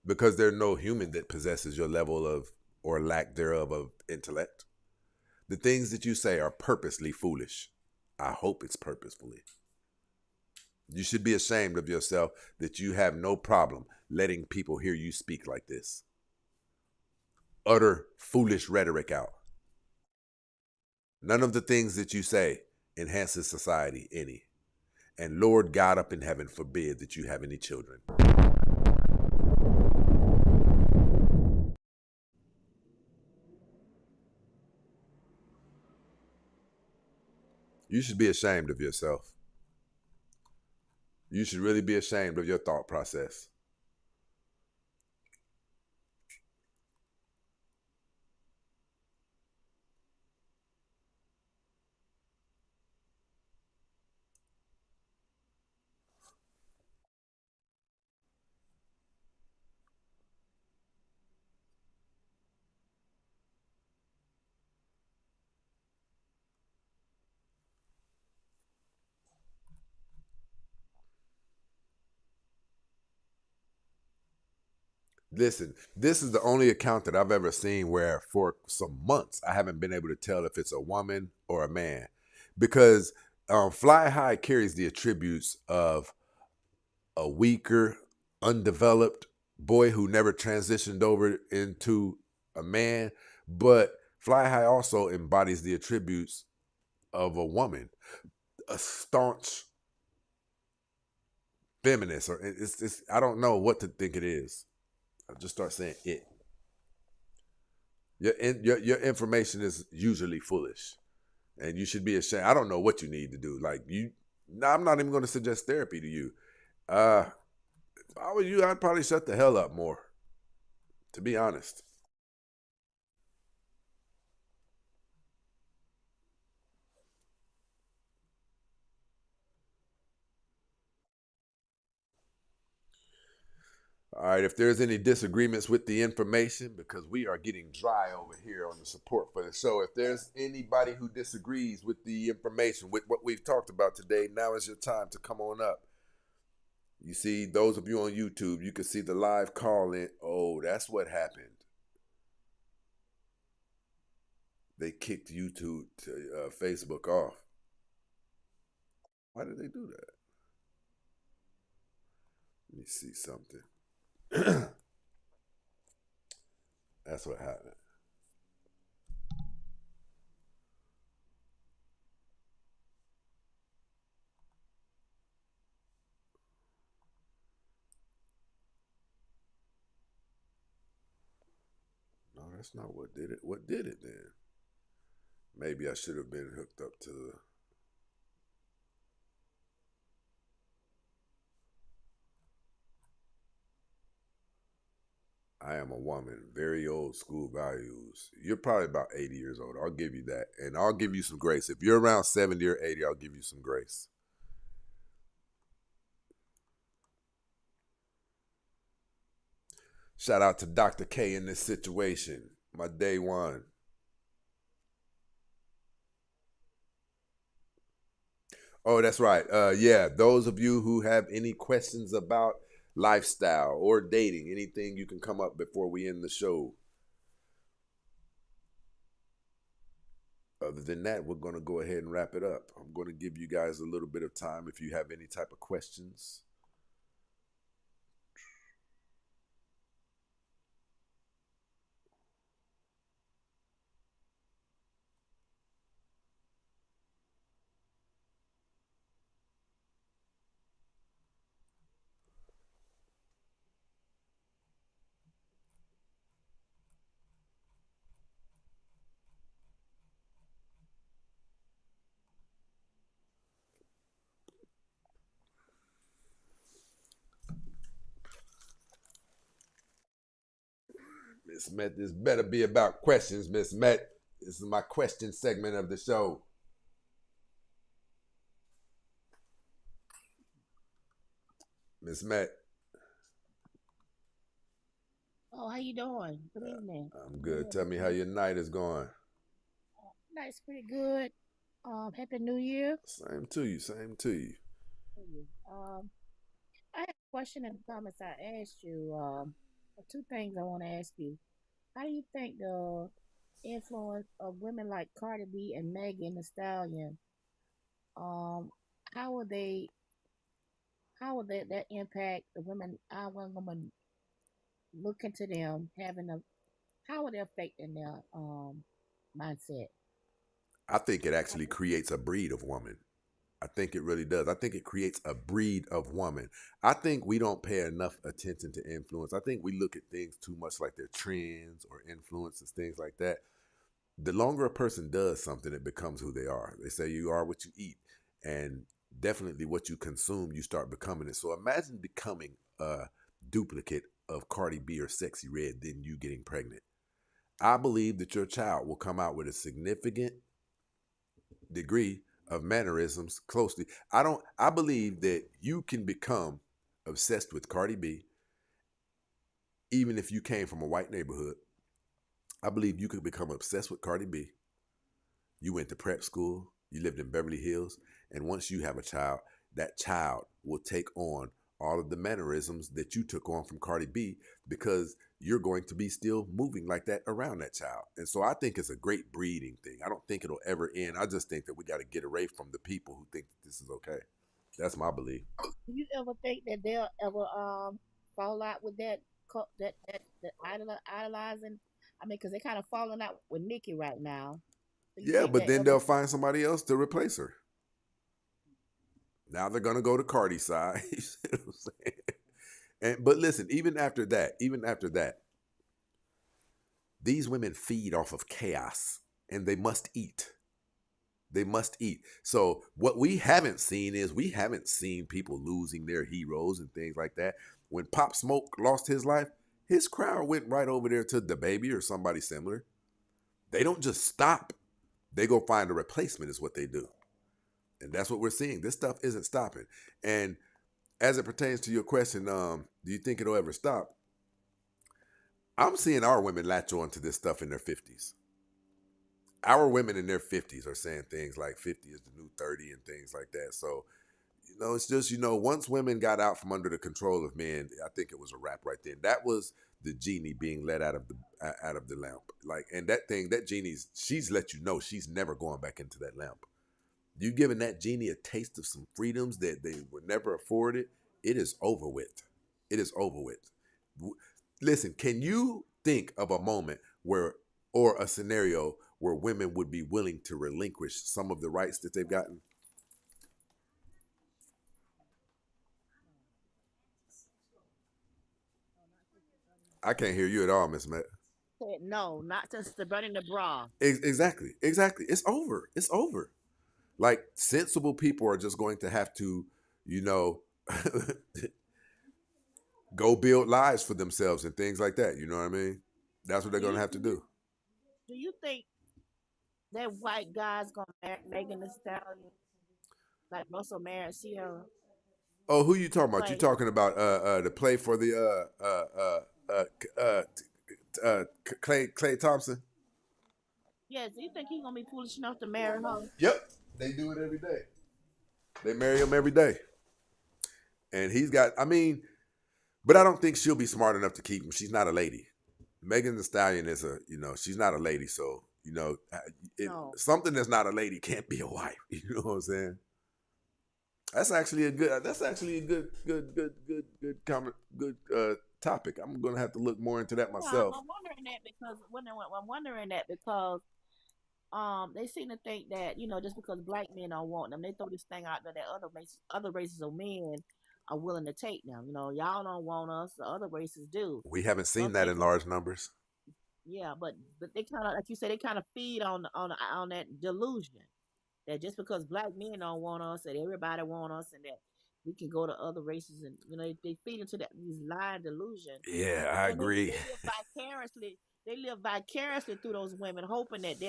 because there's no human that possesses your level of or lack thereof of intellect. The things that you say are purposely foolish. I hope it's purposefully. You should be ashamed of yourself that you have no problem letting people hear you speak like this. Utter foolish rhetoric out. None of the things that you say enhances society any. And Lord God up in heaven forbid that you have any children. You should be ashamed of yourself. You should really be ashamed of your thought process. Listen, this is the only account that I've ever seen where for some months I haven't been able to tell if it's a woman or a man, because Fly High carries the attributes of a weaker, undeveloped boy who never transitioned over into a man, but Fly High also embodies the attributes of a woman, a staunch feminist, or it's I don't know what to think it is. I just start saying it. Your information is usually foolish, and you should be ashamed. I don't know what you need to do. Like you, no, I'm not even going to suggest therapy to you. If I were you, I'd probably shut the hell up more. To be honest. All right, if there's any disagreements with the information, because we are getting dry over here on the support for the show, if there's anybody who disagrees with the information, with what we've talked about today, now is your time to come on up. You see, those of you on YouTube, you can see the live call in. Oh, that's what happened. They kicked YouTube to Facebook off. Why did they do that? Let me see something. That's what happened. No, that's not what did it. What did it then? Maybe I should have been hooked up to the... I am a woman, very old school values. You're probably about 80 years old. I'll give you that. And I'll give you some grace. If you're around 70 or 80, I'll give you some grace. Shout out to Dr. K in this situation. My day one. Oh, that's right. Yeah, those of you who have any questions about lifestyle or dating, anything, you can come up before we end the show. Other than that, we're going to go ahead and wrap it up. I'm going to give you guys a little bit of time if you have any type of questions. Miss Met, this better be about questions, Miss Met. This is my question segment of the show. Miss Met. Oh, how you doing? Good evening. I'm good. Tell me how your night is going. Night's pretty good. Happy New Year. Same to you. Same to you. I have a question in the comments I asked you. Two things I want to ask you. How do you think the influence of women like Cardi B and Megan Thee Stallion, how would that impact the women? How would women look into them how would it affect in their mindset? I think it actually creates a breed of woman. I think it really does. I think it creates a breed of woman. I think we don't pay enough attention to influence. I think we look at things too much like they're trends or influences, things like that. The longer a person does something, it becomes who they are. They say you are what you eat. And definitely what you consume, you start becoming it. So imagine becoming a duplicate of Cardi B or Sexy Red, then you getting pregnant. I believe that your child will come out with a significant degree of mannerisms closely. I believe that you can become obsessed with Cardi B even if you came from a white neighborhood. I believe you could become obsessed with Cardi B. You went to prep school, you lived in Beverly Hills, and once you have a child, that child will take on all of the mannerisms that you took on from Cardi B, because you're going to be still moving like that around that child. And so I think it's a great breeding thing. I don't think it'll ever end. I just think that we got to get away from the people who think that this is okay. That's my belief. Do you ever think that they'll ever fall out with that idolizing? I mean, because they're kind of falling out with Nicki right now. Do you Yeah, think but that then ever? they'll find somebody else to replace her. Now they're gonna go to Cardi's side. You see what I'm saying? But listen, even after that, these women feed off of chaos, and they must eat. They must eat. So what we haven't seen people losing their heroes and things like that. When Pop Smoke lost his life, his crowd went right over there to DaBaby or somebody similar. They don't just stop. They go find a replacement is what they do. And that's what we're seeing. This stuff isn't stopping. And as it pertains to your question, do you think it'll ever stop? I'm seeing our women latch on to this stuff in their 50s. Our women in their 50s are saying things like 50 is the new 30 and things like that. So, it's just, once women got out from under the control of men, I think it was a wrap right then. That was the genie being let out of the lamp. And that genie's, she's let you know she's never going back into that lamp. You giving that genie a taste of some freedoms that they were never afforded, it is over with. It is over with. Listen, can you think of a moment or a scenario where women would be willing to relinquish some of the rights that they've gotten? I can't hear you at all, Miss Matt. Said no, not since the burning the bra. Exactly. It's over. It's over. Like, sensible people are just going to have to, go build lives for themselves and things like that. You know what I mean? That's what they're going to have to do. Do you think that white guy's gonna marry Megan Thee Stallion like Russell married Sierra? Oh, who you talking about? You Like, talking about the play for the Clay Thompson? yes, do you think he's gonna be foolish enough to marry her? Yep. They do it every day. They marry him every day. And he's got, but I don't think she'll be smart enough to keep him. She's not a lady. Megan Thee Stallion is she's not a lady. So, No. something that's not a lady can't be a wife. You know what I'm saying? That's actually a good comment, good topic. I'm going to have to look more into that No, myself. I'm wondering that because they seem to think that just because black men don't want them, they throw this thing out there that other races of men are willing to take them. Y'all don't want us, the other races do. We haven't seen Some that in people, large numbers. yeah, but they kind of, like you said, they kind of feed on that delusion that just because black men don't want us, that everybody want us, and that we can go to other races, and they feed into these lying delusion. Yeah, I So they agree. live vicariously through those women, hoping that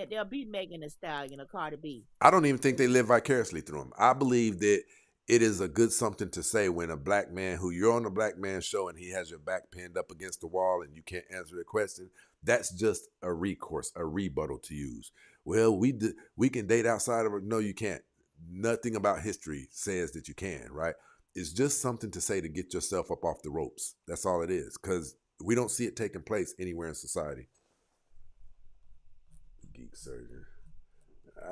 they'll be Megan Thee Stallion or Cardi B. I don't even think they live vicariously through him. I believe that it is a good something to say when a black man who you're on a black man show and he has your back pinned up against the wall and you can't answer the question. That's just a recourse, a rebuttal to use. Well, we can date outside of it. No, you can't. Nothing about history says that you can, right? It's just something to say to get yourself up off the ropes. That's all it is, because we don't see it taking place anywhere in society. Geek surgeon.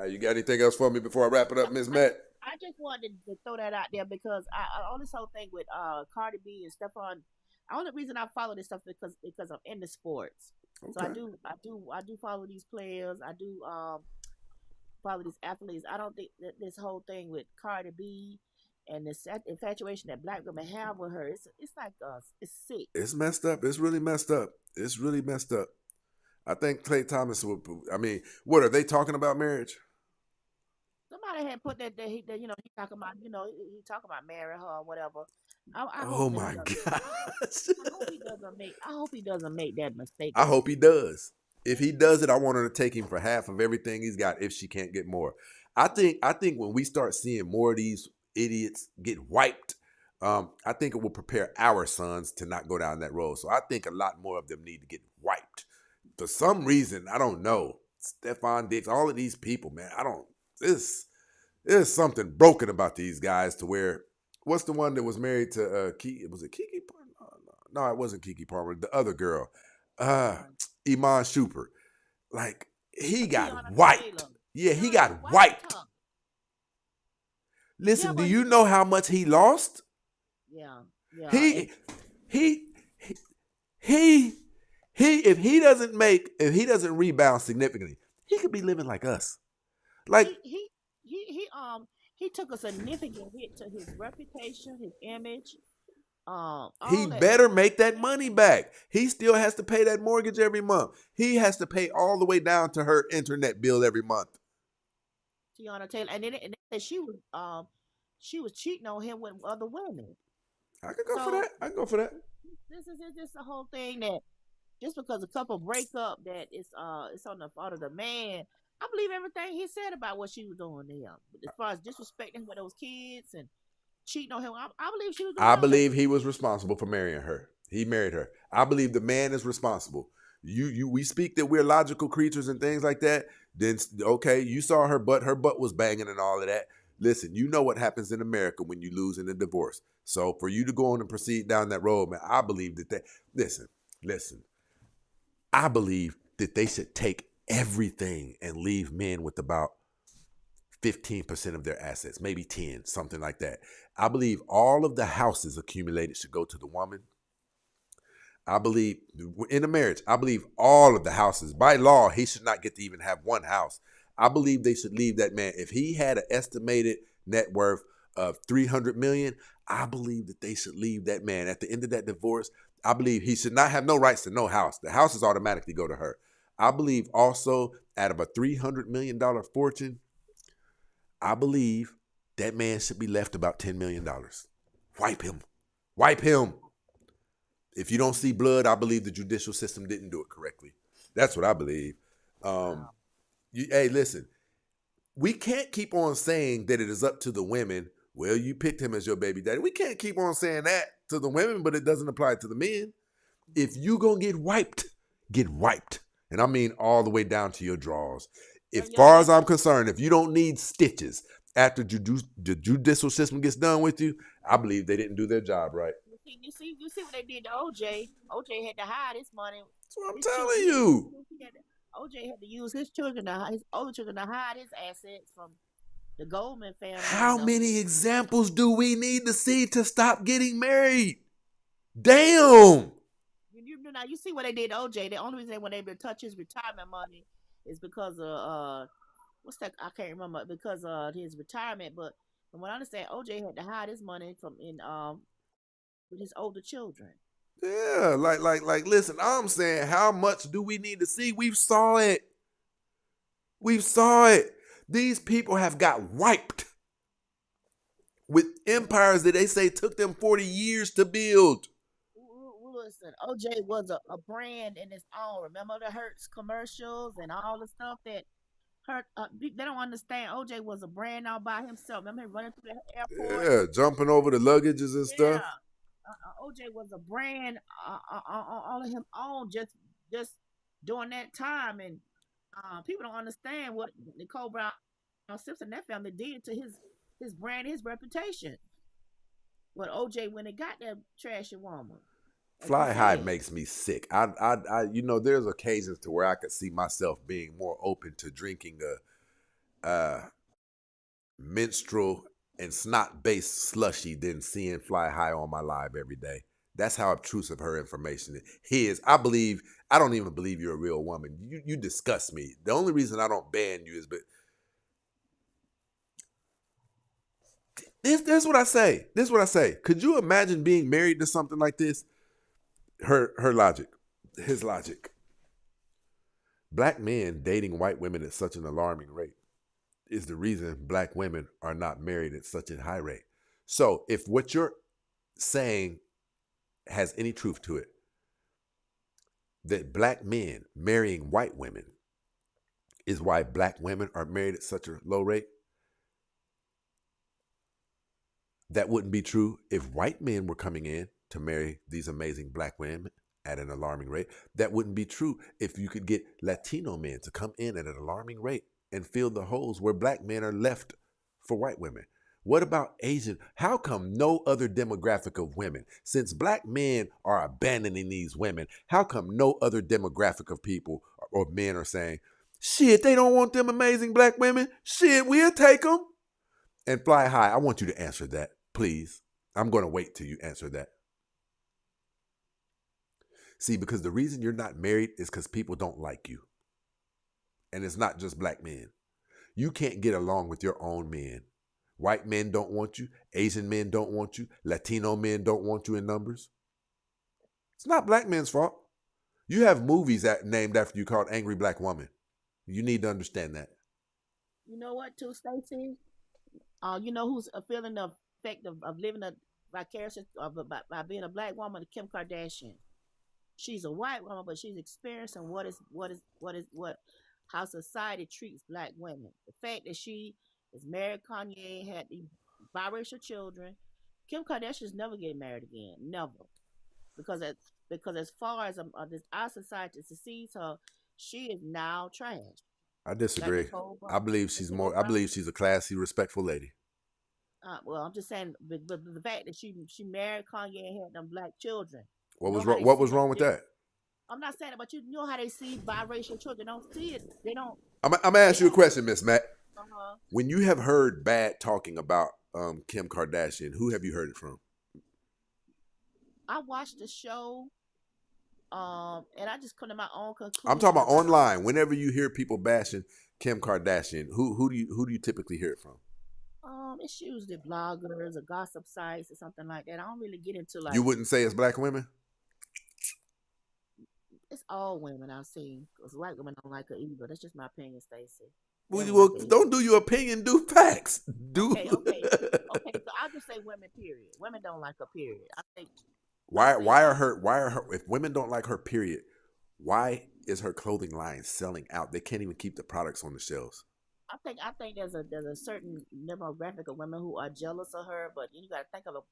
You got anything else for me before I wrap it up, Ms. Matt? I just wanted to throw that out there because I on this whole thing with Cardi B and Stephon. The only reason I follow this stuff because I'm into sports. So Okay. I do follow these players. I do follow these athletes. I don't think that this whole thing with Cardi B and this infatuation that black women have with her, it's like it's sick. It's messed up. It's really messed up. It's really messed up. I think Klay Thomas would. What are they talking about marriage? Somebody had put that he talking about he talking about marrying her or whatever. I Oh hope my that God! I hope he doesn't make that mistake. I hope he does. If he does it, I want her to take him for half of everything he's got if she can't get more. I think when we start seeing more of these idiots get wiped, I think it will prepare our sons to not go down that road. So I think a lot more of them need to get wiped. For some reason, I don't know. Stephon Diggs, all of these people, man, there's something broken about these guys to where what's the one that was married to Kiki? Was it Kiki Palmer? No, it wasn't Kiki Palmer. The other girl, Iman Shumpert. Like he got Tiana wiped. Taylor. Yeah, he Tiana got wiped wiped. her. Listen, Yeah, do but you know how much he lost? yeah, yeah. He if he doesn't rebound significantly, he could be living like us. Like He took a significant hit to his reputation, his image, all he that. better make that money back. He still has to pay that mortgage every month. He has to pay all the way down to her internet bill every month. Tiana Taylor, and then she was cheating on him with other women. I can go for that. I can go for that. This is just the whole thing that just because a couple break up that it's on the fault of the man. I believe everything he said about what she was doing to him. But as far as disrespecting with those kids and cheating on him, I believe she was doing I all that. believe he was responsible for marrying her. He married her. I believe the man is responsible. We speak that we're logical creatures and things like that. Then okay, you saw her butt was banging and all of that. Listen, you know what happens in America when you lose in a divorce. So for you to go on and proceed down that road, man, I believe that listen. I believe that they should take everything and leave men with about 15% of their assets, maybe 10, something like that. I believe all of the houses accumulated should go to the woman. I believe in a marriage, I believe all of the houses, by law, he should not get to even have one house. I believe they should leave that man. If he had an estimated net worth of $300 million, I believe that they should leave that man. At the end of that divorce, I believe he should not have no rights to no house. The houses automatically go to her. I believe also out of a $300 million fortune, I believe that man should be left about $10 million. Wipe him. Wipe him. If you don't see blood, I believe the judicial system didn't do it correctly. That's what I believe. Hey, listen, we can't keep on saying that it is up to the women. Well, you picked him as your baby daddy. We can't keep on saying that to the women, but it doesn't apply to the men. If you gonna get wiped. And I mean all the way down to your drawers. As far as I'm concerned, if you don't need stitches after the judicial system gets done with you, I believe they didn't do their job right. You see what they did to OJ. OJ had to hide his money. That's what I'm telling you. OJ had to use his older children to hide his assets from the Goldman family. How many examples do we need to see to stop getting married? Damn. Now you see what they did to OJ. The only reason they weren't able to touch his retirement money is because of what's that? I can't remember, because of his retirement. But from what I understand, OJ had to hide his money with his older children. Yeah, like. Listen, I'm saying, how much do we need to see? We saw it. These people have got wiped with empires that they say took them 40 years to build. Listen, OJ was a brand in its own. Remember the Hertz commercials and all the stuff that hurt. They don't understand. OJ was a brand all by himself. Remember him running through the airport? Yeah, jumping over the luggages and stuff. OJ was a brand all of him own just during that time, and people don't understand what Nicole Brown Simpson and that family did to his brand, his reputation. When OJ when they got that trashy woman. Fly high makes me sick. I there's occasions to where I could see myself being more open to drinking a menstrual and snot-based slushy than seeing Fly High on my live every day. That's how obtrusive her information is. I don't even believe you're a real woman. You disgust me. The only reason I don't ban you is, but this is what I say. This is what I say. Could you imagine being married to something like this? Her logic, his logic. Black men dating white women at such an alarming rate is the reason black women are not married at such a high rate. So if what you're saying has any truth to it, that black men marrying white women is why black women are married at such a low rate, that wouldn't be true if white men were coming in to marry these amazing black women at an alarming rate. That wouldn't be true if you could get Latino men to come in at an alarming rate and fill the holes where black men are left for white women. What about Asian? How come no other demographic of women, since black men are abandoning these women, how come no other demographic of people or men are saying, shit, they don't want them amazing black women? Shit, we'll take them. And Fly High, I want you to answer that, please. I'm going to wait till you answer that. See, because the reason you're not married is because people don't like you. And it's not just black men. You can't get along with your own men. White men don't want you. Asian men don't want you. Latino men don't want you in numbers. It's not black men's fault. You have movies named after you called Angry Black Woman. You need to understand that. You know what, too, Stacey? You know who's feeling the effect of living a vicarious by being a black woman? Kim Kardashian. She's a white woman, but she's experiencing how society treats black women. The fact that she is married, Kanye, had the biracial children. Kim Kardashian's never getting married again, never, because as far as our society sees her, she is now trash. I disagree. I believe she's more. I believe she's a classy, respectful lady. Well, I'm just saying, but the fact that she married Kanye and had them black children. What was wrong? What was wrong with that? I'm not saying it, but you know how they see biracial children. They don't see it. They don't. I'm gonna ask you a question, Miss Matt. When you have heard bad talking about Kim Kardashian, who have you heard it from? I watched the show, and I just come to my own conclusion. I'm talking about online. Whenever you hear people bashing Kim Kardashian, who do you typically hear it from? It's usually bloggers or gossip sites or something like that. I don't really get into like. You wouldn't say it's black women? It's all women I've seen, because white women don't like her either. That's just my opinion, Stacey. Well, don't do your opinion. Do facts. Okay. So I'll just say women. Period. Women don't like her. Period. I think. Why are her? If women don't like her, period, why is her clothing line selling out? They can't even keep the products on the shelves. I think there's a certain demographic of women who are jealous of her, but you got to think of it.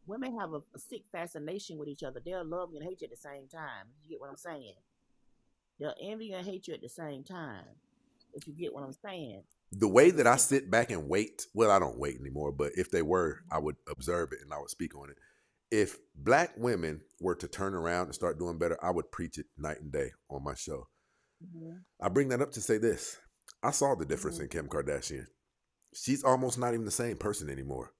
Women have a sick fascination with each other. They'll love you and hate you at the same time. You get what I'm saying? They'll envy you and hate you at the same time. If you get what I'm saying. The way that I sit back and wait, well, I don't wait anymore, but if they were, I would observe it and I would speak on it. If black women were to turn around and start doing better, I would preach it night and day on my show. Mm-hmm. I bring that up to say this. I saw the difference in Kim Kardashian. She's almost not even the same person anymore.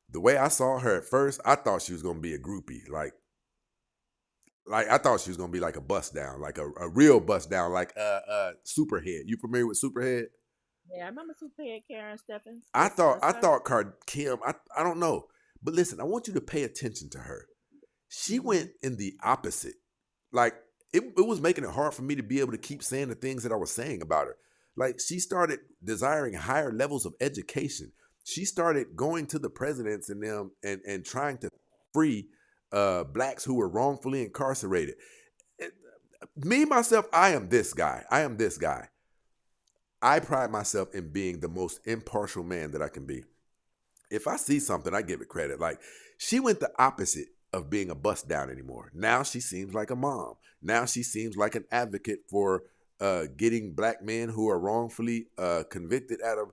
The way I saw her at first, I thought she was going to be a groupie. Like I thought she was going to be like a bust down, like a real bust down, like Superhead. You familiar with Superhead? Yeah, I remember Superhead, Karen Steffens. I thought Kim, I don't know. But listen, I want you to pay attention to her. She went in the opposite. Like, it was making it hard for me to be able to keep saying the things that I was saying about her. Like, she started desiring higher levels of education. She started going to the presidents and them and trying to free blacks who were wrongfully incarcerated. Me, myself, I am this guy. I pride myself in being the most impartial man that I can be. If I see something, I give it credit. Like, she went the opposite of being a bust down anymore. Now she seems like a mom. Now she seems like an advocate for getting black men who are wrongfully convicted out of.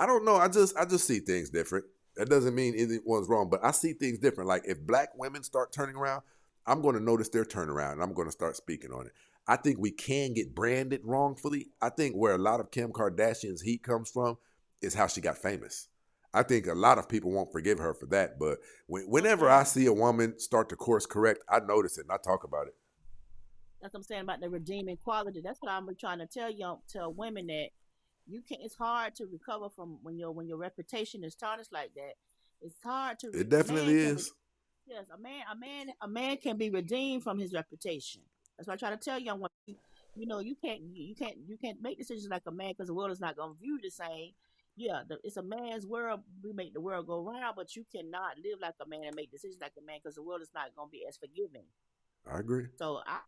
I don't know. I just see things different. That doesn't mean anyone's wrong, but I see things different. Like, if black women start turning around, I'm going to notice their turnaround, and I'm going to start speaking on it. I think we can get branded wrongfully. I think where a lot of Kim Kardashian's heat comes from is how she got famous. I think a lot of people won't forgive her for that, but whenever I see a woman start to course correct, I notice it and I talk about it. That's what I'm saying about the redeeming quality. That's what I'm trying to tell women, that you can't. It's hard to recover from when your reputation is tarnished like that. It's hard to. It definitely is. Yes, a man can be redeemed from his reputation. That's why I try to tell young women. You know, you can't make decisions like a man, because the world is not going to view you the same. Yeah, it's a man's world. We make the world go round, but you cannot live like a man and make decisions like a man, because the world is not going to be as forgiving. I agree. So I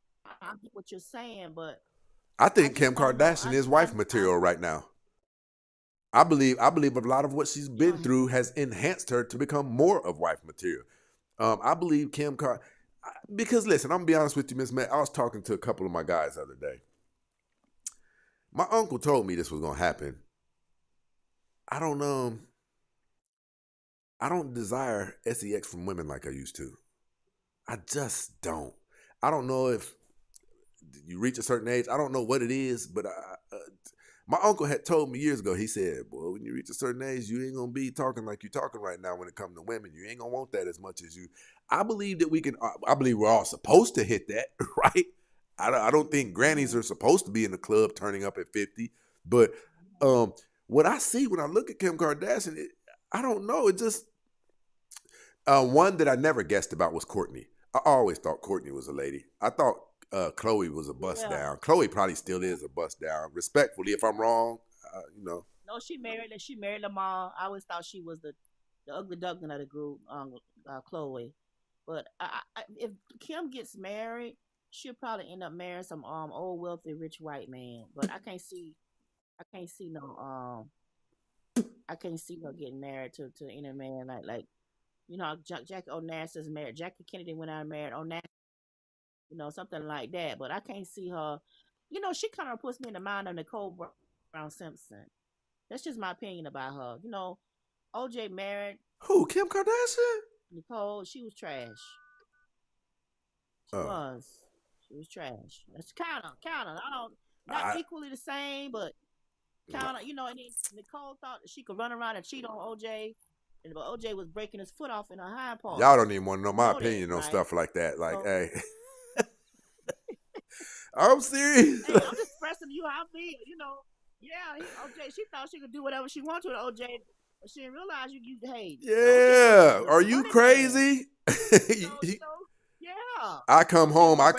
get what you're saying, but I think Kim Kardashian is wife material right now. I believe a lot of what she's been through has enhanced her to become more of wife material. I believe Kim Kardashian, because listen, I'm gonna be honest with you, Miss Matt. I was talking to a couple of my guys the other day. My uncle told me this was gonna happen. I don't know. I don't desire sex from women like I used to. I just don't. I don't know if you reach a certain age. I don't know what it is, but my uncle had told me years ago. He said, "Boy, when you reach a certain age, you ain't gonna be talking like you're talking right now when it comes to women. You ain't gonna want that as much as you." I believe that we can. I believe we're all supposed to hit that, right? I don't think grannies are supposed to be in the club turning up at 50. But what I see when I look at Kim Kardashian, I don't know. It just one that I never guessed about was Courtney. I always thought Courtney was a lady. I thought Chloe was a bust down. Chloe probably still is a bust down. Respectfully, if I'm wrong, you know. No, she married Lamar. I always thought she was the ugly duckling of the group, Chloe. But if Kim gets married, she'll probably end up marrying some old wealthy rich white man. But I can't see her getting married to any man like Jackie Onassis married. Jackie Kennedy went out and married Onassis, something like that. But I can't see her. She kind of puts me in the mind of Nicole Brown Simpson. That's just my opinion about her. OJ married. Who? Kim Kardashian? Nicole. She was trash. She was trash. That's kind of. I don't. Not equally the same, but kind of. And then Nicole thought that she could run around and cheat on OJ. But OJ was breaking his foot off in her hind part. Y'all don't even want to know my opinion on stuff like that. Like, hey, I'm serious. Hey, I'm just expressing to you how I feel. Yeah, OJ. She thought she could do whatever she wanted with OJ, but she didn't realize you. Hey. Yeah, are you crazy? Yeah. I come home and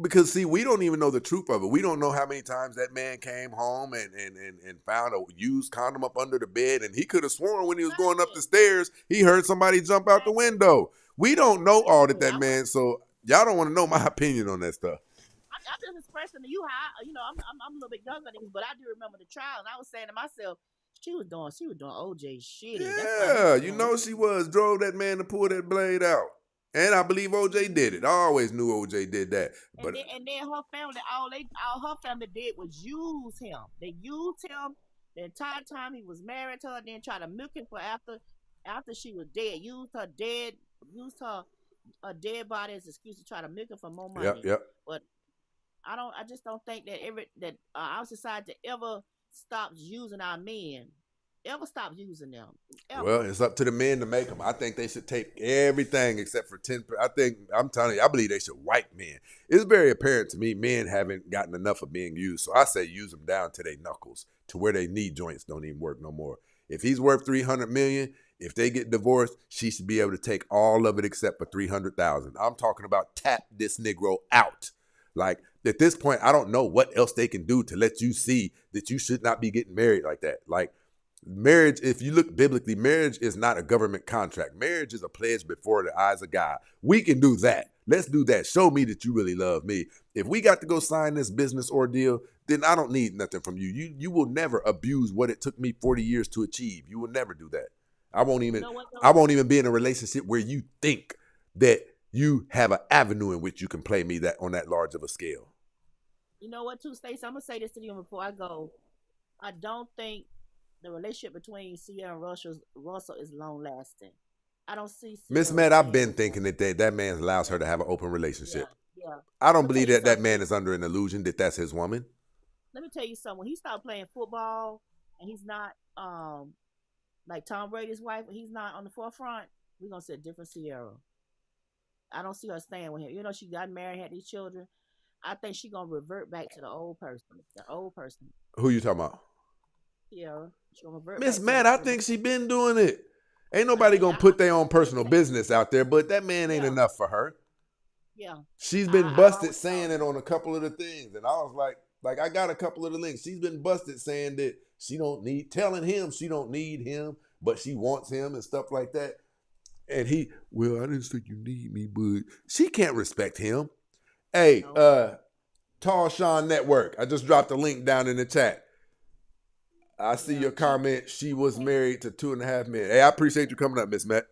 because see, we don't even know the truth of it. We don't know how many times that man came home and found a used condom up under the bed, and he could have sworn when he was going up the stairs, he heard somebody jump out the window. We don't know all that man, so y'all don't want to know my opinion on that stuff. I'm just expressing to you how I'm a little bit younger than these, but I do remember the trial, and I was saying to myself, she was doing OJ shit. Yeah, she was drove that man to pull that blade out, and I believe OJ did it. I always knew OJ did that. But and then her family, all her family did was use him. They used him the entire time he was married to her, and then try to milk him for after she was dead. Used her dead body as an excuse to try to milk him for more money. Yep. But I just don't think that our society ever stops using our men. Ever stop using them? Ever. Well, it's up to the men to make them. I think they should take everything except for 10%. I'm telling you, I believe they should wipe men. It's very apparent to me men haven't gotten enough of being used. So I say use them down to their knuckles, to where their knee joints don't even work no more. If he's worth $300 million, if they get divorced, she should be able to take all of it except for $300,000. I'm talking about tap this Negro out. Like, at this point, I don't know what else they can do to let you see that you should not be getting married like that. Like, marriage, if you look biblically, marriage is not a government contract. Marriage is a pledge before the eyes of God. We can do that. Let's do that. Show me that you really love me. If we got to go sign this business ordeal, then I don't need nothing from you. You will never abuse what it took me 40 years to achieve. You will never do that. I won't even be in a relationship where you think that you have an avenue in which you can play me that on that large of a scale. You know what, too, Stacey? I'm going to say this to you before I go. I don't think the relationship between Sierra and Russell is long lasting. I don't see Miss Matt, I've been thinking that man allows her to have an open relationship. Yeah. I don't believe that man is under an illusion that that's his woman. Let me tell you something. When he started playing football and he's not like Tom Brady's wife, he's not on the forefront, we're going to see a different Sierra. I don't see her staying with him. She got married, had these children. I think she's going to revert back to the old person. Who you talking about? Sierra. Miss Matt, I think she been doing it. Ain't nobody going to put their own personal business out there, but that man ain't enough for her. Yeah. She's been busted saying it on a couple of the things. And I was like I got a couple of the links. She's been busted saying that telling him she don't need him, but she wants him and stuff like that. And I didn't say you need me, but she can't respect him. Hey, Tall Sean Network. I just dropped a link down in the chat. I see your comment. She was married to 2.5 men. Hey, I appreciate you coming up, Miss Matt.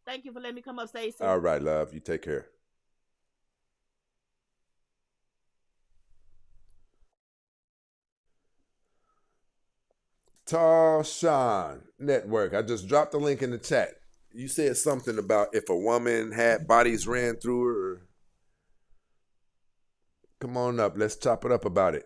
Thank you for letting me come up, Stacey. All right, love. You take care. Tarshawn Network. I just dropped the link in the chat. You said something about if a woman had bodies ran through her. Or... Come on up. Let's chop it up about it.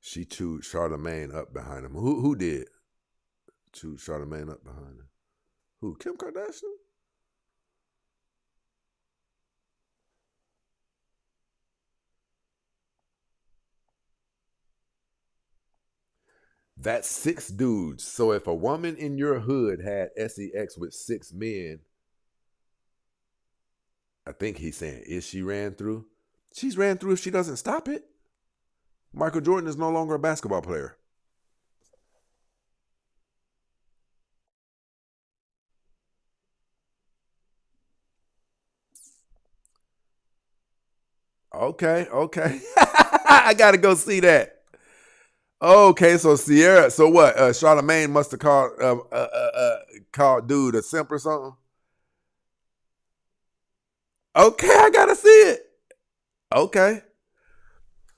She chewed Charlamagne up behind him. Who did? Chewed Charlamagne up behind him. Who? Kim Kardashian? That's 6 dudes. So if a woman in your hood had sex with 6 men, I think he's saying, is she ran through? She's ran through if she doesn't stop it. Michael Jordan is no longer a basketball player. Okay. I got to go see that. Okay, so Sierra, so what? Charlamagne must have called dude a simp or something. Okay, I gotta see it. Okay,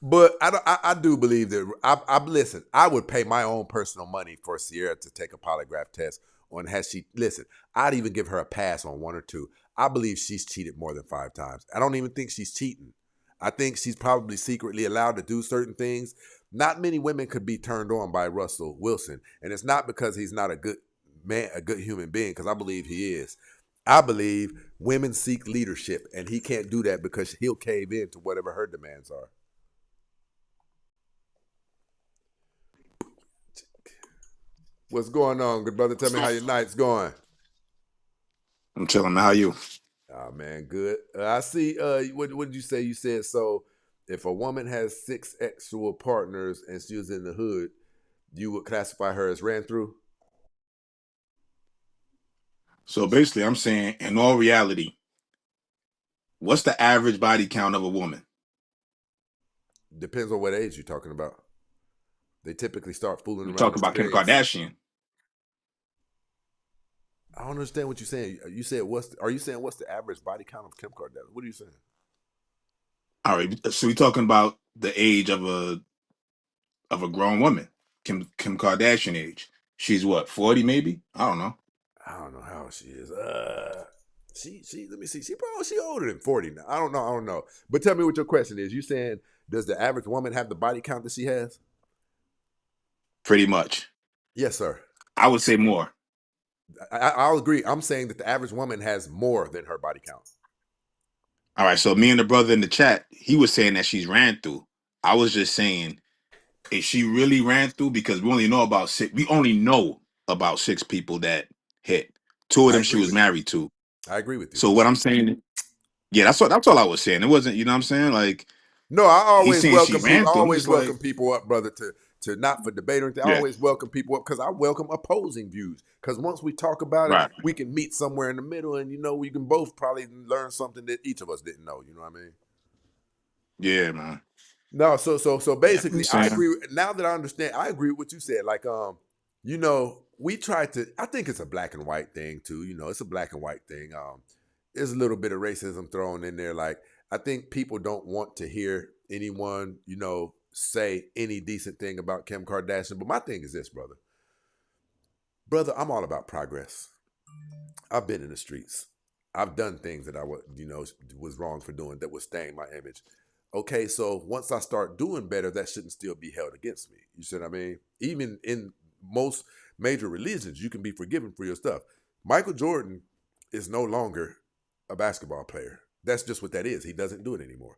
but I do believe that. I listen. I would pay my own personal money for Sierra to take a polygraph test on has she. Listen, I'd even give her a pass on 1 or 2. I believe she's cheated more than 5 times. I don't even think she's cheating. I think she's probably secretly allowed to do certain things. Not many women could be turned on by Russell Wilson. And it's not because he's not a good man, a good human being, because I believe he is. I believe women seek leadership, and he can't do that because he'll cave in to whatever her demands are. What's going on, good brother? Tell me how your night's going. I'm chilling. How are you? Oh, man, good. I see, what did you say? You said, so if a woman has 6 sexual partners and she was in the hood, you would classify her as ran through? So basically, I'm saying, in all reality, what's the average body count of a woman? Depends on what age you're talking about. They typically start fooling around. Talking about Kim Kardashian. I don't understand what you're saying. You said are you saying what's the average body count of Kim Kardashian? What are you saying? All right, so we're talking about the age of a grown woman, Kim Kardashian age. She's what, 40 maybe? I don't know. I don't know how she is. She let me see. She older than 40 now. I don't know. But tell me what your question is. You saying, does the average woman have the body count that she has? Pretty much. Yes, sir. I would say more. I'll agree. I'm saying that the average woman has more than her body count. All right, so me and the brother in the chat, he was saying that she's ran through. I was just saying, is she really ran through? Because we only know about 6. We only know about 6 people that hit. 2 of them she was married to. I agree with you. So what I'm saying, yeah, that's all I was saying. It wasn't, you know what I'm saying? Like, no, I always welcome people. I through. always welcome people up, brother, to not for debate or anything. I always welcome people up because I welcome opposing views. Because once we talk about it, we can meet somewhere in the middle, and we can both probably learn something that each of us didn't know. You know what I mean? Yeah, man. No, so basically, I agree. Now that I understand, I agree with what you said. Like, we try to. I think it's a black and white thing too. It's a black and white thing. There's a little bit of racism thrown in there. Like, I think people don't want to hear anyone, say any decent thing about Kim Kardashian. But my thing is this, brother. Brother, I'm all about progress. I've been in the streets. I've done things that I was wrong for doing that would stain my image. Okay, so once I start doing better, that shouldn't still be held against me. You see what I mean? Even in most major religions, you can be forgiven for your stuff. Michael Jordan is no longer a basketball player. That's just what that is. He doesn't do it anymore.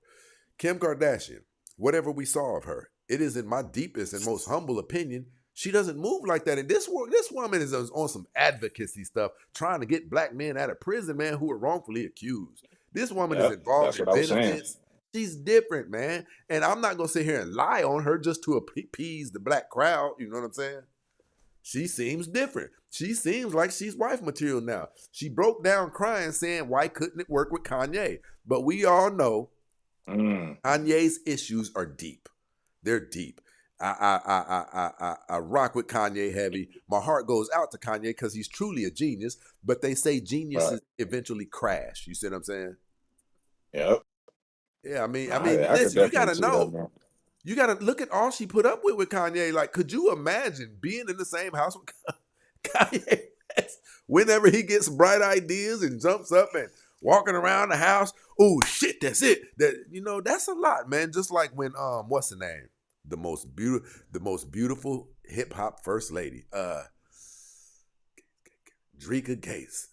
Kim Kardashian, whatever we saw of her, it is in my deepest and most humble opinion, she doesn't move like that. And this woman is on some advocacy stuff, trying to get black men out of prison, man, who are wrongfully accused. This woman is involved in benefits. She's different, man. And I'm not going to sit here and lie on her just to appease the black crowd. You know what I'm saying? She seems different. She seems like she's wife material now. She broke down crying saying, why couldn't it work with Kanye? But we all know Kanye's issues are deep. They're deep. I rock with Kanye heavy. My heart goes out to Kanye because he's truly a genius. But they say geniuses eventually crash. You see what I'm saying? Yep. Yeah, I could listen, you definitely gotta see that, know. man. You gotta look at all she put up with Kanye. Like, could you imagine being in the same house with Kanye West whenever he gets bright ideas and jumps up and walking around the house? Oh shit, that's it. That's a lot, man. Just like when what's the name? The most beautiful hip hop first lady, Dreka Gates,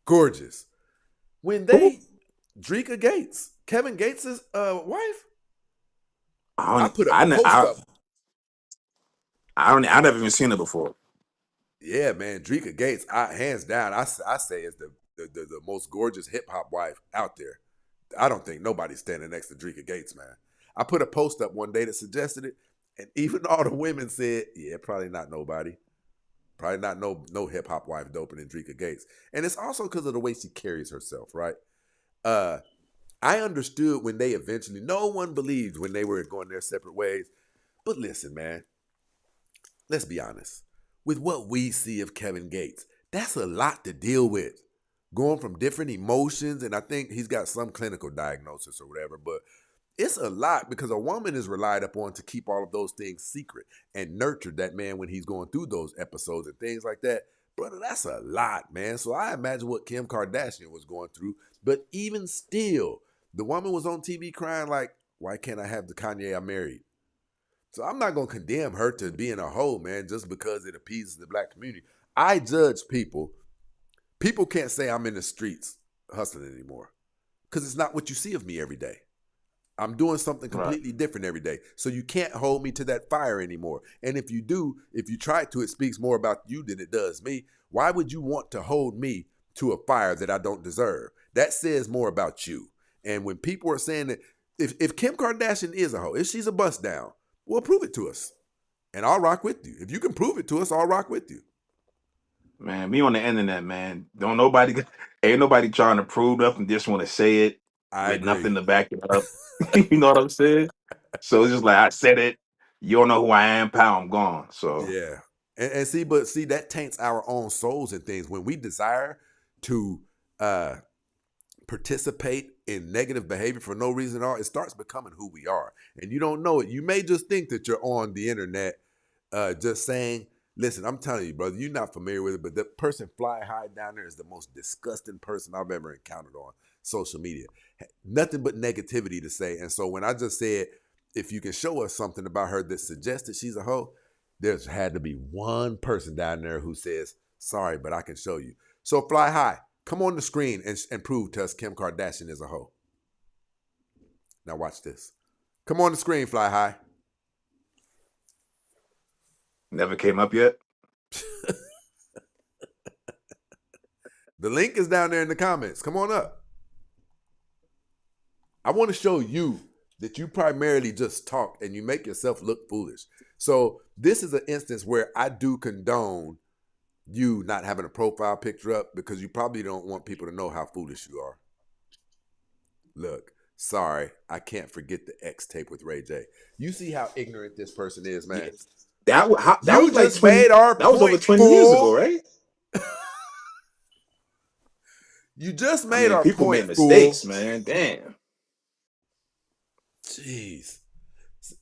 gorgeous. When they Dreka Gates, Kevin Gates' wife. I put up a post up. I never even seen it before. Yeah, man, Dreka Gates, hands down, I say is the most gorgeous hip hop wife out there. I don't think nobody's standing next to Dreka Gates, man. I put a post up one day that suggested it, and even all the women said, "Yeah, probably not nobody, probably not no hip hop wife doper than Dreka Gates." And it's also because of the way she carries herself, right? I understood when they eventually, no one believed when they were going their separate ways. But listen, man, let's be honest. With what we see of Kevin Gates, that's a lot to deal with. Going from different emotions, and I think he's got some clinical diagnosis or whatever, but it's a lot because a woman is relied upon to keep all of those things secret and nurture that man when he's going through those episodes and things like that. Brother, that's a lot, man. So I imagine what Kim Kardashian was going through. But even still, the woman was on TV crying like, why can't I have the Kanye I married? So I'm not going to condemn her to being a hoe, man, just because it appeases the black community. I judge people. People can't say I'm in the streets hustling anymore because it's not what you see of me every day. I'm doing something completely different every day. So you can't hold me to that fire anymore. And if you do, if you try to, it speaks more about you than it does me. Why would you want to hold me to a fire that I don't deserve? That says more about you. And when people are saying that if Kim Kardashian is a hoe, if she's a bust down, well, prove it to us. And I'll rock with you. If you can prove it to us, I'll rock with you. Man, me on the internet, man. Ain't nobody trying to prove nothing, just want to say it with nothing to back it up. You know what I'm saying? So it's just like I said it. You don't know who I am, pal. I'm gone. So yeah. And see, that taints our own souls and things. When we desire to participate in negative behavior for no reason at all, it starts becoming who we are. And you don't know it. You may just think that you're on the internet just saying, listen, I'm telling you, brother, you're not familiar with it, but the person Fly High down there is the most disgusting person I've ever encountered on social media. Nothing but negativity to say. And so when I just said, if you can show us something about her that suggests that she's a hoe, there's had to be one person down there who says, sorry, but I can show you. So Fly High, come on the screen and prove to us Kim Kardashian is a hoe. Now watch this. Come on the screen, Fly High. never came up yet. The link is down there in the comments. Come on up. I want to show you that you primarily just talk and you make yourself look foolish. So this is an instance where I do condone you not having a profile picture up because you probably don't want people to know how foolish you are. Look, sorry, I can't forget the X tape with Ray J. You see how ignorant this person is, man. Yes. That was like 20, made our that was over 20 years ago, right? You just made our people point, make mistakes, man. Damn. Jeez.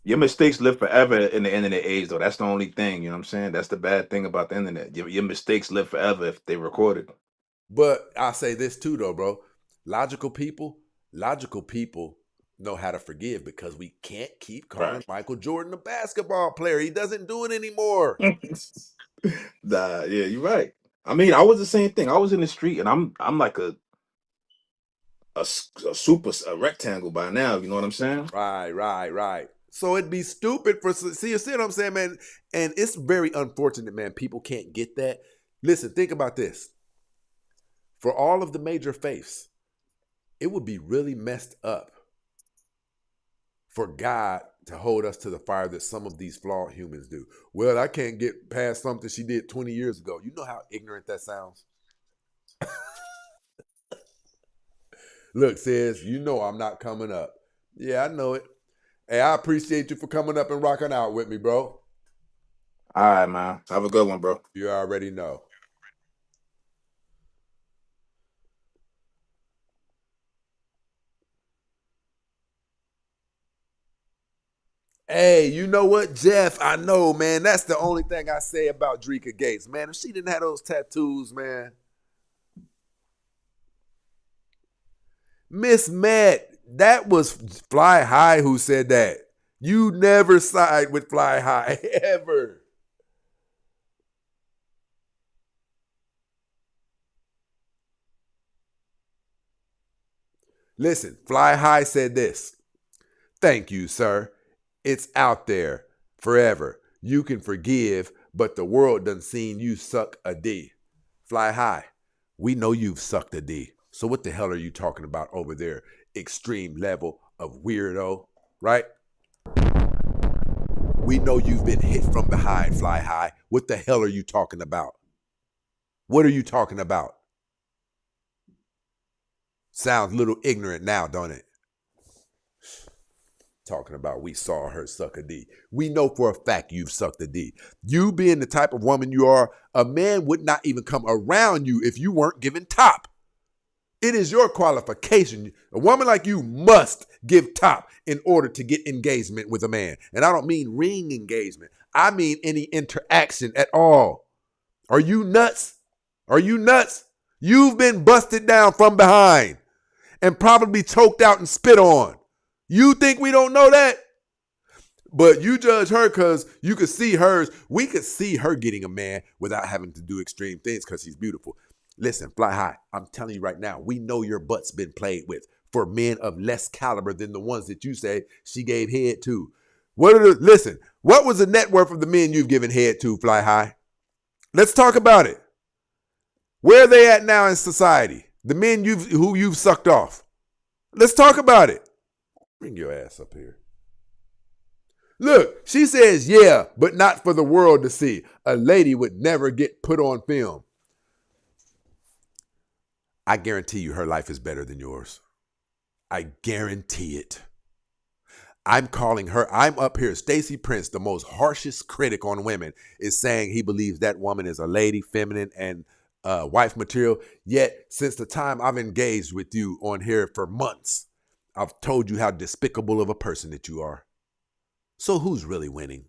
Your mistakes live forever in the internet age, though. That's the only thing, you know what I'm saying? That's the bad thing about the internet. Your mistakes live forever if they recorded. But I'll say this too, though, bro. Logical people know how to forgive because we can't keep calling Michael Jordan a basketball player. He doesn't do it anymore. Yeah, you're right. I mean, I was the same thing. I was in the street, and I'm like a rectangle by now. You know what I'm saying? Right. So it'd be stupid you see what I'm saying, man? And it's very unfortunate, man. People can't get that. Listen, think about this. For all of the major faiths, it would be really messed up for God to hold us to the fire that some of these flawed humans do. Well, I can't get past something she did 20 years ago. You know how ignorant that sounds? Look, sis, you know I'm not coming up. Yeah, I know it. Hey, I appreciate you for coming up and rocking out with me, bro. All right, man. Have a good one, bro. You already know. Hey, you know what, Jeff? I know, man. That's the only thing I say about Dreka Gates, man. If she didn't have those tattoos, man. Miss Matt, that was Fly High who said that. You never side with Fly High, ever. Listen, Fly High said this. Thank you, sir. It's out there forever. You can forgive, but the world done seen you suck a D. Fly High, we know you've sucked a D. So what the hell are you talking about over there? Extreme level of weirdo, right? We know you've been hit from behind, Fly High. What the hell are you talking about? What are you talking about? Sounds a little ignorant now, don't it? Talking about we saw her suck a D. We know for a fact you've sucked a D. You being the type of woman you are, a man would not even come around you if you weren't given top. It is your qualification. A woman like you must give top in order to get engagement with a man. And I don't mean ring engagement. I mean any interaction at all. Are you nuts? Are you nuts? You've been busted down from behind and probably choked out and spit on. You think we don't know that? But you judge her because you could see hers. We could see her getting a man without having to do extreme things because she's beautiful. Listen, Fly High, I'm telling you right now, we know your butt's been played with for men of less caliber than the ones that you say she gave head to. Listen, what was the net worth of the men you've given head to, Fly High? Let's talk about it. Where are they at now in society? The men who you've sucked off. Let's talk about it. Bring your ass up here. Look, she says, yeah, but not for the world to see. A lady would never get put on film. I guarantee you her life is better than yours. I guarantee it. I'm calling her, I'm up here. Stacey Prince, the most harshest critic on women, is saying he believes that woman is a lady, feminine, and wife material. Yet, since the time I've engaged with you on here for months, I've told you how despicable of a person that you are. So who's really winning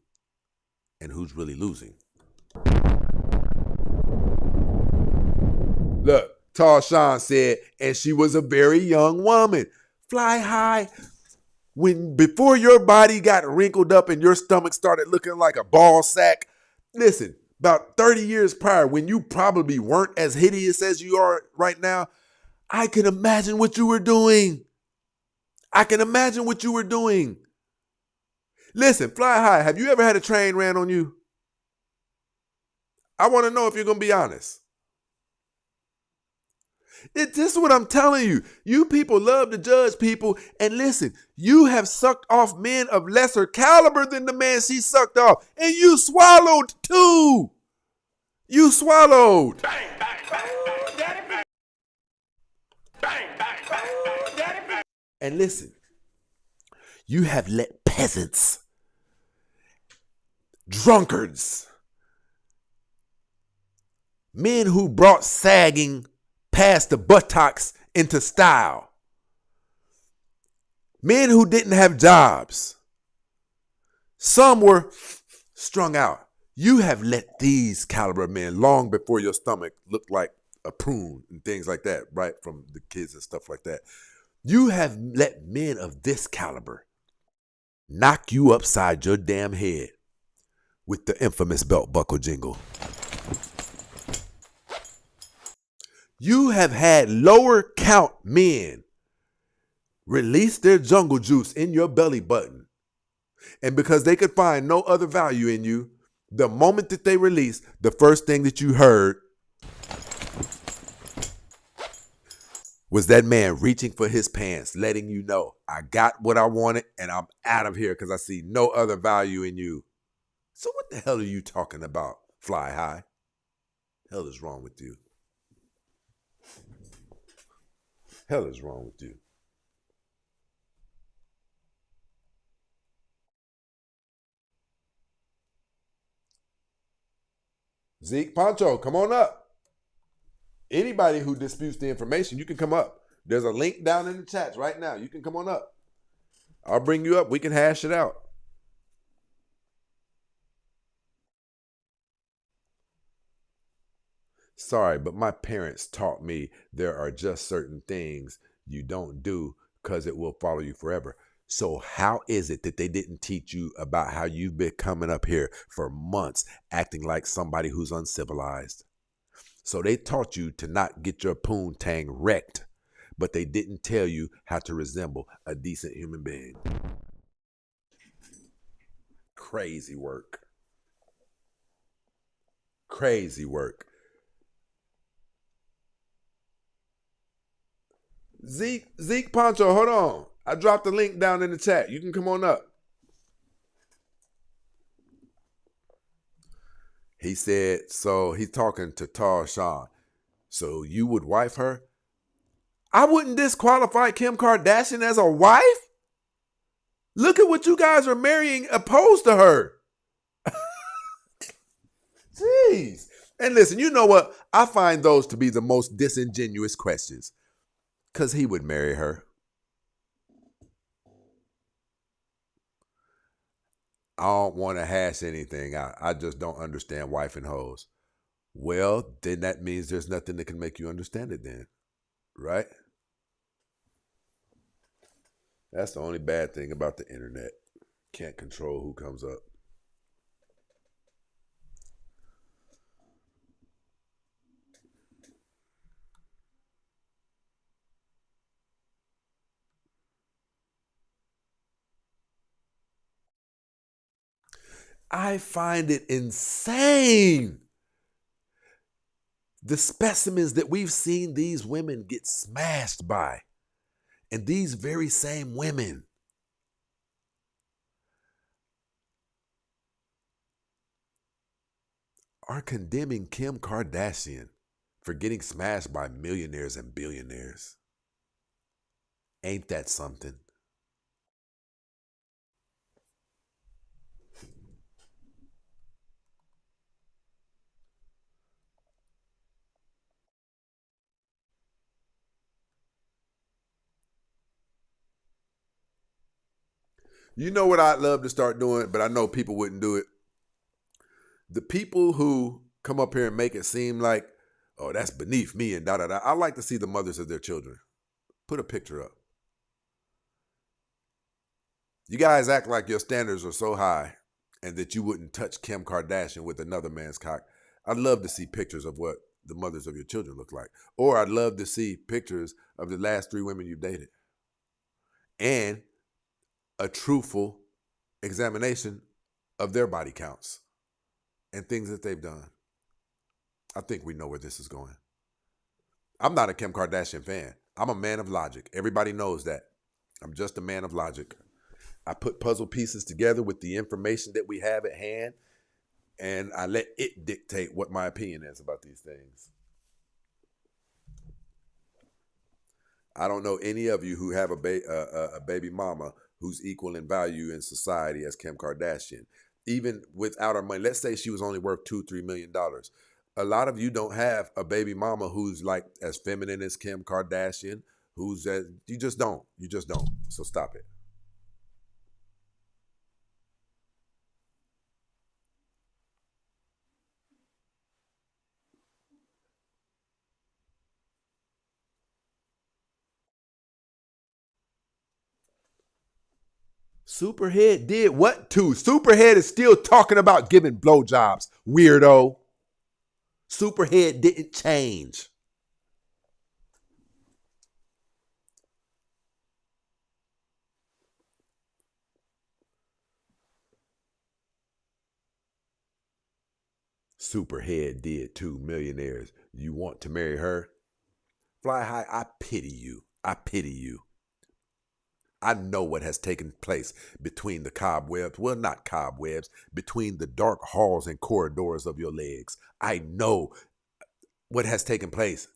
and who's really losing? Look, Tall Sean said, and she was a very young woman. Fly High, before your body got wrinkled up and your stomach started looking like a ball sack, listen, about 30 years prior, when you probably weren't as hideous as you are right now, I can imagine what you were doing. I can imagine what you were doing. Listen, Fly High, have you ever had a train ran on you? I want to know if you're going to be honest. This is what I'm telling you. You people love to judge people. And listen, you have sucked off men of lesser caliber than the man she sucked off. And you swallowed too. You swallowed. Bang, bang, bang, bang, daddy, bang. Bang, bang, bang, bang, daddy, bang. And listen, you have let peasants, drunkards, men who brought sagging past the buttocks into style, men who didn't have jobs, some were strung out. You have let these caliber men, long before your stomach looked like a prune and things like that, right, from the kids and stuff like that. You have let men of this caliber knock you upside your damn head with the infamous belt buckle jingle. You have had lower count men release their jungle juice in your belly button. And because they could find no other value in you, the moment that they released, the first thing that you heard was that man reaching for his pants, letting you know, I got what I wanted and I'm out of here because I see no other value in you. So what the hell are you talking about, Fly High? Hell is wrong with you? Hell is wrong with you? Zeke, Poncho, come on up. Anybody who disputes the information, you can come up. There's a link down in the chats right now. You can come on up. I'll bring you up. We can hash it out. Sorry, but my parents taught me there are just certain things you don't do because it will follow you forever. So how is it that they didn't teach you about how you've been coming up here for months acting like somebody who's uncivilized? So they taught you to not get your poontang wrecked, but they didn't tell you how to resemble a decent human being. Crazy work. Crazy work. Zeke Poncho, hold on. I dropped the link down in the chat. You can come on up. He said, so he's talking to Tarshawn. So you would wife her? I wouldn't disqualify Kim Kardashian as a wife. Look at what you guys are marrying opposed to her. Jeez. And listen, you know what? I find those to be the most disingenuous questions. Because he would marry her. I don't want to hash anything out. I just don't understand wife and hoes. Well, then that means there's nothing that can make you understand it then. Right? That's the only bad thing about the internet. Can't control who comes up. I find it insane. The specimens that we've seen these women get smashed by. And these very same women are condemning Kim Kardashian for getting smashed by millionaires and billionaires. Ain't that something? You know what I'd love to start doing, but I know people wouldn't do it? The people who come up here and make it seem like, oh, that's beneath me and da-da-da. I like to see the mothers of their children. Put a picture up. You guys act like your standards are so high and that you wouldn't touch Kim Kardashian with another man's cock. I'd love to see pictures of what the mothers of your children look like. Or I'd love to see pictures of the last 3 women you've dated. And a truthful examination of their body counts and things that they've done. I think we know where this is going. I'm not a Kim Kardashian fan. I'm a man of logic. Everybody knows that. I'm just a man of logic. I put puzzle pieces together with the information that we have at hand, and I let it dictate what my opinion is about these things. I don't know any of you who have a baby mama who's equal in value in society as Kim Kardashian. Even without her money, let's say she was only worth $2-3 million. A lot of you don't have a baby mama who's like as feminine as Kim Kardashian, you just don't. You just don't. So stop it. Superhead did what to? Superhead is still talking about giving blowjobs, weirdo. Superhead didn't change. Superhead did too, millionaires. You want to marry her? Fly High, I pity you. I pity you. I know what has taken place between the cobwebs, well, not cobwebs, between the dark halls and corridors of your legs. I know what has taken place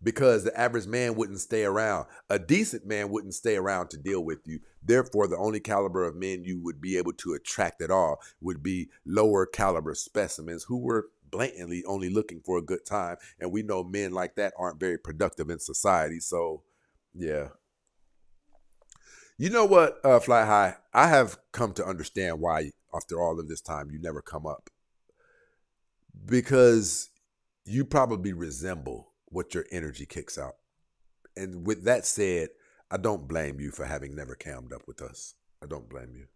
because the average man wouldn't stay around. A decent man wouldn't stay around to deal with you. Therefore, the only caliber of men you would be able to attract at all would be lower caliber specimens who were blatantly only looking for a good time. And we know men like that aren't very productive in society. So, yeah. You know what, Fly High? I have come to understand why, after all of this time, you never come up. Because you probably resemble what your energy kicks out. And with that said, I don't blame you for having never cammed up with us. I don't blame you.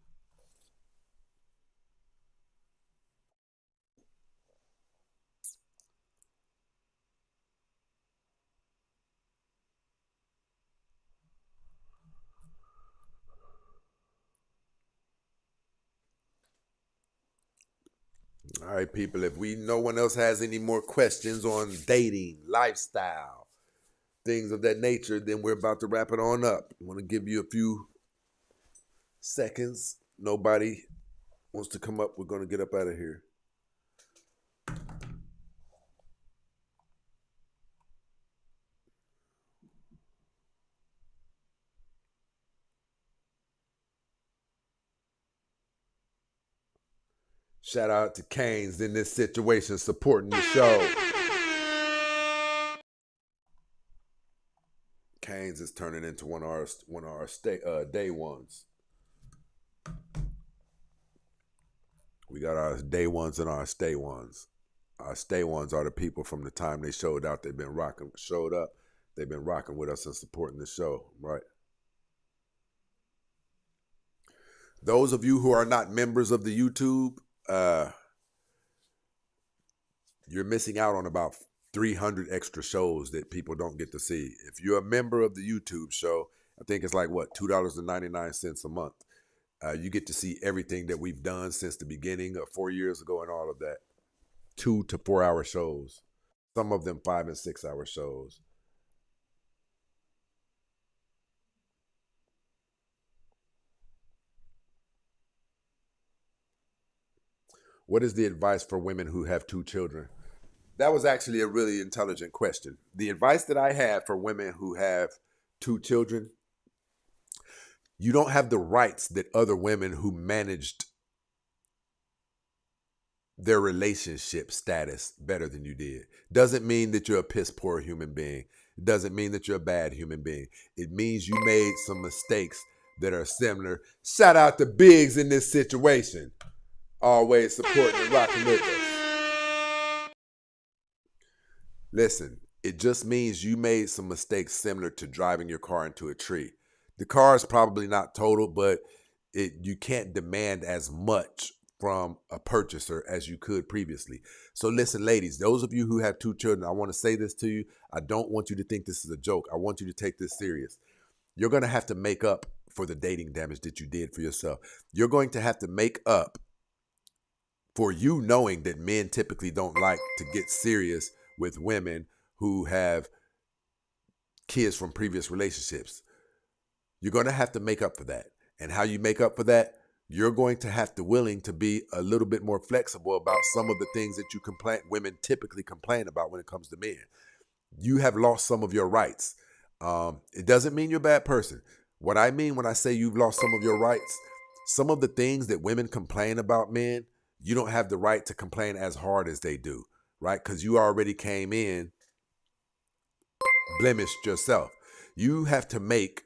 All right, people, if no one else has any more questions on dating, lifestyle, things of that nature, then we're about to wrap it on up. I want to give you a few seconds. Nobody wants to come up. We're going to get up out of here. Shout out to Canes in this situation supporting the show. Canes is turning into one of our day ones. We got our day ones and our stay ones. Our stay ones are the people from the time they showed up. They've been rocking with us and supporting the show, right? Those of you who are not members of the YouTube, you're missing out on about 300 extra shows that people don't get to see. If you're a member of the YouTube show, I think it's like $2.99 a month. You get to see everything that we've done since the beginning of 4 years ago and all of that. 2 to 4 hour shows. Some of them 5 and 6 hour shows. What is the advice for women who have 2 children? That was actually a really intelligent question. The advice that I have for women who have 2 children, you don't have the rights that other women who managed their relationship status better than you did. Doesn't mean that you're a piss poor human being. It doesn't mean that you're a bad human being. It means you made some mistakes that are similar. Shout out to Biggs in this situation. Always supporting and rocking with us. Listen, it just means you made some mistakes similar to driving your car into a tree. The car is probably not total, but you can't demand as much from a purchaser as you could previously. So listen, ladies, those of you who have 2 children, I want to say this to you. I don't want you to think this is a joke. I want you to take this serious. You're going to have to make up for the dating damage that you did for yourself. You're going to have to make up for you knowing that men typically don't like to get serious with women who have kids from previous relationships. You're going to have to make up for that. And how you make up for that, you're going to have to willing to be a little bit more flexible about some of the things that women typically complain about when it comes to men. You have lost some of your rights. It doesn't mean you're a bad person. What I mean when I say you've lost some of your rights, some of the things that women complain about men, you don't have the right to complain as hard as they do, right? Because you already came in blemished yourself. You have to make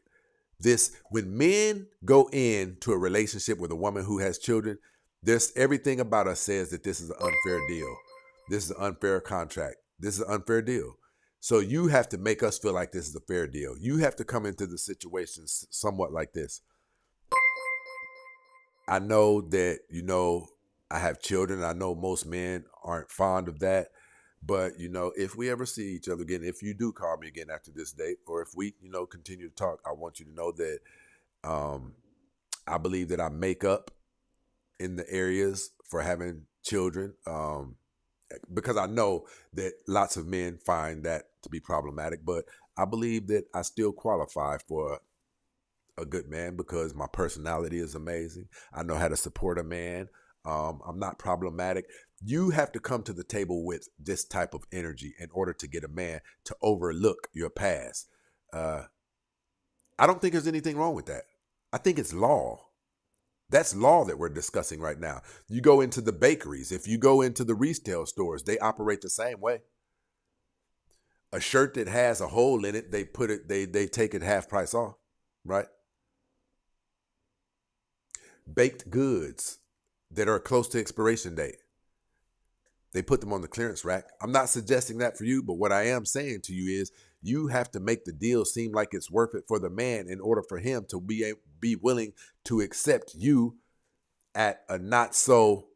this, when men go into a relationship with a woman who has children, there's everything about us says that this is an unfair deal. This is an unfair contract. This is an unfair deal. So you have to make us feel like this is a fair deal. You have to come into the situation somewhat like this. I know that, I have children. I know most men aren't fond of that. But, if we ever see each other again, if you do call me again after this date, or if we, continue to talk, I want you to know that I believe that I make up in the areas for having children, because I know that lots of men find that to be problematic. But I believe that I still qualify for a good man because my personality is amazing. I know how to support a man. I'm not problematic. You have to come to the table with this type of energy in order to get a man to overlook your past. I don't think there's anything wrong with that. I think it's law. That's law that we're discussing right now. You go into the bakeries. If you go into the retail stores, they operate the same way. A shirt that has a hole in it, they take it half price off, right? Baked goods that are close to expiration date. They put them on the clearance rack. I'm not suggesting that for you, but what I am saying to you is you have to make the deal seem like it's worth it for the man in order for him to be willing to accept you at a not so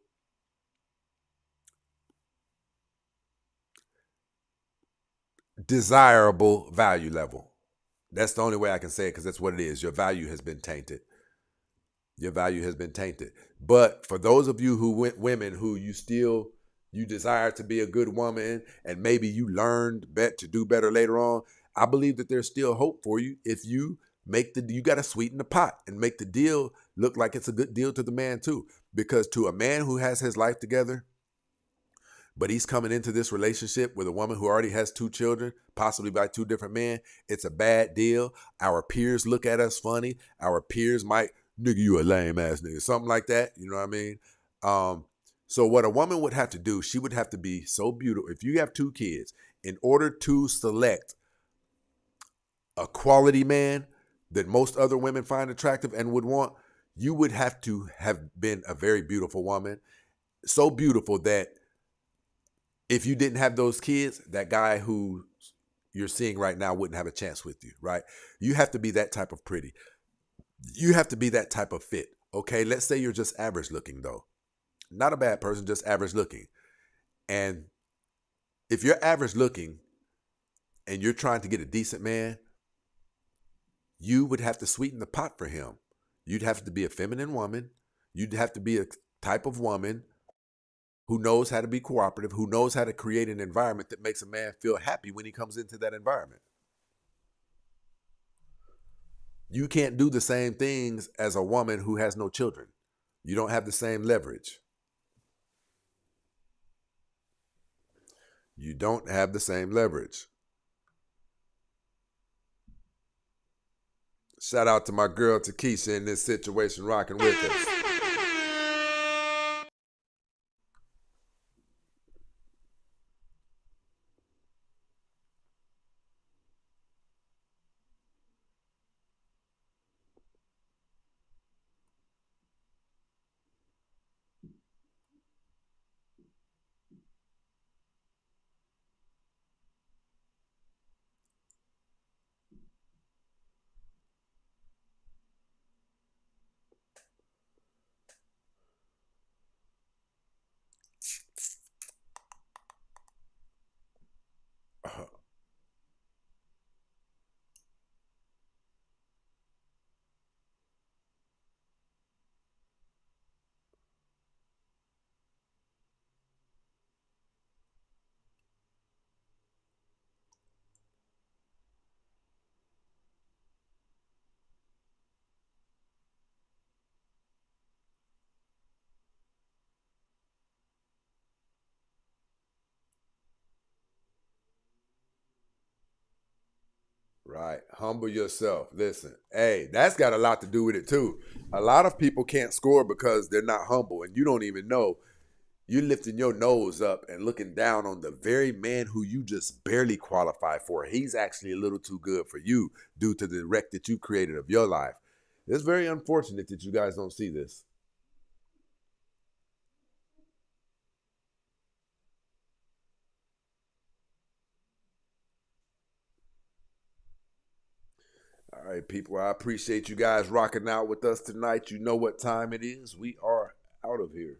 desirable value level. That's the only way I can say it, because that's what it is. Your value has been tainted. Your value has been tainted. But for those of you women who you desire to be a good woman, and maybe you learned to do better later on, I believe that there's still hope for you if you you got to sweeten the pot and make the deal look like it's a good deal to the man too. Because to a man who has his life together, but he's coming into this relationship with a woman who already has 2 children, possibly by 2 different men, it's a bad deal. Our peers look at us funny. Our peers might, nigga, you a lame ass nigga, something like that. You know what I mean? So what a woman would have to do, she would have to be so beautiful. If you have 2 kids, in order to select a quality man that most other women find attractive and would want, you would have to have been a very beautiful woman. So beautiful that if you didn't have those kids, that guy who you're seeing right now wouldn't have a chance with you, right? You have to be that type of pretty. You have to be that type of fit, okay? Let's say you're just average looking though. Not a bad person, just average looking. And if you're average looking and you're trying to get a decent man, you would have to sweeten the pot for him. You'd have to be a feminine woman. You'd have to be a type of woman who knows how to be cooperative, who knows how to create an environment that makes a man feel happy when he comes into that environment. You can't do the same things as a woman who has no children. You don't have the same leverage. You don't have the same leverage. Shout out to my girl Takesha in this situation, rocking with us. Right. Humble yourself. Listen, hey, that's got a lot to do with it too. A lot of people can't score because they're not humble, and you don't even know. You're lifting your nose up and looking down on the very man who you just barely qualify for. He's actually a little too good for you due to the wreck that you created of your life. It's very unfortunate that you guys don't see this. All right, people, I appreciate you guys rocking out with us tonight. You know what time it is. We are out of here.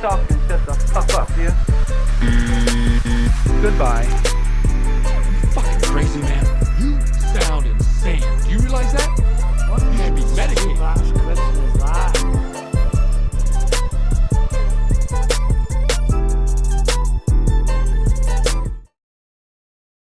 talking, shut the fuck up, yeah? Goodbye.